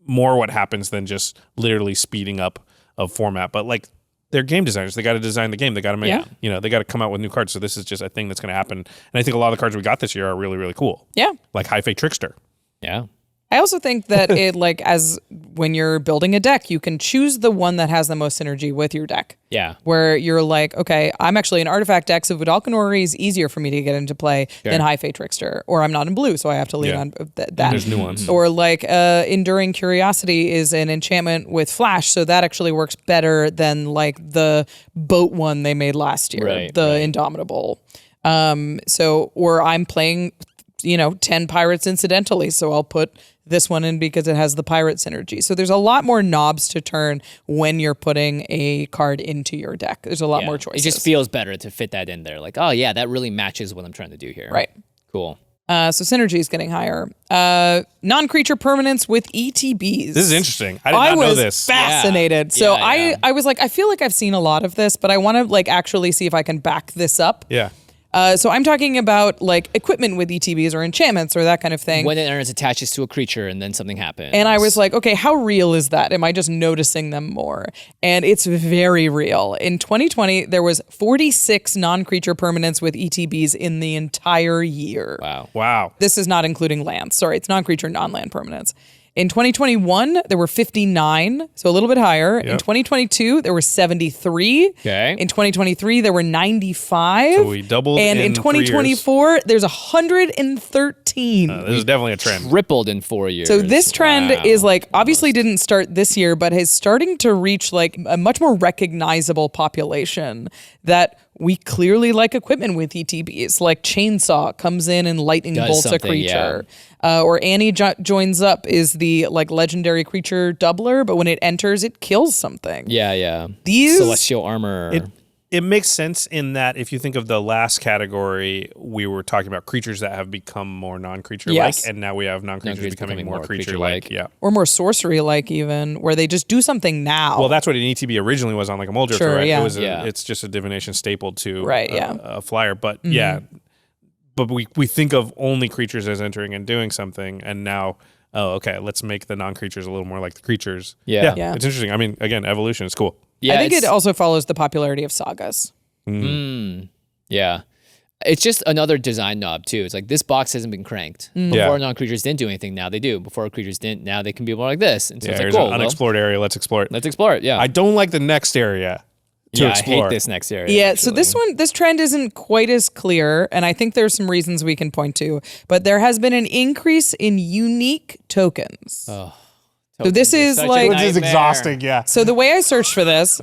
more what happens than just literally speeding up a format. But like, they're game designers. They got to design the game. They got to make, they got to come out with new cards. So this is just a thing that's going to happen. And I think a lot of the cards we got this year are really, really cool. Yeah. Like High Fate Trickster. Yeah. I also think that as when you're building a deck, you can choose the one that has the most synergy with your deck. Yeah. Where you're like, okay, I'm actually an artifact deck, so Vidalcanori is easier for me to get into play than High Fate Trickster. Or I'm not in blue, so I have to lean on that. There's nuance. Or like Enduring Curiosity is an enchantment with Flash, so that actually works better than like the boat one they made last year, Indomitable. Or I'm playing 10 pirates incidentally, so I'll put this one in because it has the pirate synergy. So there's a lot more knobs to turn when you're putting a card into your deck. There's a lot more choices. It just feels better to fit that in there. Like, oh yeah, that really matches what I'm trying to do here. Right. Cool. So synergy is getting higher. Non-creature permanents with ETBs. This is interesting. I did not know this. Fascinated. So I was like, I feel like I've seen a lot of this, but I want to like actually see if I can back this up. Yeah. So I'm talking about like equipment with ETBs or enchantments or that kind of thing. When it attaches to a creature and then something happens. And I was like, okay, how real is that? Am I just noticing them more? And it's very real. In 2020, there was 46 non-creature permanents with ETBs in the entire year. Wow. This is not including lands. Sorry, it's non-creature, non-land permanents. In 2021, there were 59, so a little bit higher. Yep. In 2022, there were 73. Okay. In 2023, there were 95. So we doubled and in 2024, there's 113. This is definitely a trend. Tripled in 4 years. So this trend is like, obviously didn't start this year, but is starting to reach like a much more recognizable population that we clearly like equipment with ETBs. Like Chainsaw comes in and lightning bolts a creature. Or Annie joins up is the like legendary creature doubler, but when it enters, it kills something. Yeah. These Celestial Armor. It makes sense in that if you think of the last category, we were talking about creatures that have become more non-creature-like, and now we have non-creatures becoming more creature-like. Yeah. Or more sorcery-like even, where they just do something now. Well, that's what an ETB originally was on like a Muldrifter, Sure, right? yeah. It's just a divination stapled to a flyer. But but we think of only creatures as entering and doing something, and now, let's make the non-creatures a little more like the creatures. Yeah. It's interesting. I mean, again, evolution is cool. Yeah, I think it also follows the popularity of sagas. Yeah. It's just another design knob too. It's like this box hasn't been cranked. Before non-creatures didn't do anything, now they do. Before creatures didn't, now they can be more like this. And so it's like, here's cool, an unexplored area. Let's explore it. let's explore it. Yeah. I don't like the next area to explore. I hate this next area. Yeah, so this trend isn't quite as clear, and I think there's some reasons we can point to, but there has been an increase in unique tokens. Oh, so this is like This is exhausting, yeah. So the way I searched for this,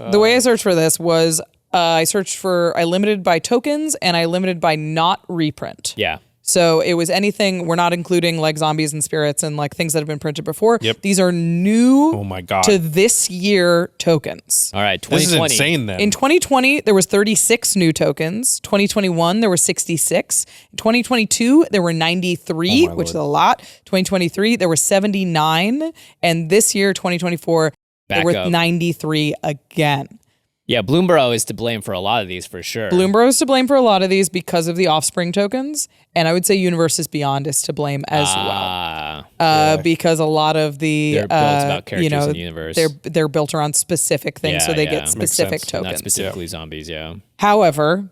was I limited by tokens and I limited by not reprint. Yeah. So it was anything, we're not including like zombies and spirits and like things that have been printed before. Yep. These are new Oh my God. to this year tokens. All right. This 2020. is insane then. In 2020, there was 36 new tokens. 2021, there were 66. In 2022, there were 93, Oh my which is Lord. a lot. 2023, there were 79. And this year, 2024, there Back were up. 93 again. Yeah, Bloomborough is to blame for a lot of these for sure. Bloomborough is to blame for a lot of these because of the offspring tokens. And I would say Universes Beyond is to blame as well. Because a lot of the They're built about characters in the universe. They're built around specific things, so they Yeah, get makes specific sense. tokens. Not specifically zombies, yeah. However,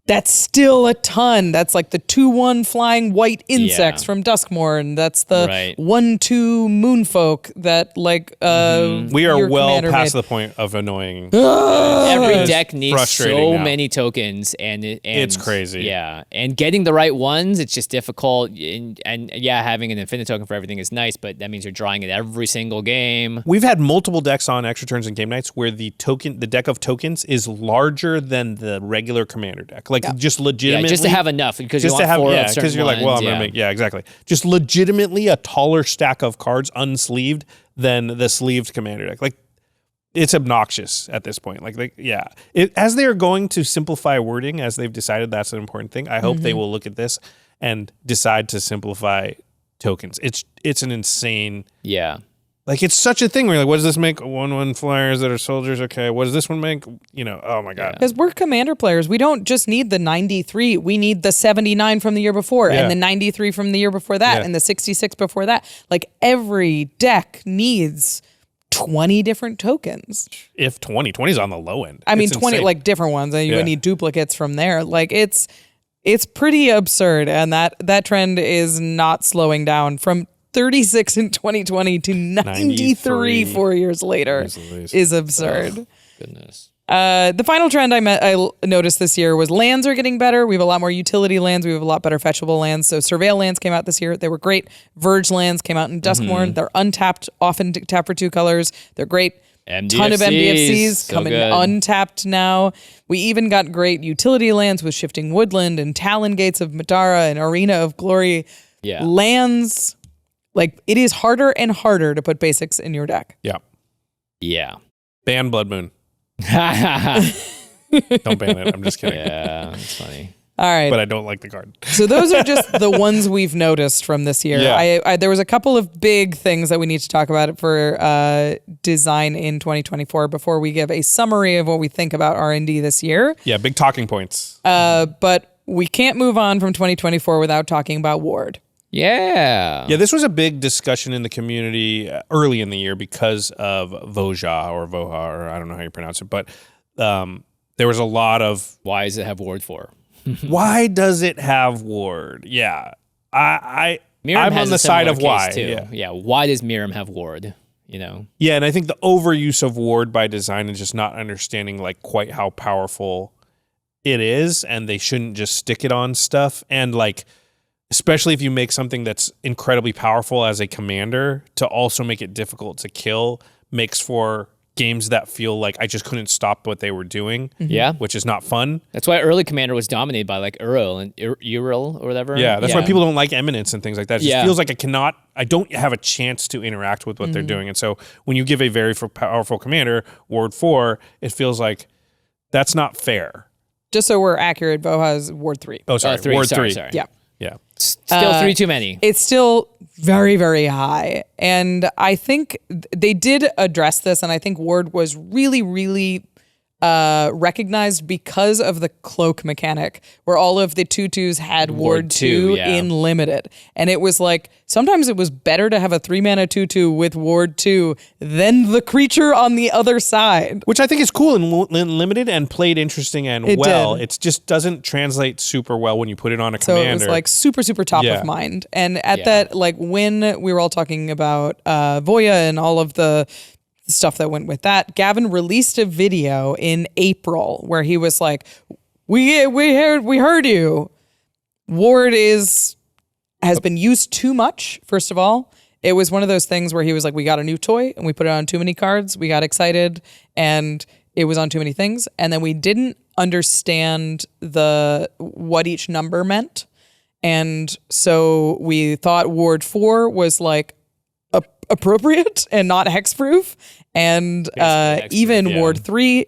that's still a ton. That's like the 2/1 flying white insects Yeah. from Duskmourn. That's the Right. 1/2 moonfolk that like we are your well commander past made. the point of annoying. Every It's deck needs frustrating so now. many tokens, and It's crazy. Yeah, and getting the right ones, it's just difficult. And yeah, having an infinite token for everything is nice, but that means you're drawing it every single game. We've had multiple decks on Extra Turns and Game Nights where the deck of tokens is larger than the regular commander deck. Like just legitimately. Yeah, just to have enough because you Just want to have, four yeah, of certain because you're like, well, I'm ones, gonna make, exactly. Just legitimately a taller stack of cards unsleeved than the sleeved commander deck. Like, it's obnoxious at this point. As they are going to simplify wording, as they've decided that's an important thing. I hope they will look at this and decide to simplify tokens. It's an insane. Yeah. Like, it's such a thing where you're like, what does this make? 1/1 flyers that are soldiers. Okay. What does this one make? Oh my God. Because we're commander players. We don't just need the 93. We need the 79 from the year before Yeah. and the 93 from the year before that Yeah. and the 66 before that. Like every deck needs 20 different tokens. If 20 is on the low end. I mean, It's 20 insane. like different ones, and you Yeah. need duplicates from there. Like it's pretty absurd, and that trend is not slowing down from 36 in 2020 to 93 4 years later is absurd. Goodness. The final trend I noticed this year was lands are getting better. We have a lot more utility lands. We have a lot better fetchable lands. So Surveil lands came out this year. They were great. Verge lands came out in Duskmourn. They're untapped, often tap for 2 colors. They're great. Ton of MDFCs so coming good. untapped now. We even got great utility lands with Shifting Woodland and Talon Gates of Madara and Arena of Glory. Yeah. Lands, like it is harder and harder to put basics in your deck. Yeah. Yeah. Ban Blood Moon. Yeah, Don't ban it. I'm just kidding. that's funny. All right. But I don't like the card. So those are just the ones we've noticed from this year. Yeah. There was a couple of big things that we need to talk about for design in 2024 before we give a summary of what we think about R&D this year. Yeah, big talking points. But we can't move on from 2024 without talking about Ward. Yeah. Yeah, this was a big discussion in the community early in the year because of Voja or Voha, or I don't know how you pronounce it, but there was a lot of Why does it have Ward 4? why does it have Ward? Yeah, I'm Miriam has on the a side similar of why. case, too. Yeah. Why does Miriam have Ward? Yeah, and I think the overuse of Ward by design and just not understanding like quite how powerful it is, and they shouldn't just stick it on stuff. And like, especially if you make something that's incredibly powerful as a commander, to also make it difficult to kill makes for games that feel like I just couldn't stop what they were doing. Yeah. Which is not fun. That's why early Commander was dominated by like Uriel and Uriel or whatever. Yeah, that's why people don't like Eminence and things like that. It just feels like I don't have a chance to interact with what they're doing. And so when you give a very powerful commander Ward 4, it feels like that's not fair. Just so we're accurate, Voha is Ward 3. Oh, sorry. 3. Ward Sorry. 3. Yeah. Yeah. Still 3 too many. It's still very, very high. And I think they did address this, and I think Ward was really, really recognized because of the cloak mechanic, where all of the 2/2s had Ward 2 in limited. And it was like, sometimes it was better to have a 3-mana 2/2 with Ward 2 than the creature on the other side. Which I think is cool and limited and played interesting and well. It just doesn't translate super well when you put it on a commander. So it was like super, super top of mind. And at that, like when we were all talking about Voya and all of the stuff that went with that, Gavin released a video in April where he was like, we heard you. Ward has been used too much. First of all, it was one of those things where he was like, we got a new toy and we put it on too many cards. We got excited and it was on too many things. And then we didn't understand what each number meant. And so we thought Ward 4 was like appropriate and not hexproof. And even Ward 3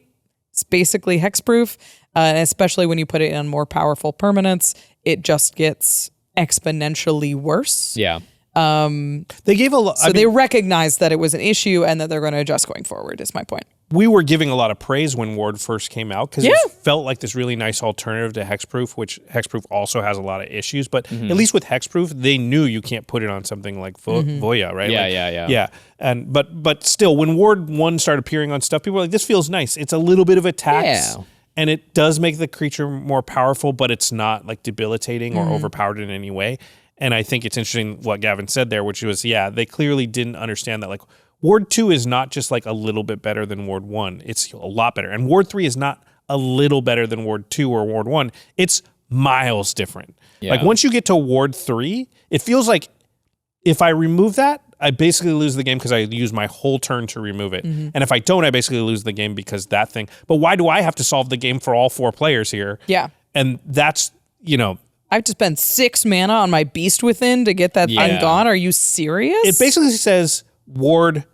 is basically hexproof. And especially when you put it on more powerful permanents, it just gets exponentially worse. Yeah. They gave a lot. So they recognized that it was an issue and that they're going to adjust going forward, is my point. We were giving a lot of praise when Ward first came out because it felt like this really nice alternative to Hexproof, which Hexproof also has a lot of issues. But at least with Hexproof, they knew you can't put it on something like Voya, right? Yeah. And but still, when Ward 1 started appearing on stuff, people were like, this feels nice. It's a little bit of a tax. Yeah. And it does make the creature more powerful, but it's not like debilitating or overpowered in any way. And I think it's interesting what Gavin said there, which was, they clearly didn't understand that, like, Ward 2 is not just like a little bit better than Ward 1. It's a lot better. And Ward 3 is not a little better than Ward 2 or Ward 1. It's miles different. Yeah. Like once you get to Ward 3, it feels like if I remove that, I basically lose the game because I use my whole turn to remove it. And if I don't, I basically lose the game because that thing. But why do I have to solve the game for all 4 players here? Yeah. And that's, I have to spend 6 mana on my Beast Within to get that thing gone. Are you serious? It basically says Ward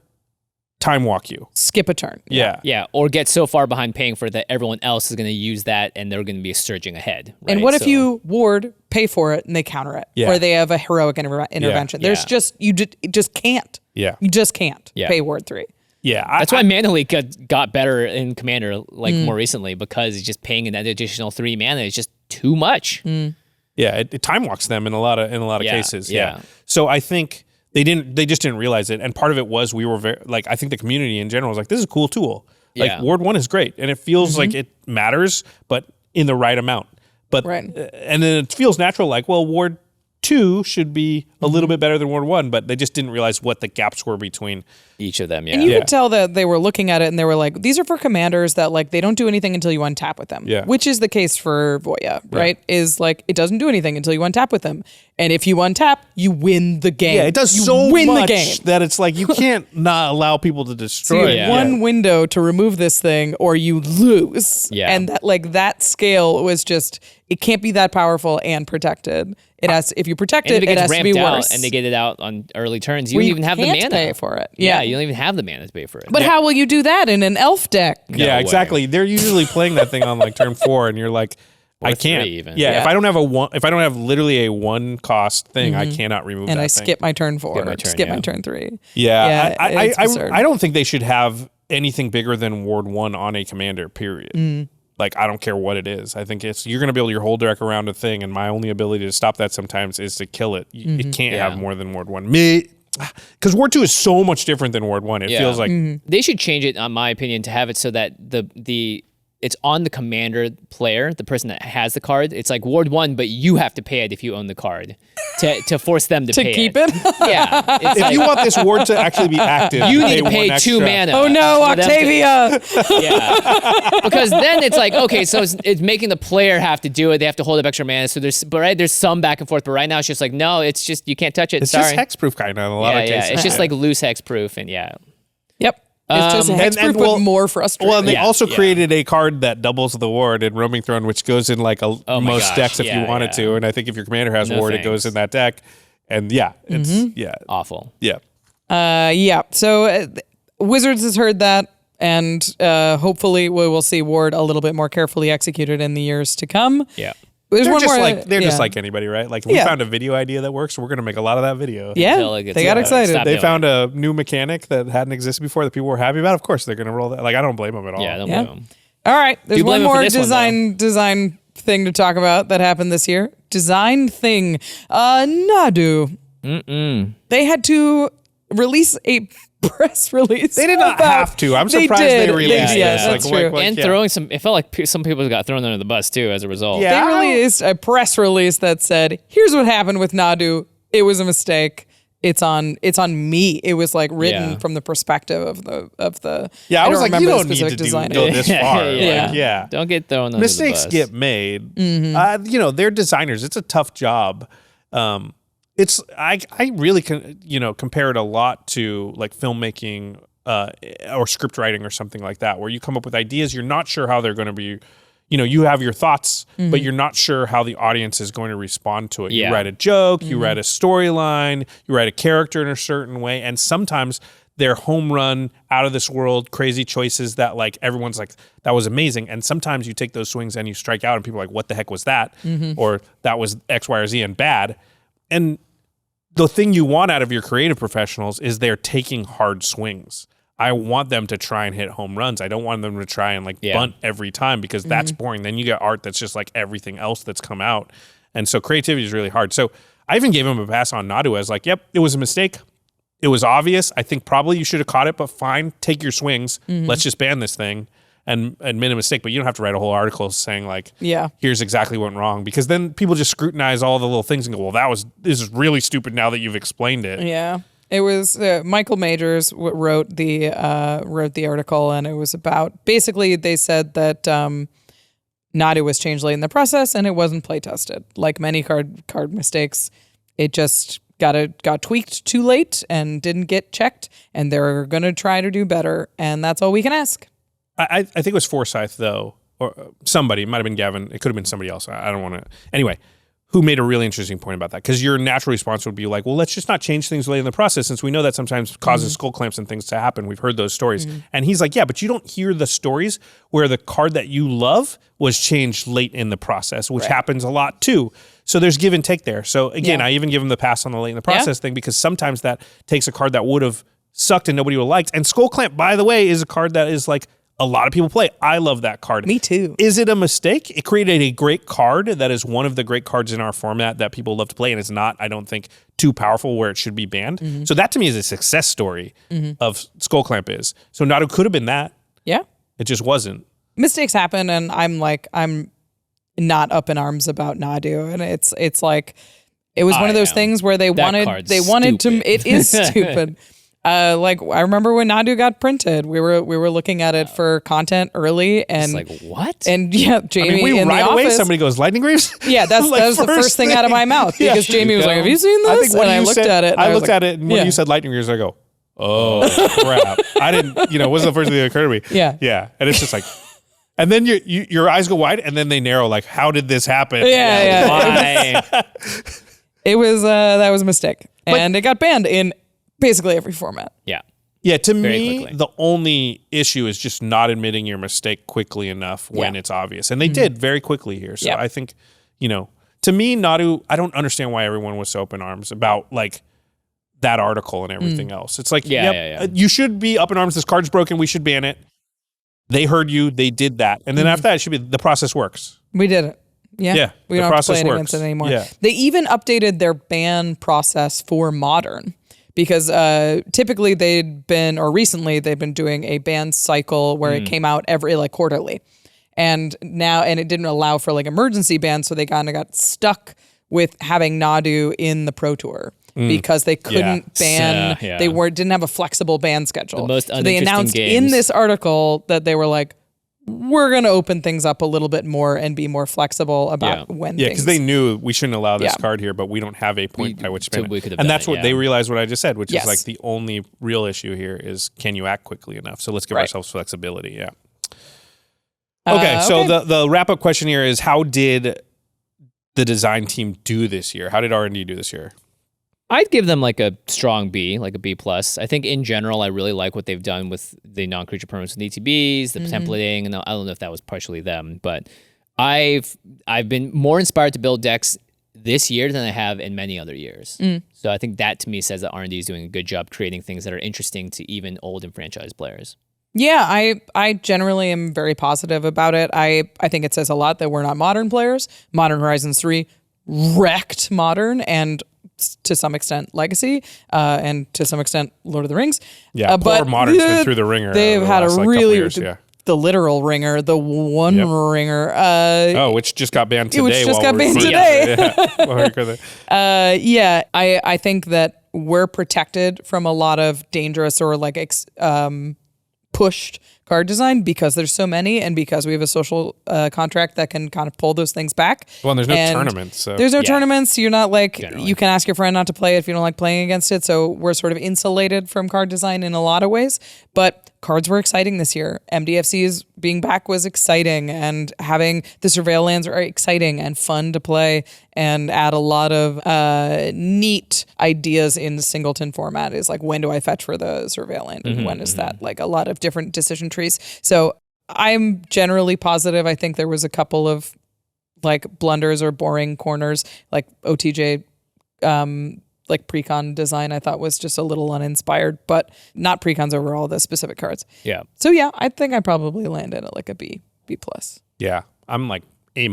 time walk you. Skip a turn. Yeah. Or get so far behind paying for it that everyone else is going to use that and they're going to be surging ahead. Right? And what if you Ward, pay for it, and they counter it? Yeah. Or they have a heroic intervention. There's just, you just can't. Yeah. You just can't pay Ward 3. Yeah. That's why Mana Leak got better in Commander more recently, because just paying an additional 3 mana is just too much. Yeah, it time walks them in a lot of cases. Yeah. So I think they just didn't realize it, and part of it was we were very I think the community in general was like, this is a cool tool. Like Ward 1 is great, and it feels like it matters, but in the right amount. But and then it feels natural, like, well, Ward 2 should be a little bit better than Ward 1, but they just didn't realize what the gaps were between each of them. Yeah. And you could tell that they were looking at it and they were like, these are for commanders that like they don't do anything until you untap with them. Yeah. Which is the case for Voya, right? Is like it doesn't do anything until you untap with them. And if you untap, you win the game. Yeah, it does win much the game. that it's like you can't not allow people to destroy So you have one window to remove this thing or you lose. Yeah. And that scale was just, it can't be that powerful and protected. It has, if you protect it, it has to be worse. And they get it out on early turns. You don't even have the mana to pay for it. Yeah, you don't even have the mana to pay for it. But how will you do that in an elf deck? Yeah, exactly. They're usually playing that thing on like turn 4, and you're like, I can't. Even. Yeah, if I don't have literally a 1 cost thing, I cannot remove. And that I thing. skip my turn 4, skip my turn 3. Yeah, I I don't think they should have anything bigger than Ward 1 on a commander. Period. Like, I don't care what it is. I think you're going to build your whole deck around a thing, and my only ability to stop that sometimes is to kill it. It can't have more than Ward 1. Because Ward 2 is so much different than Ward 1. It feels like... They should change it, in my opinion, to have it so that it's on the commander player, the person that has the card. It's like Ward 1, but you have to pay it if you own the card to force them to pay keep it. Yeah. If you want this Ward to actually be active, you need to pay 2 mana. Oh no, Octavia! Because then it's like, okay, so it's making the player have to do it. They have to hold up extra mana. So there's some back and forth, but right now it's just like, no, it's just, you can't touch it. It's Sorry. just hexproof kind of in a lot of cases. It's just like loose hexproof, and Yep. Um, It's just hexproof, but more frustrating. Well, and they also created a card that doubles the ward in Roaming Throne, which goes in like most decks if you wanted to. And I think if your commander has ward, it goes in that deck. And it's awful. Yeah. So Wizards has heard that, and hopefully we will see Ward a little bit more carefully executed in the years to come. Yeah. There's they're one just more, just like anybody, right? Like, if we found a video idea that works, we're going to make a lot of that video. Yeah, they got excited. They found a new mechanic that hadn't existed before that people were happy about. Of course, they're going to roll that. Like, I don't blame them at all. Yeah, I don't blame them. All right, there's Do blame one him for more this one, design thing to talk about that happened this year. Design thing. Nadu. They had to release a press release. They did not have to. I'm surprised they released Yes, this. that's true. And throwing some, it felt like some people got thrown under the bus too as a result. Yeah. They released a press release that said, "Here's what happened with Nadu. It was a mistake. It's on me." It was like written from the perspective of the. Yeah, I was like, you remember the don't need specific to designer. go this far. Yeah. Like, yeah. Don't get thrown under Mistakes the bus. get made. They're designers. It's a tough job. It's I really compare it a lot to like filmmaking or script writing or something like that, where you come up with ideas, you're not sure how they're going to be. You have your thoughts, but you're not sure how the audience is going to respond to it. Yeah. You write a joke, you write a storyline, you write a character in a certain way, and sometimes they're home run, out of this world, crazy choices that like everyone's like, that was amazing. And sometimes you take those swings and you strike out and people are like, what the heck was that? Or that was X, Y, or Z and bad. And the thing you want out of your creative professionals is they're taking hard swings. I want them to try and hit home runs. I don't want them to try and bunt every time because that's boring. Then you get art that's just like everything else that's come out. And so creativity is really hard. So I even gave him a pass on Nadu as like, yep, it was a mistake. It was obvious. I think probably you should have caught it, but fine, take your swings. Let's just ban this thing and admit a mistake. But you don't have to write a whole article saying like, here's exactly what went wrong. Because then people just scrutinize all the little things and go, well, this is really stupid now that you've explained it. Yeah. It was Michael Majors wrote the article, and it was about basically they said that Nadu was changed late in the process and it wasn't play tested. Like many card mistakes, it just got tweaked too late and didn't get checked, and they're gonna try to do better, and that's all we can ask. I think it was Forsyth though, or somebody. It might have been Gavin. It could have been somebody else. I don't want to. Anyway. Who made a really interesting point about that. Because your natural response would be like, well, let's just not change things late in the process since we know that sometimes causes skull clamps and things to happen. We've heard those stories. And he's like, yeah, but you don't hear the stories where the card that you love was changed late in the process, which happens a lot too. So there's give and take there. So again, I even give him the pass on the late in the process thing because sometimes that takes a card that would have sucked and nobody would have liked. And Skull Clamp, by the way, is a card that is like, a lot of people play. I love that card. Me too. Is it a mistake? It created a great card that is one of the great cards in our format that people love to play, and it's not, I don't think, too powerful where it should be banned. So that to me is a success story of Skull Clamp is. So Nadu could have been that. Yeah. It just wasn't. Mistakes happen, and I'm not up in arms about Nadu, and it's like it was one of those things where they wanted to. It is stupid. Like I remember when Nadu got printed, we were looking at it for content early, and it's like what? And yeah, Jamie we in right the away. office, Somebody goes lightning greaves. Yeah, that was the first thing out of my mouth because Jamie was like, "Have you seen this?" I think when and you I looked at it. I looked at it, and when you said lightning greaves, I go, "Oh crap!" I didn't. It wasn't the first thing that occurred to me. Yeah, and it's just like. And then your eyes go wide, and then they narrow. Like, how did this happen? Yeah. Why? It was that was a mistake, and it got banned in basically every format. Yeah, to me, quickly. the only issue is just not admitting your mistake quickly enough when it's obvious. And they did very quickly here. So I think, to me, Nadu, I don't understand why everyone was so up in arms about like that article and everything else. It's like, you should be up in arms. This card's broken. We should ban it. They heard you. They did that. And then after that, it should be the process works. We did it. Yeah. We the don't have to process play it works. against it anymore. Yeah. They even updated their ban process for Modern. Because typically recently they've been doing a ban cycle where it came out every quarterly. And it didn't allow for emergency bans, so they kind of got stuck with having Nadu in the Pro Tour because they couldn't ban, they didn't have a flexible ban schedule. The most so they uninteresting announced games. in this article that they were like, we're going to open things up a little bit more and be more flexible about when because they knew we shouldn't allow this card here, but we don't have a point by which ban we it. could have And done that's it, what they realized what I just said, which is like the only real issue here is can you act quickly enough? So let's give ourselves flexibility. Yeah. Okay, so the wrap-up question here is how did the design team do this year? How did R&D do this year? I'd give them a strong B, a B+. I think in general, I really like what they've done with the non-creature permanents with ETBs, the templating, and I don't know if that was partially them, but I've been more inspired to build decks this year than I have in many other years. So I think that to me says that R&D is doing a good job creating things that are interesting to even old and franchise players. Yeah, I generally am very positive about it. I think it says a lot that we're not Modern players. Modern Horizons 3 wrecked Modern and to some extent Legacy, and to some extent Lord of the Rings. Yeah, poor Modern's been through the ringer. They've had a really years, the literal ringer, the one ringer. Which just got banned today. Which just got banned today. I think that we're protected from a lot of dangerous or like pushed card design because there's so many and because we have a social contract that can kind of pull those things back. Well, and there's no tournaments. So. There's no tournaments. So you're not like, you can ask your friend not to play it if you don't like playing against it. So we're sort of insulated from card design in a lot of ways. But cards were exciting this year. MDFC's being back was exciting, and having the Surveil lands are exciting and fun to play and add a lot of neat ideas in the singleton format. Is like, when do I fetch for the Surveil land? And when is that? Like a lot of different decision trees. So I'm generally positive. I think there was a couple of like blunders or boring corners, like OTJ, like precon design I thought was just a little uninspired, but not precons overall, the specific cards. Yeah. So yeah, I think I probably landed at like a B+. Yeah, I'm like A-.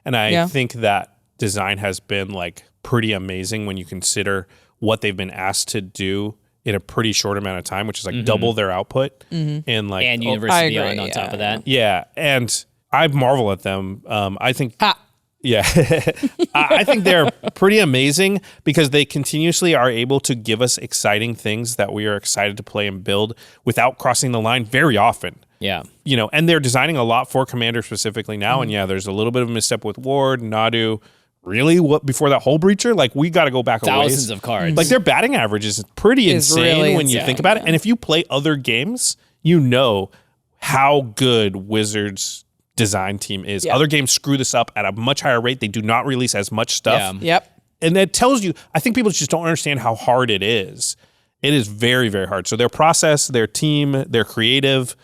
And I think that design has been like pretty amazing when you consider what they've been asked to do in a pretty short amount of time, which is like double their output. And like, and University on top of that. Yeah. And I marvel at them. I think... Yeah, I think they're pretty amazing because they continuously are able to give us exciting things that we are excited to play and build without crossing the line very often. Yeah. You know, and they're designing a lot for Commander specifically now. And there's a little bit of a misstep with Ward, Nadu. Really? What, before that Hull Breacher? Like, we got to go back a ways. Thousands of cards. Like, their batting average is pretty insane really when you think about it. And if you play other games, you know how good Wizards design team is. Other games screw this up at a much higher rate. They do not release as much stuff. And that tells you, I think people just don't understand how hard it is. It is very, very hard. So their process, their team, their creative,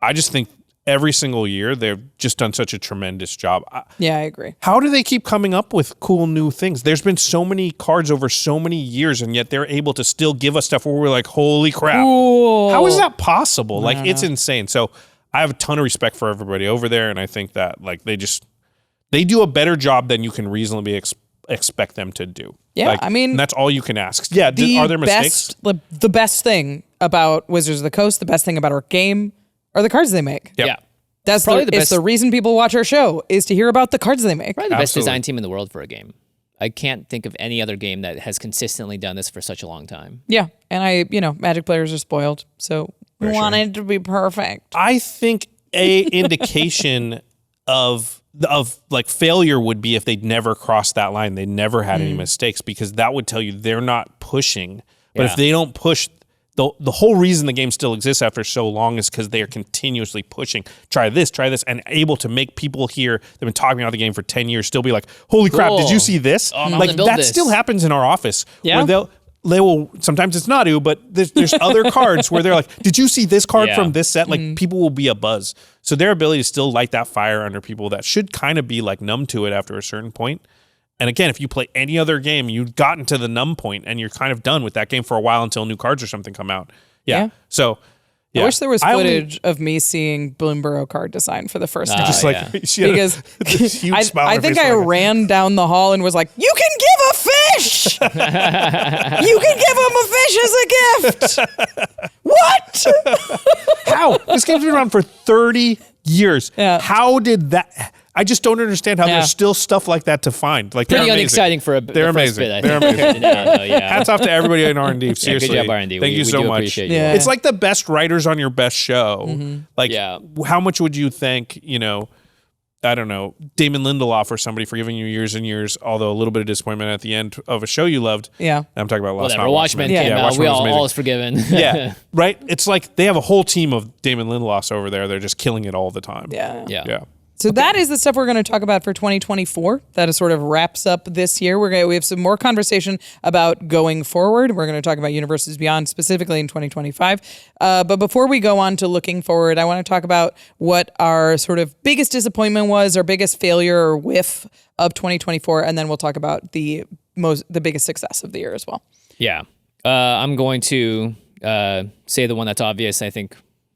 I just think every single year they've just done such a tremendous job. Yeah, I agree. How do they keep coming up with cool new things? There's been so many cards over so many years, and yet they're able to still give us stuff where we're like, holy crap. Cool. How is that possible? Like, it's insane. So I have a ton of respect for everybody over there, and I think that like they do a better job than you can reasonably expect them to do. Yeah, like, I mean, and that's all you can ask. Yeah, are there mistakes? The best thing about Wizards of the Coast, the best thing about our game, are the cards they make. Yeah. That's probably it's the reason people watch our show, is to hear about the cards they make. Probably the best design team in the world for a game. I can't think of any other game that has consistently done this for such a long time. Yeah, and Magic players are spoiled, so we want it to be perfect. I think a indication of like failure would be if they'd never crossed that line. They never had any mistakes, because that would tell you they're not pushing. But if they don't push, the whole reason the game still exists after so long is because they are continuously pushing. Try this, and able to make people here that have been talking about the game for 10 years still be like, holy crap, did you see this? Like, that still happens in our office. Yeah. Where they will, sometimes it's Nadu, but there's other cards where they're like, did you see this card from this set? Like, people will be abuzz. So their ability to still light that fire under people that should kind of be like numb to it after a certain point. And again, if you play any other game, you've gotten to the numb point and you're kind of done with that game for a while until new cards or something come out. Yeah. So I wish there was footage of me seeing Bloomborough card design for the first time. Just like, because huge smile I think I ran down the hall and was like, you can give a fish! You can give him a fish as a gift! What? How? This game's been around for 30 years. Yeah. How did that... I just don't understand how there's still stuff like that to find. Like, pretty unexciting for a they're amazing. Bit, I they're think. amazing. Hats off to everybody in R&D. Seriously, good job, R&D. Thank you so much. Appreciate you. It's like the best writers on your best show. Like, how much would you thank? I don't know, Damon Lindelof or somebody for giving you years and years. Although a little bit of disappointment at the end of a show you loved. Yeah, I'm talking about Lost. Watchmen came out. Watchmen we all is forgiven. Yeah, right. It's like they have a whole team of Damon Lindelofs over there. They're just killing it all the time. Yeah. So that is the stuff we're going to talk about for 2024. That is sort of wraps up this year. We have some more conversation about going forward. We're going to talk about Universes Beyond specifically in 2025. But before we go on to looking forward, I want to talk about what our sort of biggest disappointment was, our biggest failure or whiff of 2024, and then we'll talk about the biggest success of the year as well. Yeah. I'm going to say the one that's obvious. I think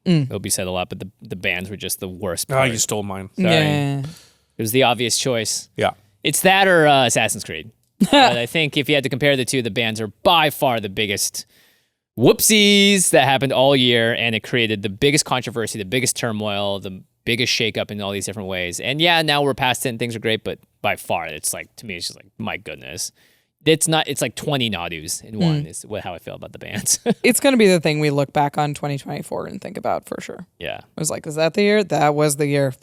It'll be said a lot, but the bands were just the worst Oh, part. you stole mine. Sorry. Yeah. It was the obvious choice. Yeah. It's that or Assassin's Creed. But I think if you had to compare the two, the bands are by far the biggest whoopsies that happened all year, and it created the biggest controversy, the biggest turmoil, the biggest shakeup in all these different ways. And yeah, now we're past it and things are great, but by far, it's like, to me, it's just like, my goodness. It's like 20 Nadus in one is how I feel about the bands. It's going to be the thing we look back on 2024 and think about for sure. Yeah. I was like, is that the year? That was the year.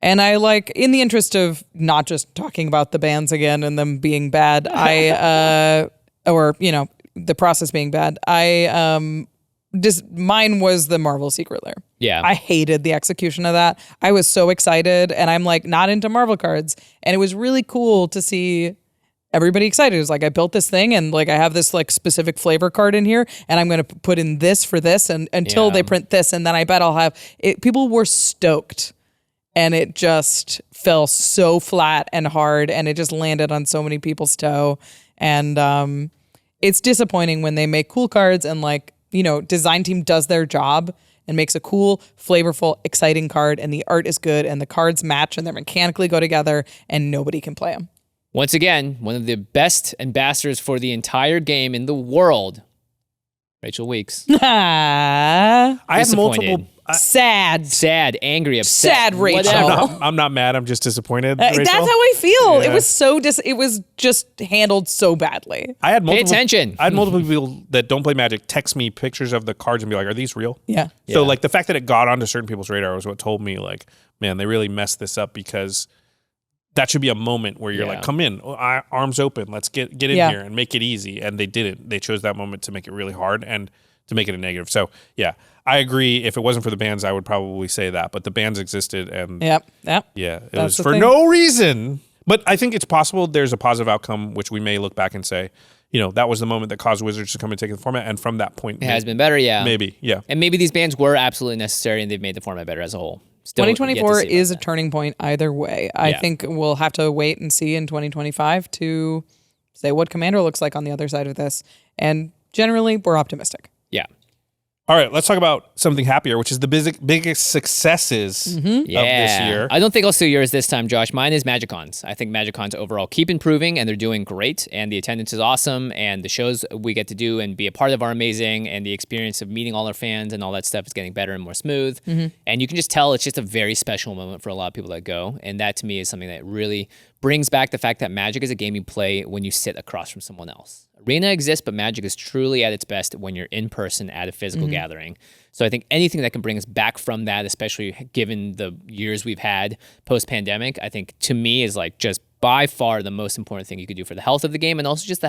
And I like, in the interest of not just talking about the bands again and them being bad, or, you know, the process being bad, mine was the Marvel Secret Lair. Yeah. I hated the execution of that. I was so excited, and I'm like not into Marvel cards. And it was really cool to see everybody excited. It was like, I built this thing, and like I have this like specific flavor card in here, and I'm going to put in this for this, and until they print this, and then I bet I'll have it. People were stoked. And it just fell so flat and hard, and it just landed on so many people's toe. And it's disappointing when they make cool cards and, like, you know, design team does their job and makes a cool, flavorful, exciting card, and the art is good, and the cards match, and they mechanically go together, and nobody can play them. Once again, one of the best ambassadors for the entire game in the world, Rachel Weeks. I had multiple. Sad, angry, upset. Sad Rachel. Whatever. I'm not mad. I'm just disappointed. Rachel. That's how I feel. Yeah. It was so it was just handled so badly. I had multiple, Pay attention. I had multiple people that don't play Magic text me pictures of the cards and be like, "Are these real?" Yeah. So like the fact that it got onto certain people's radar was what told me like, man, they really messed this up, because that should be a moment where you're like, come in, arms open, let's get in here and make it easy. And they didn't. They chose that moment to make it really hard and to make it a negative. So yeah, I agree. If it wasn't for the bans, I would probably say that. But the bans existed, and Yep. yeah, it That's was for thing. no reason. But I think it's possible there's a positive outcome, which we may look back and say, you know, that was the moment that caused Wizards to come and take the format. And from that point, It has been better, yeah. Maybe, yeah. And maybe these bans were absolutely necessary, and they've made the format better as a whole. Still 2024 yet to see is a about that. turning point either way. I think we'll have to wait and see in 2025 to say what Commander looks like on the other side of this. And generally, we're optimistic. Yeah. All right, let's talk about something happier, which is the biggest successes of this year. I don't think I'll steal yours this time, Josh. Mine is MagicCons. I think MagicCons overall keep improving, and they're doing great, and the attendance is awesome, and the shows we get to do and be a part of are amazing, and the experience of meeting all our fans and all that stuff is getting better and more smooth. And you can just tell it's just a very special moment for a lot of people that go, and that to me is something that really brings back the fact that Magic is a game you play when you sit across from someone else. Arena exists, but Magic is truly at its best when you're in person at a physical gathering. So I think anything that can bring us back from that, especially given the years we've had post-pandemic, I think to me is like just by far the most important thing you could do for the health of the game, and also just the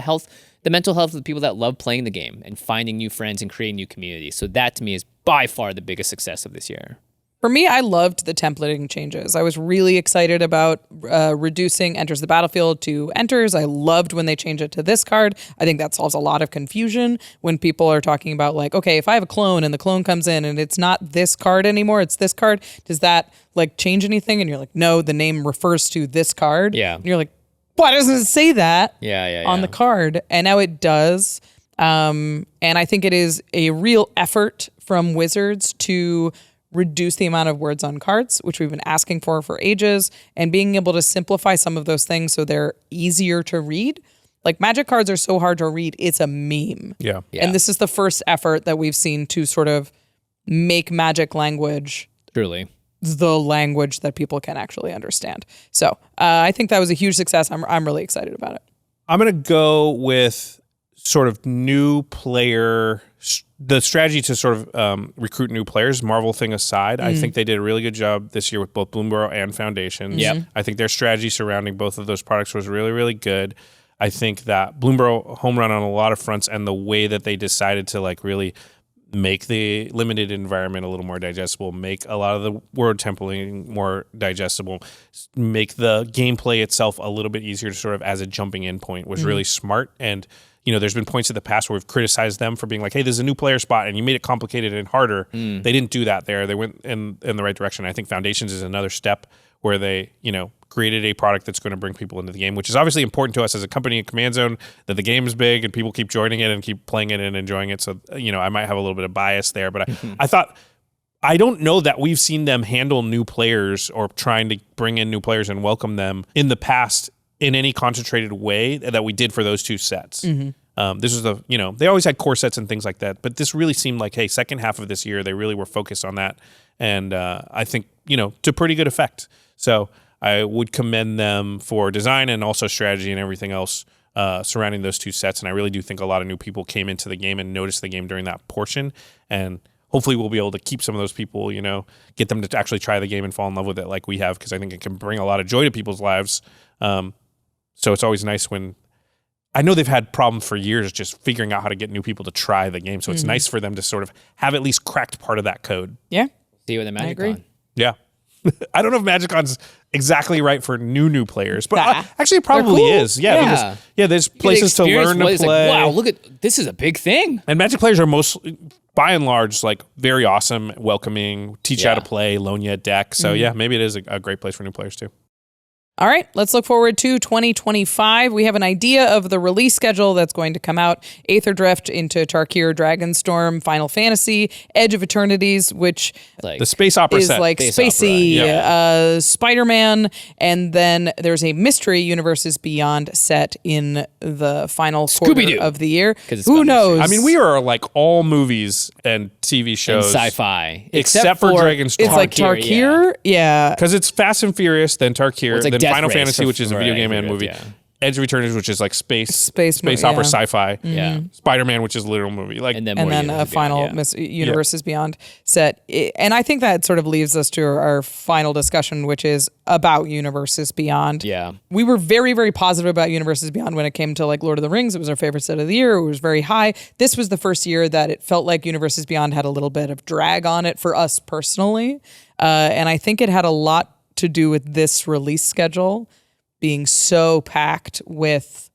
mental health of the people that love playing the game and finding new friends and creating new communities. So that to me is by far the biggest success of this year. For me, I loved the templating changes. I was really excited about reducing enters the battlefield to enters. I loved when they changed it to this card. I think that solves a lot of confusion when people are talking about like, okay, if I have a clone and the clone comes in and it's not this card anymore, it's this card, does that like change anything? And you're like, no, the name refers to this card. Yeah. And you're like, why doesn't it say that on the card? And now it does. And I think it is a real effort from Wizards to reduce the amount of words on cards, which we've been asking for ages, and being able to simplify some of those things so they're easier to read. Like Magic cards are so hard to read, it's a meme. Yeah. And this is the first effort that we've seen to sort of make Magic language Truly. the language that people can actually understand. So I think that was a huge success. I'm really excited about it. I'm going to go with sort of new player, the strategy to sort of recruit new players, Marvel thing aside. I think they did a really good job this year with both Bloomburrow and Foundations. Yep. I think their strategy surrounding both of those products was really, really good. I think that Bloomburrow home run on a lot of fronts, and the way that they decided to like really make the limited environment a little more digestible, make a lot of the word templating more digestible, make the gameplay itself a little bit easier to sort of as a jumping in point was really smart. And there's been points in the past where we've criticized them for being like, hey, there's a new player spot and you made it complicated and harder. They didn't do that there. They went in the right direction. I think Foundations is another step where they, created a product that's going to bring people into the game, which is obviously important to us as a company in Command Zone, that the game is big and people keep joining it and keep playing it and enjoying it. So, I might have a little bit of bias there, but I thought, I don't know that we've seen them handle new players or trying to bring in new players and welcome them in the past in any concentrated way that we did for those two sets. This was they always had core sets and things like that, but this really seemed like, hey, second half of this year, they really were focused on that. And I think, to pretty good effect. So I would commend them for design and also strategy and everything else surrounding those two sets. And I really do think a lot of new people came into the game and noticed the game during that portion. And hopefully we'll be able to keep some of those people, get them to actually try the game and fall in love with it like we have, because I think it can bring a lot of joy to people's lives. So it's always nice when I know they've had problems for years just figuring out how to get new people to try the game. So it's nice for them to sort of have at least cracked part of that code. Yeah. See you with the MagicCon. Yeah. I don't know if MagicCon's exactly right for new players, but actually it probably cool. is. Yeah. Because, there's places to learn to play. Wow, look at this is a big thing. And Magic players are by and large, like very awesome, welcoming, teach you how to play, loan you a deck. So maybe it is a great place for new players too. All right, let's look forward to 2025. We have an idea of the release schedule that's going to come out. Aether Drift into Tarkir, Dragonstorm, Final Fantasy, Edge of Eternities, which the space opera is set. like Space spacey, Spider-Man, and then there's a Mystery Universes Beyond set in the final quarter of the year. Who knows? I mean, we are like all movies and TV shows. And sci-fi. Except for Dragonstorm. It's like Tarkir, Because it's Fast and Furious, then Tarkir, like then Death Final Race Fantasy, which is a video game and movie. Yeah. Edge of Eternities, which is like space opera, opera, sci-fi. Yeah. Spider-Man, which is a literal movie. Like, And then a final Universes Beyond set. And I think that sort of leaves us to our final discussion, which is about Universes Beyond. Yeah. We were very, very positive about Universes Beyond when it came to like Lord of the Rings. It was our favorite set of the year. It was very high. This was the first year that it felt like Universes Beyond had a little bit of drag on it for us personally. And I think it had a lot to do with this release schedule being so packed with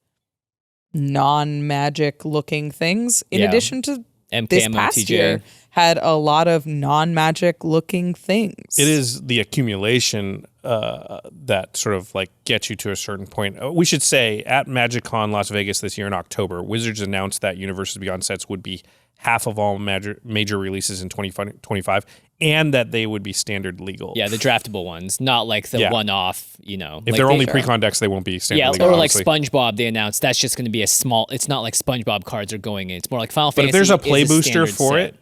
non-magic looking things, in addition to this past MTG. year had a lot of non-magic looking things. it is the accumulation that sort of like gets you to a certain point. We should say at MagicCon Las Vegas this year in October, Wizards announced that Universes Beyond sets would be half of all major releases in 2025, and that they would be standard legal. Yeah, the draftable ones, not like the one-off, If they're only pre-con decks, they won't be standard legal. Or obviously. like SpongeBob, they announced that's just going to be a small, it's not like SpongeBob cards are going in. It's more like Final Fantasy. But if there's a play is booster standard for set. it,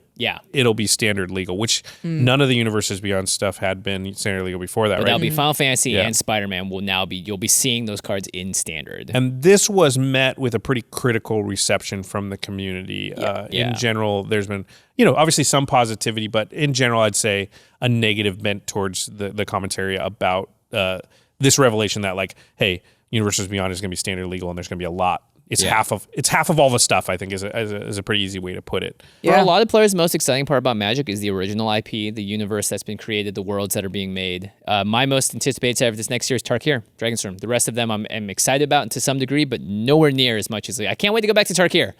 it'll be standard legal, which none of the Universes Beyond stuff had been standard legal before that, But right? that'll be Final Fantasy and Spider-Man will now be, you'll be seeing those cards in standard. And this was met with a pretty critical reception from the community. In general, there's been, obviously some positivity, but in general, I'd say a negative bent towards the commentary about this revelation that like, hey, Universes Beyond is going to be standard legal and there's going to be a lot. It's half of all the stuff, I think, is a pretty easy way to put it. For a lot of players, the most exciting part about Magic is the original IP, the universe that's been created, the worlds that are being made. My most anticipated set of this next year is Tarkir, Dragonstorm. The rest of them I'm excited about to some degree, but nowhere near as much as I can't wait to go back to Tarkir.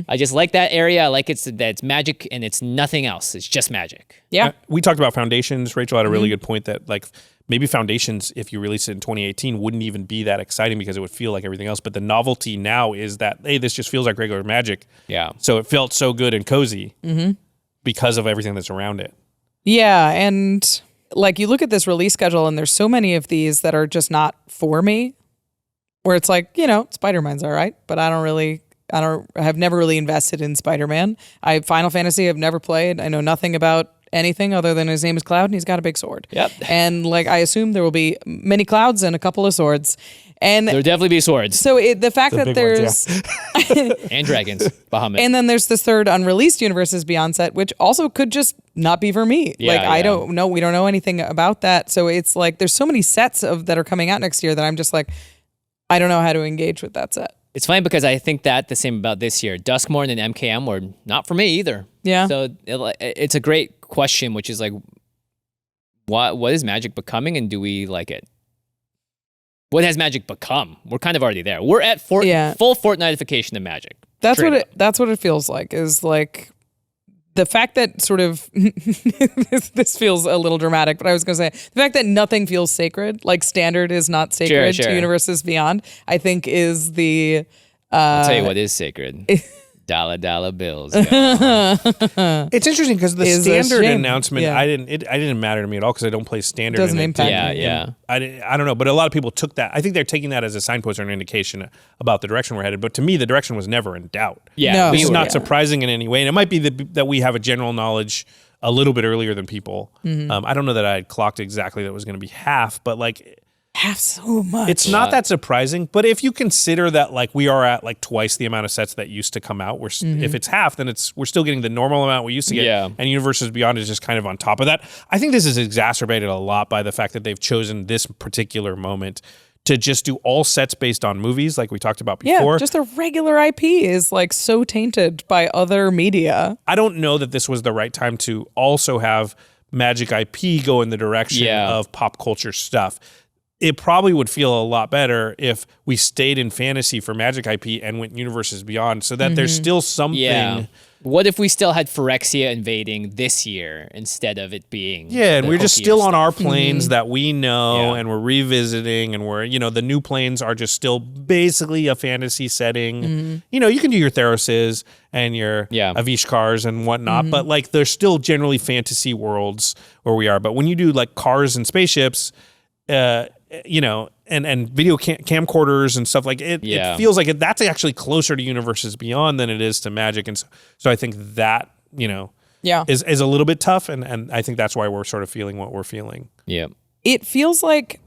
I just like that area. I like that it's magic and it's nothing else. It's just magic. Yeah. We talked about Foundations. Rachel had a really good point that like maybe Foundations, if you release it in 2018, wouldn't even be that exciting because it would feel like everything else. But the novelty now is that, hey, this just feels like regular Magic. Yeah. So it felt so good and cozy because of everything that's around it. Yeah, and like you look at this release schedule and there's so many of these that are just not for me, where it's like, Spider-Man's all right, but I have never really invested in Spider-Man. Final Fantasy I've never played. I know nothing about anything other than his name is Cloud and he's got a big sword. Yep. And like I assume there will be many clouds and a couple of swords. And There'll definitely be swords. so the fact that there's And dragons. Bahamut. and then there's this third unreleased Universes Beyond set, which also could just not be for me. I don't know. We don't know anything about that. So it's like there's so many sets that are coming out next year that I'm just like, I don't know how to engage with that set. It's funny because I think that the same about this year. Duskmorn and MKM were not for me either. Yeah. So it's a great question, which is like, what is Magic becoming and do we like it? what has Magic become? We're kind of already there. We're at full Fortnitification of Magic. That's what it feels like, is like the fact that sort of this feels a little dramatic, but I was going to say the fact that nothing feels sacred, like Standard is not sacred to Universes Beyond, I think is the I'll tell you what is sacred. Dollar bills. It's interesting because the Standard announcement, Yeah. it didn't matter to me at all because I don't play Standard. Doesn't and impact me. Yeah. I don't know, but a lot of people took that. I think they're taking that as a signpost or an indication about the direction we're headed. But to me, the direction was never in doubt. Yeah, No. This is not surprising in any way, and it might be that we have a general knowledge a little bit earlier than people. I don't know that I had clocked exactly that it was going to be half, but like. have so much. It's not that surprising, but if you consider that like we are at like twice the amount of sets that used to come out, if it's half, then we're still getting the normal amount we used to get. Yeah. And Universes Beyond is just kind of on top of that. I think this is exacerbated a lot by the fact that they've chosen this particular moment to just do all sets based on movies, like we talked about before. Yeah, just the regular IP is like so tainted by other media. I don't know that this was the right time to also have Magic IP go in the direction of pop culture stuff. It probably would feel a lot better if we stayed in fantasy for Magic IP and went Universes Beyond so that there's still something. Yeah. What if we still had Phyrexia invading this year instead of it being and the we're just hookier still on stuff? our planes that we know and we're revisiting and we're, the new planes are just still basically a fantasy setting. You can do your Theroses and your Avishkars and whatnot, but like there's still generally fantasy worlds where we are. But when you do like cars and spaceships, and video camcorders and stuff like it, it feels like that's actually closer to Universes Beyond than it is to Magic. And so I think that, is a little bit tough. And I think that's why we're sort of feeling what we're feeling. Yeah. It feels like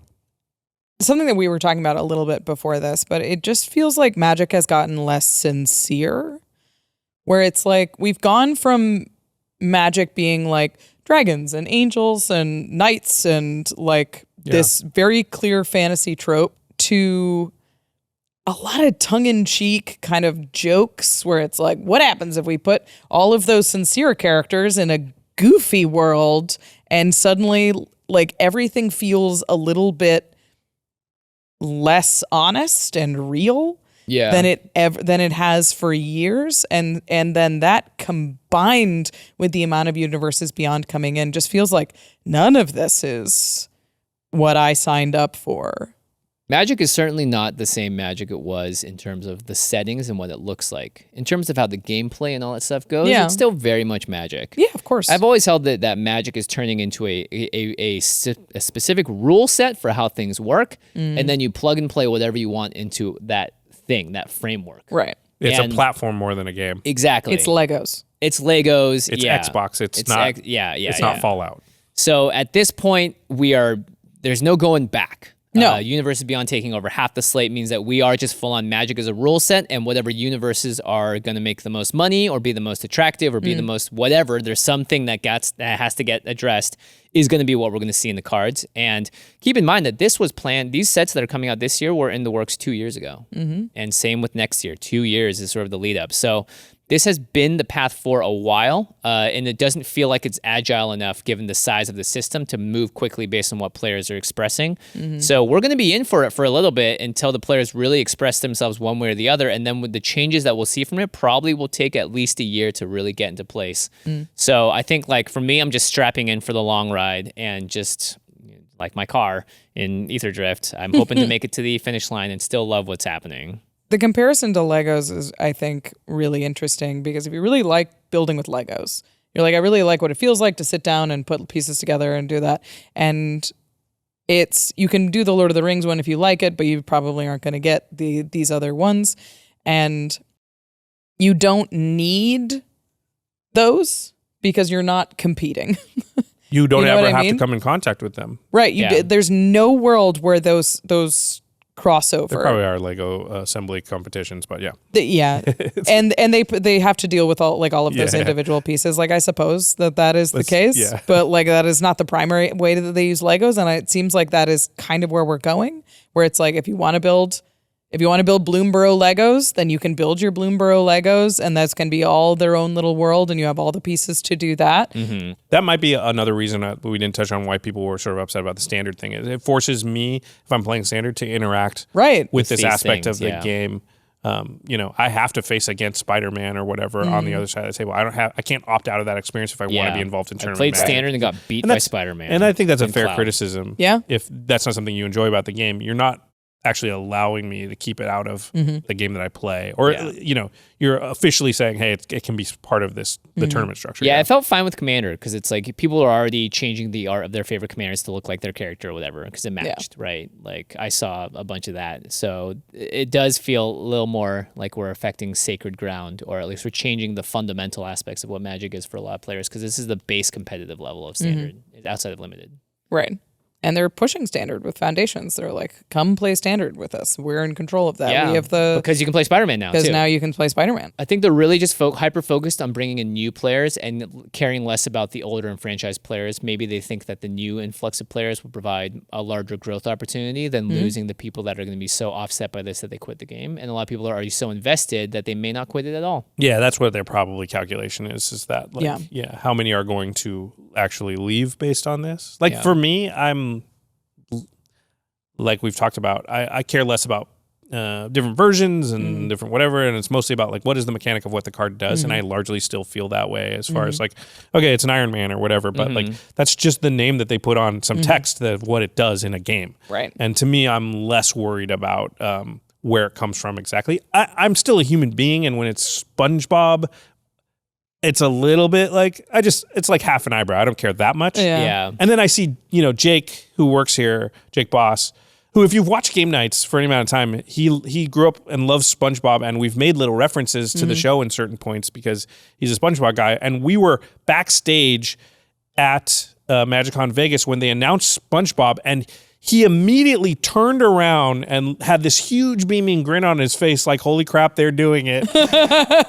something that we were talking about a little bit before this, but it just feels like Magic has gotten less sincere, where it's like we've gone from Magic being like dragons and angels and knights and like this very clear fantasy trope to a lot of tongue-in-cheek kind of jokes where it's like, what happens if we put all of those sincere characters in a goofy world and suddenly like everything feels a little bit less honest and real than it has for years, and then that combined with the amount of Universes Beyond coming in just feels like none of this is what I signed up for. Magic is certainly not the same Magic it was in terms of the settings and what it looks like. In terms of how the gameplay and all that stuff goes, it's still very much Magic. Yeah, of course. I've always held that Magic is turning into a specific rule set for how things work, and then you plug and play whatever you want into that thing, that framework. Right. It's a platform more than a game. Exactly. It's Legos. It's Legos. It's Xbox. It's not. It's not Fallout. So at this point, there's no going back. No. Universes Beyond taking over half the slate means that we are just full on Magic as a rule set, and whatever universes are going to make the most money or be the most attractive or be the most whatever, there's something that has to get addressed is going to be what we're going to see in the cards. And keep in mind that this was planned. These sets that are coming out this year were in the works 2 years ago. And same with next year. 2 years is sort of the lead up. So this has been the path for a while, and it doesn't feel like it's agile enough given the size of the system to move quickly based on what players are expressing. So we're going to be in for it for a little bit until the players really express themselves one way or the other, and then with the changes that we'll see from it probably will take at least a year to really get into place. So I think like for me, I'm just strapping in for the long ride and just like my car in Ether Drift, I'm hoping to make it to the finish line and still love what's happening. The comparison to Legos is, I think, really interesting because if you really like building with Legos, you're like, I really like what it feels like to sit down and put pieces together and do that. And you can do the Lord of the Rings one if you like it, but you probably aren't going to get these other ones. And you don't need those because you're not competing. You don't You know ever what I have mean? to come in contact with them. Right. There's no world where those crossover. There probably are Lego assembly competitions, but yeah. And they have to deal with all of those individual pieces. Like I suppose that is the case, but like that is not the primary way that they use Legos, and it seems like that is kind of where we're going. Where it's like if you want to build If you want to build Bloomborough Legos, then you can build your Bloomborough Legos, and that's going to be all their own little world, and you have all the pieces to do that. Mm-hmm. That might be another reason we didn't touch on why people were sort of upset about the standard thing. It forces me, if I'm playing standard, to interact with this aspect of the game. I have to face against Spider-Man or whatever on the other side of the table. I can't opt out of that experience if I want to be involved in tournament. I played standard and got beat by Spider-Man. And I think that's a fair criticism. Yeah. If that's not something you enjoy about the game, you're not actually allowing me to keep it out of the game that I play. Or, you're officially saying, hey, it can be part of the tournament structure. Yeah, I felt fine with Commander because it's like people are already changing the art of their favorite commanders to look like their character or whatever because it matched, right? Like I saw a bunch of that. So it does feel a little more like we're affecting sacred ground, or at least we're changing the fundamental aspects of what Magic is for a lot of players, because this is the base competitive level of standard outside of limited. Right. And they're pushing standard with foundations. They're like, come play standard with us. We're in control of that. Yeah, we have because you can play Spider-Man now, because now you can play Spider-Man. I think they're really just hyper-focused on bringing in new players and caring less about the older and franchise players. Maybe they think that the new influx of players will provide a larger growth opportunity than losing the people that are going to be so offset by this that they quit the game. And a lot of people are already so invested that they may not quit it at all. Yeah, that's what their probably calculation is that, how many are going to actually leave based on this? For me, I'm... like we've talked about, I care less about different versions and different whatever, and it's mostly about like what is the mechanic of what the card does, and I largely still feel that way as far as like, okay, it's an Iron Man or whatever, but like that's just the name that they put on some text of what it does in a game. Right. And to me, I'm less worried about where it comes from exactly. I'm still a human being, and when it's SpongeBob, it's a little bit like, it's like half an eyebrow. I don't care that much. Yeah. And then I see, Jake, who works here, Jake Boss, who, if you've watched Game Nights for any amount of time, he grew up and loves SpongeBob, and we've made little references to the show in certain points because he's a SpongeBob guy. And we were backstage at MagicCon Vegas when they announced SpongeBob, and he immediately turned around and had this huge beaming grin on his face like, holy crap, they're doing it.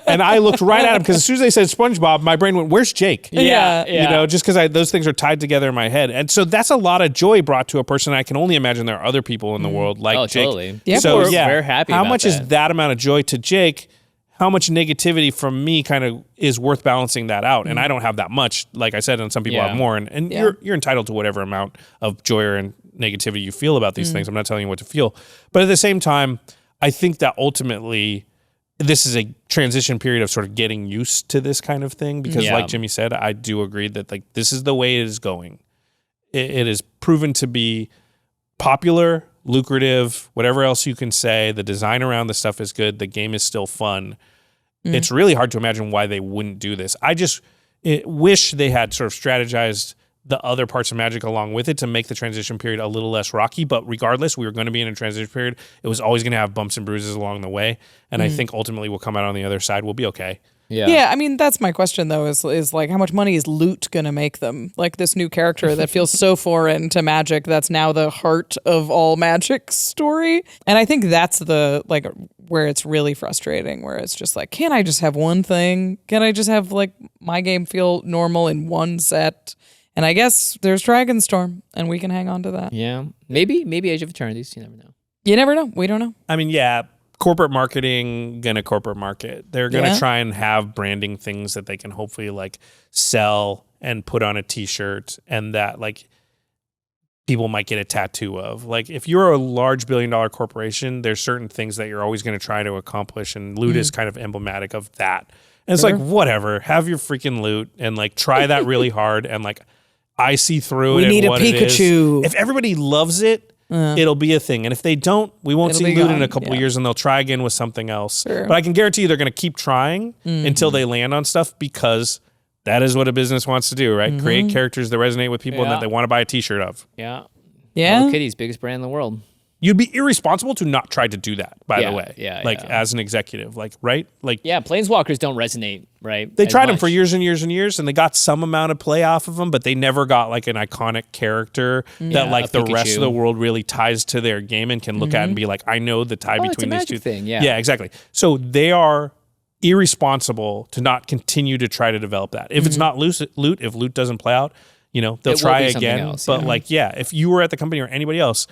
And I looked right at him because as soon as they said SpongeBob, my brain went, where's Jake? Yeah. Just because those things are tied together in my head. And so that's a lot of joy brought to a person. I can only imagine there are other people in the world like Jake. Totally. Yeah, so we're very happy how about much that. is that amount of joy to Jake? How much negativity from me kind of is worth balancing that out? And I don't have that much, like I said, and some people have more. And you're entitled to whatever amount of joy or negativity you feel about these things. I'm not telling you what to feel. But at the same time, I think that ultimately this is a transition period of sort of getting used to this kind of thing. Because like Jimmy said, I do agree that like this is the way it is going. It is proven to be popular, lucrative, whatever else you can say. The design around the stuff is good. The game is still fun. It's really hard to imagine why they wouldn't do this. I just wish they had sort of strategized the other parts of Magic along with it to make the transition period a little less rocky. But regardless, we were going to be in a transition period. It was always going to have bumps and bruises along the way. And I think ultimately we'll come out on the other side. We'll be okay. Yeah, I mean, that's my question, though, is like, how much money is loot going to make them? Like this new character that feels so foreign to Magic that's now the heart of all Magic story. And I think that's like, where it's really frustrating, where it's just like, can't I just have one thing? Can I just have, like, my game feel normal in one set? And I guess there's Dragonstorm, and we can hang on to that. Yeah. Maybe Age of Eternities. You never know. You never know. We don't know. I mean, corporate marketing, gonna corporate market. They're gonna try and have branding things that they can hopefully like sell and put on a t-shirt, and that like people might get a tattoo of. Like if you're a large billion-dollar corporation, there's certain things that you're always gonna try to accomplish, and loot is kind of emblematic of that. And it's like, whatever, have your freaking loot and like try that really hard, and like I see through it. We need a Pikachu. If everybody loves it, it'll be a thing. And if they don't, we won't see loot in a couple of years, and they'll try again with something else. Sure. But I can guarantee you they're going to keep trying until they land on stuff, because that is what a business wants to do, right? Create characters that resonate with people and that they want to buy a t-shirt of. Yeah. Yeah. Hello Kitty's biggest brand in the world. You'd be irresponsible to not try to do that, by the way. Yeah. As an executive, like, right? Like, yeah, Planeswalkers don't resonate, right? They tried them for years and years and years, and they got some amount of play off of them, but they never got like an iconic character that like the rest of the world really ties to their game and can look at and be like, I know the tie between these two things. Yeah, exactly. So they are irresponsible to not continue to try to develop that. If it's not loot, if loot doesn't play out, they'll try again. Else, but if you were at the company or anybody else,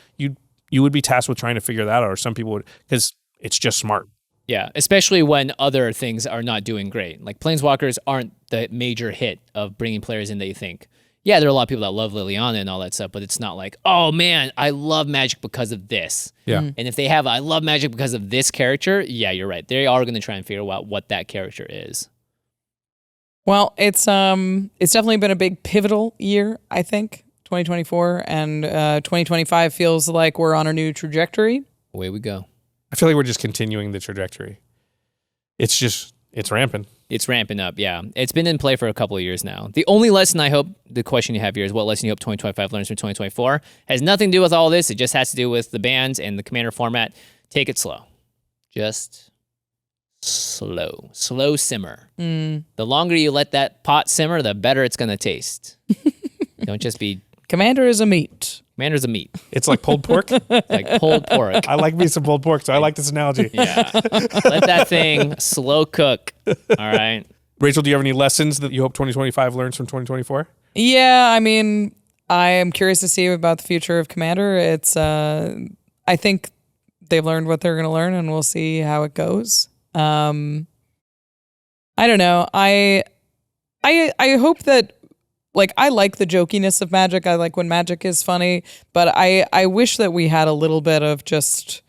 you would be tasked with trying to figure that out, or some people would, because It's just smart. Yeah, especially when other things are not doing great. Like Planeswalkers aren't the major hit of bringing players in that you think. Yeah, there are a lot of people that love Liliana and all that stuff, but it's not like, oh man, I love Magic because of this. Yeah. And if they have, I love Magic because of this character, yeah, you're right. They are going to try and figure out what that character is. Well, it's definitely been a big pivotal year, I think, 2024, and 2025 feels like we're on a new trajectory. Away we go. I feel like we're just continuing the trajectory. It's ramping. It's ramping up, yeah. It's been in play for a couple of years now. The only lesson I hope, the question you have here is what lesson you hope 2025 learns from 2024. Has nothing to do with all this. It just has to do with the bans and the Commander format. Take it slow. Just slow. Slow simmer. The longer you let that pot simmer, the better it's going to taste. Don't just be... Commander is a meat. Commander's a meat. It's like pulled pork. Like pulled pork. I like me some pulled pork, so I like this analogy. Yeah. Let that thing slow cook. All right. Rachel, do you have any lessons that you hope 2025 learns from 2024? Yeah, I mean, I am curious to see about the future of Commander. It's, I think they've learned what they're going to learn, and we'll see how it goes. I don't know. I hope that, like, I like the jokiness of Magic. I like when Magic is funny, but I wish that we had a little bit of just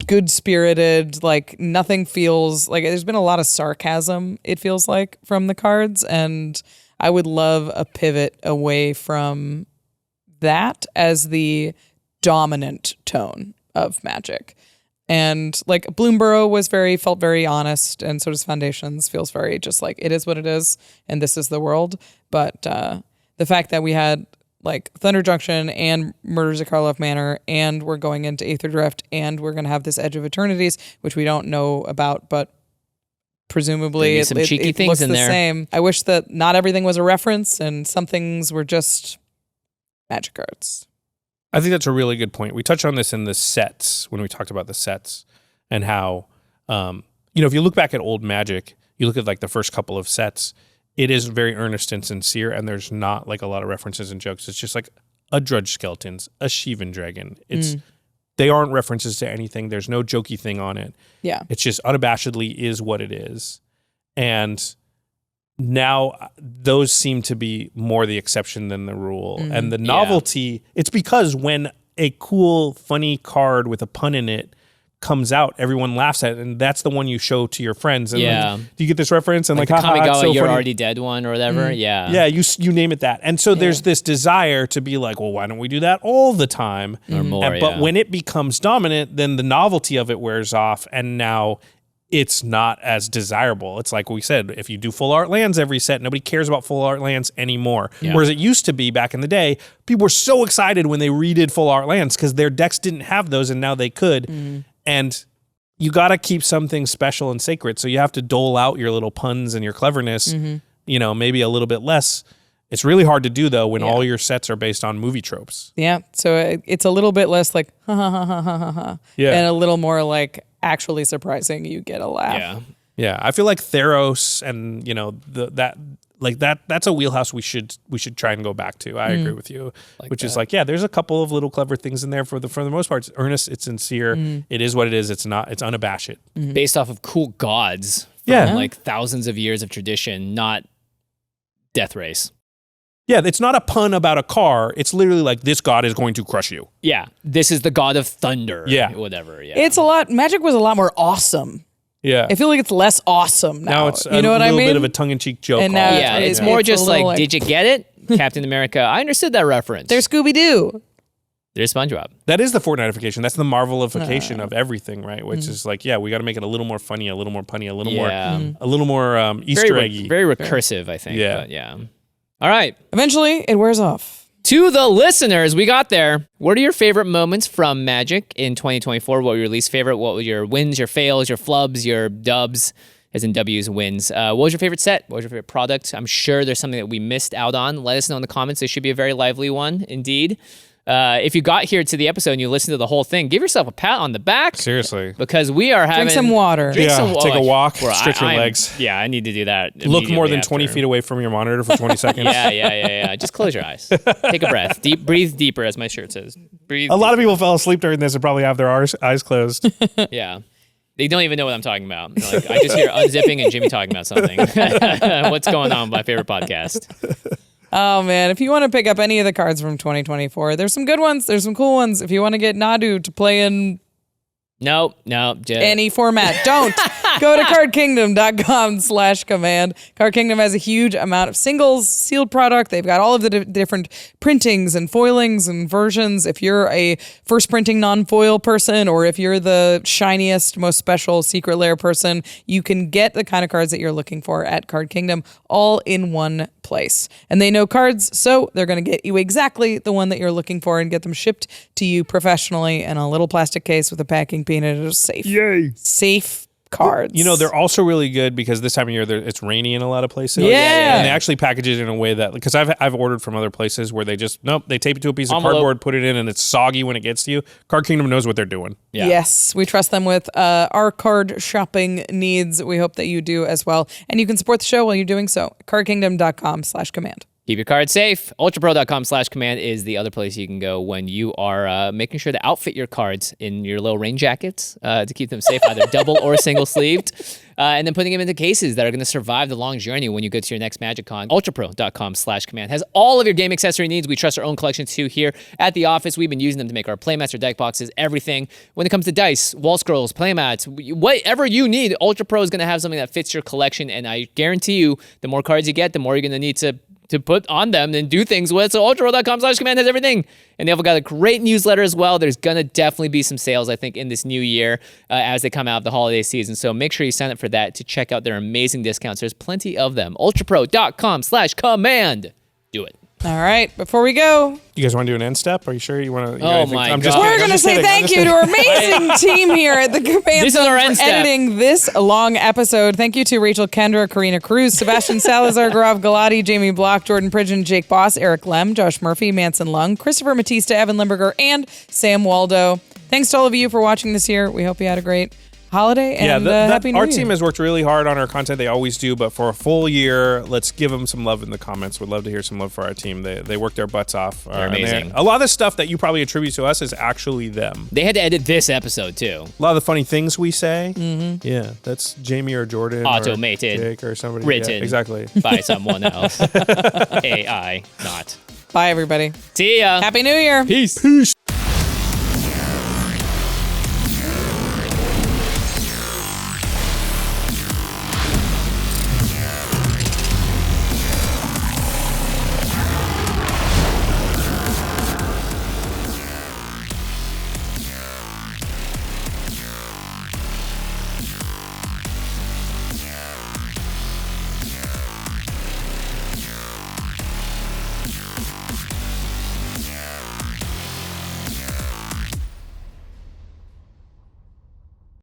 good-spirited, like, nothing feels, like, there's been a lot of sarcasm, it feels like, from the cards, and I would love a pivot away from that as the dominant tone of Magic. And like Bloomburrow felt very honest, and so does Foundations. Feels very just like it is what it is, and this is the world. But the fact that we had like Thunder Junction and Murders at Karlov Manor, and we're going into Aether Drift, and we're going to have this Edge of Eternities, which we don't know about, but presumably Maybe some cheeky it things looks in the there. same. I wish that not everything was a reference, and some things were just Magic cards. I think that's a really good point. We touched on this in the sets when we talked about the sets and how, if you look back at old Magic, you look at like the first couple of sets, it is very earnest and sincere, and there's not like a lot of references and jokes. It's just like a Drudge Skeletons, a Shivan Dragon. They aren't references to anything. There's no jokey thing on it. Yeah. It's just unabashedly is what it is. And now those seem to be more the exception than the rule. And the novelty, it's because when a cool, funny card with a pun in it comes out, everyone laughs at it, and that's the one you show to your friends. And like, do you get this reference? And like, the haha, it's Kamigawa, so You're funny. Already Dead one or whatever. Yeah. Yeah, you name it that. And so there's this desire to be like, well, why don't we do that all the time? Or more, But when it becomes dominant, then the novelty of it wears off, and now it's not as desirable. It's like we said, if you do full art lands every set, nobody cares about full art lands anymore. Yeah. Whereas it used to be back in the day, people were so excited when they redid full art lands because their decks didn't have those and now they could. And you got to keep something special and sacred. So you have to dole out your little puns and your cleverness, maybe a little bit less. It's really hard to do, though, when all your sets are based on movie tropes. Yeah, so it's a little bit less like ha ha ha ha ha ha, and a little more like actually surprising. You get a laugh. Yeah. I feel like Theros and that's a wheelhouse we should try and go back to. I agree with you, is like there's a couple of little clever things in there for the most part. It's earnest, it's sincere, it is what it is. It's unabashed, based off of cool gods. From like thousands of years of tradition, not Death Race. Yeah, it's not a pun about a car. It's literally like, this god is going to crush you. Yeah, this is the god of thunder. Yeah. Whatever, yeah. It's a lot, Magic was a lot more awesome. Yeah. I feel like it's less awesome now. Now it's you know what I mean? a little bit of a tongue-in-cheek joke. And now Yeah, it's more just like, did you get it? Captain America, I understood that reference. There's Scooby-Doo. There's SpongeBob. That is the Fortnite-ification. That's the Marvelification of everything, right? Which is like, we got to make it a little more funny, a little more punny, a little more Easter eggy. Very recursive, I think. Yeah. But yeah. All right. Eventually, it wears off. To the listeners, we got there. What are your favorite moments from Magic in 2024? What were your least favorite? What were your wins, your fails, your flubs, your dubs, as in W's wins? What was your favorite set? What was your favorite product? I'm sure there's something that we missed out on. Let us know in the comments. This should be a very lively one, indeed. If you got here to the episode and you listened to the whole thing, give yourself a pat on the back. Seriously. Because we are having... Drink some water. Take a walk, stretch your legs. Yeah, I need to do that. Look more than 20 feet away from your monitor for 20 seconds. Yeah. Just close your eyes. Take a breath. Breathe deeper, as my shirt says. Breathe A lot of people fell asleep during this and probably have their eyes closed. Yeah. They don't even know what I'm talking about. Like, I just hear unzipping and Jimmy talking about something. What's going on with my favorite podcast? Oh, man. If you want to pick up any of the cards from 2024, there's some good ones. There's some cool ones. If you want to get Nadu to play in No. any format, don't. Go to cardkingdom.com/command. Card Kingdom has a huge amount of singles, sealed product. They've got all of the different printings and foilings and versions. If you're a first printing non-foil person, or if you're the shiniest, most special secret lair person, you can get the kind of cards that you're looking for at Card Kingdom all in one place. And they know cards, so they're going to get you exactly the one that you're looking for and get them shipped to you professionally in a little plastic case with a packing peanut. It is safe. Yay. Safe cards. You know, they're also really good because this time of year it's rainy in a lot of places. Yeah. And they actually package it in a way that, because I've ordered from other places where they just, they tape it to a piece of Envelope. cardboard, put it in, and it's soggy when it gets to you. Card Kingdom knows what they're doing. Yeah. Yes, we trust them with our card shopping needs. We hope that you do as well. And you can support the show while you're doing so. cardkingdom.com/command. Keep your cards safe. UltraPro.com/command is the other place you can go when you are making sure to outfit your cards in your little rain jackets to keep them safe, either double or single sleeved, and then putting them into cases that are going to survive the long journey when you go to your next MagicCon. UltraPro.com/command has all of your game accessory needs. We trust our own collection too here at the office. We've been using them to make our playmats, our deck boxes, everything. When it comes to dice, wall scrolls, playmats, whatever you need, UltraPro is going to have something that fits your collection, and I guarantee you, the more cards you get, the more you're going to need to put on them and do things with. So ultrapro.com/command has everything. And they've got a great newsletter as well. There's going to definitely be some sales, I think, in this new year as they come out of the holiday season. So make sure you sign up for that to check out their amazing discounts. There's plenty of them. ultrapro.com/command. Do it. All right, before we go, You guys want to do an end step? Are you sure you want to? Oh my God. we're going to say thank you to our amazing team here at the Command This is Zone our for end step. editing this long episode. Thank you to Rachel Kendra, Karina Cruz, Sebastian Salazar, Gaurav Galati, Jamie Block, Jordan Pridgeon, Jake Boss, Eric Lem, Josh Murphy, Manson Lung, Christopher Matista, Evan Limburger, and Sam Waldo. Thanks to all of you for watching this year. We hope you had a great holiday and Happy New our Year. team has worked really hard on our content. They always do, but for a full year, let's give them some love in the comments. We'd love to hear some love for our team. They worked their butts off. They're amazing. A lot of the stuff that you probably attribute to us is actually them. They had to edit this episode too. A lot of the funny things we say, yeah, that's Jamie or Jordan, Automated. or Jake or somebody. Written. Yeah, exactly. By someone else. AI, not. Bye, everybody. See ya. Happy New Year. Peace. Peace.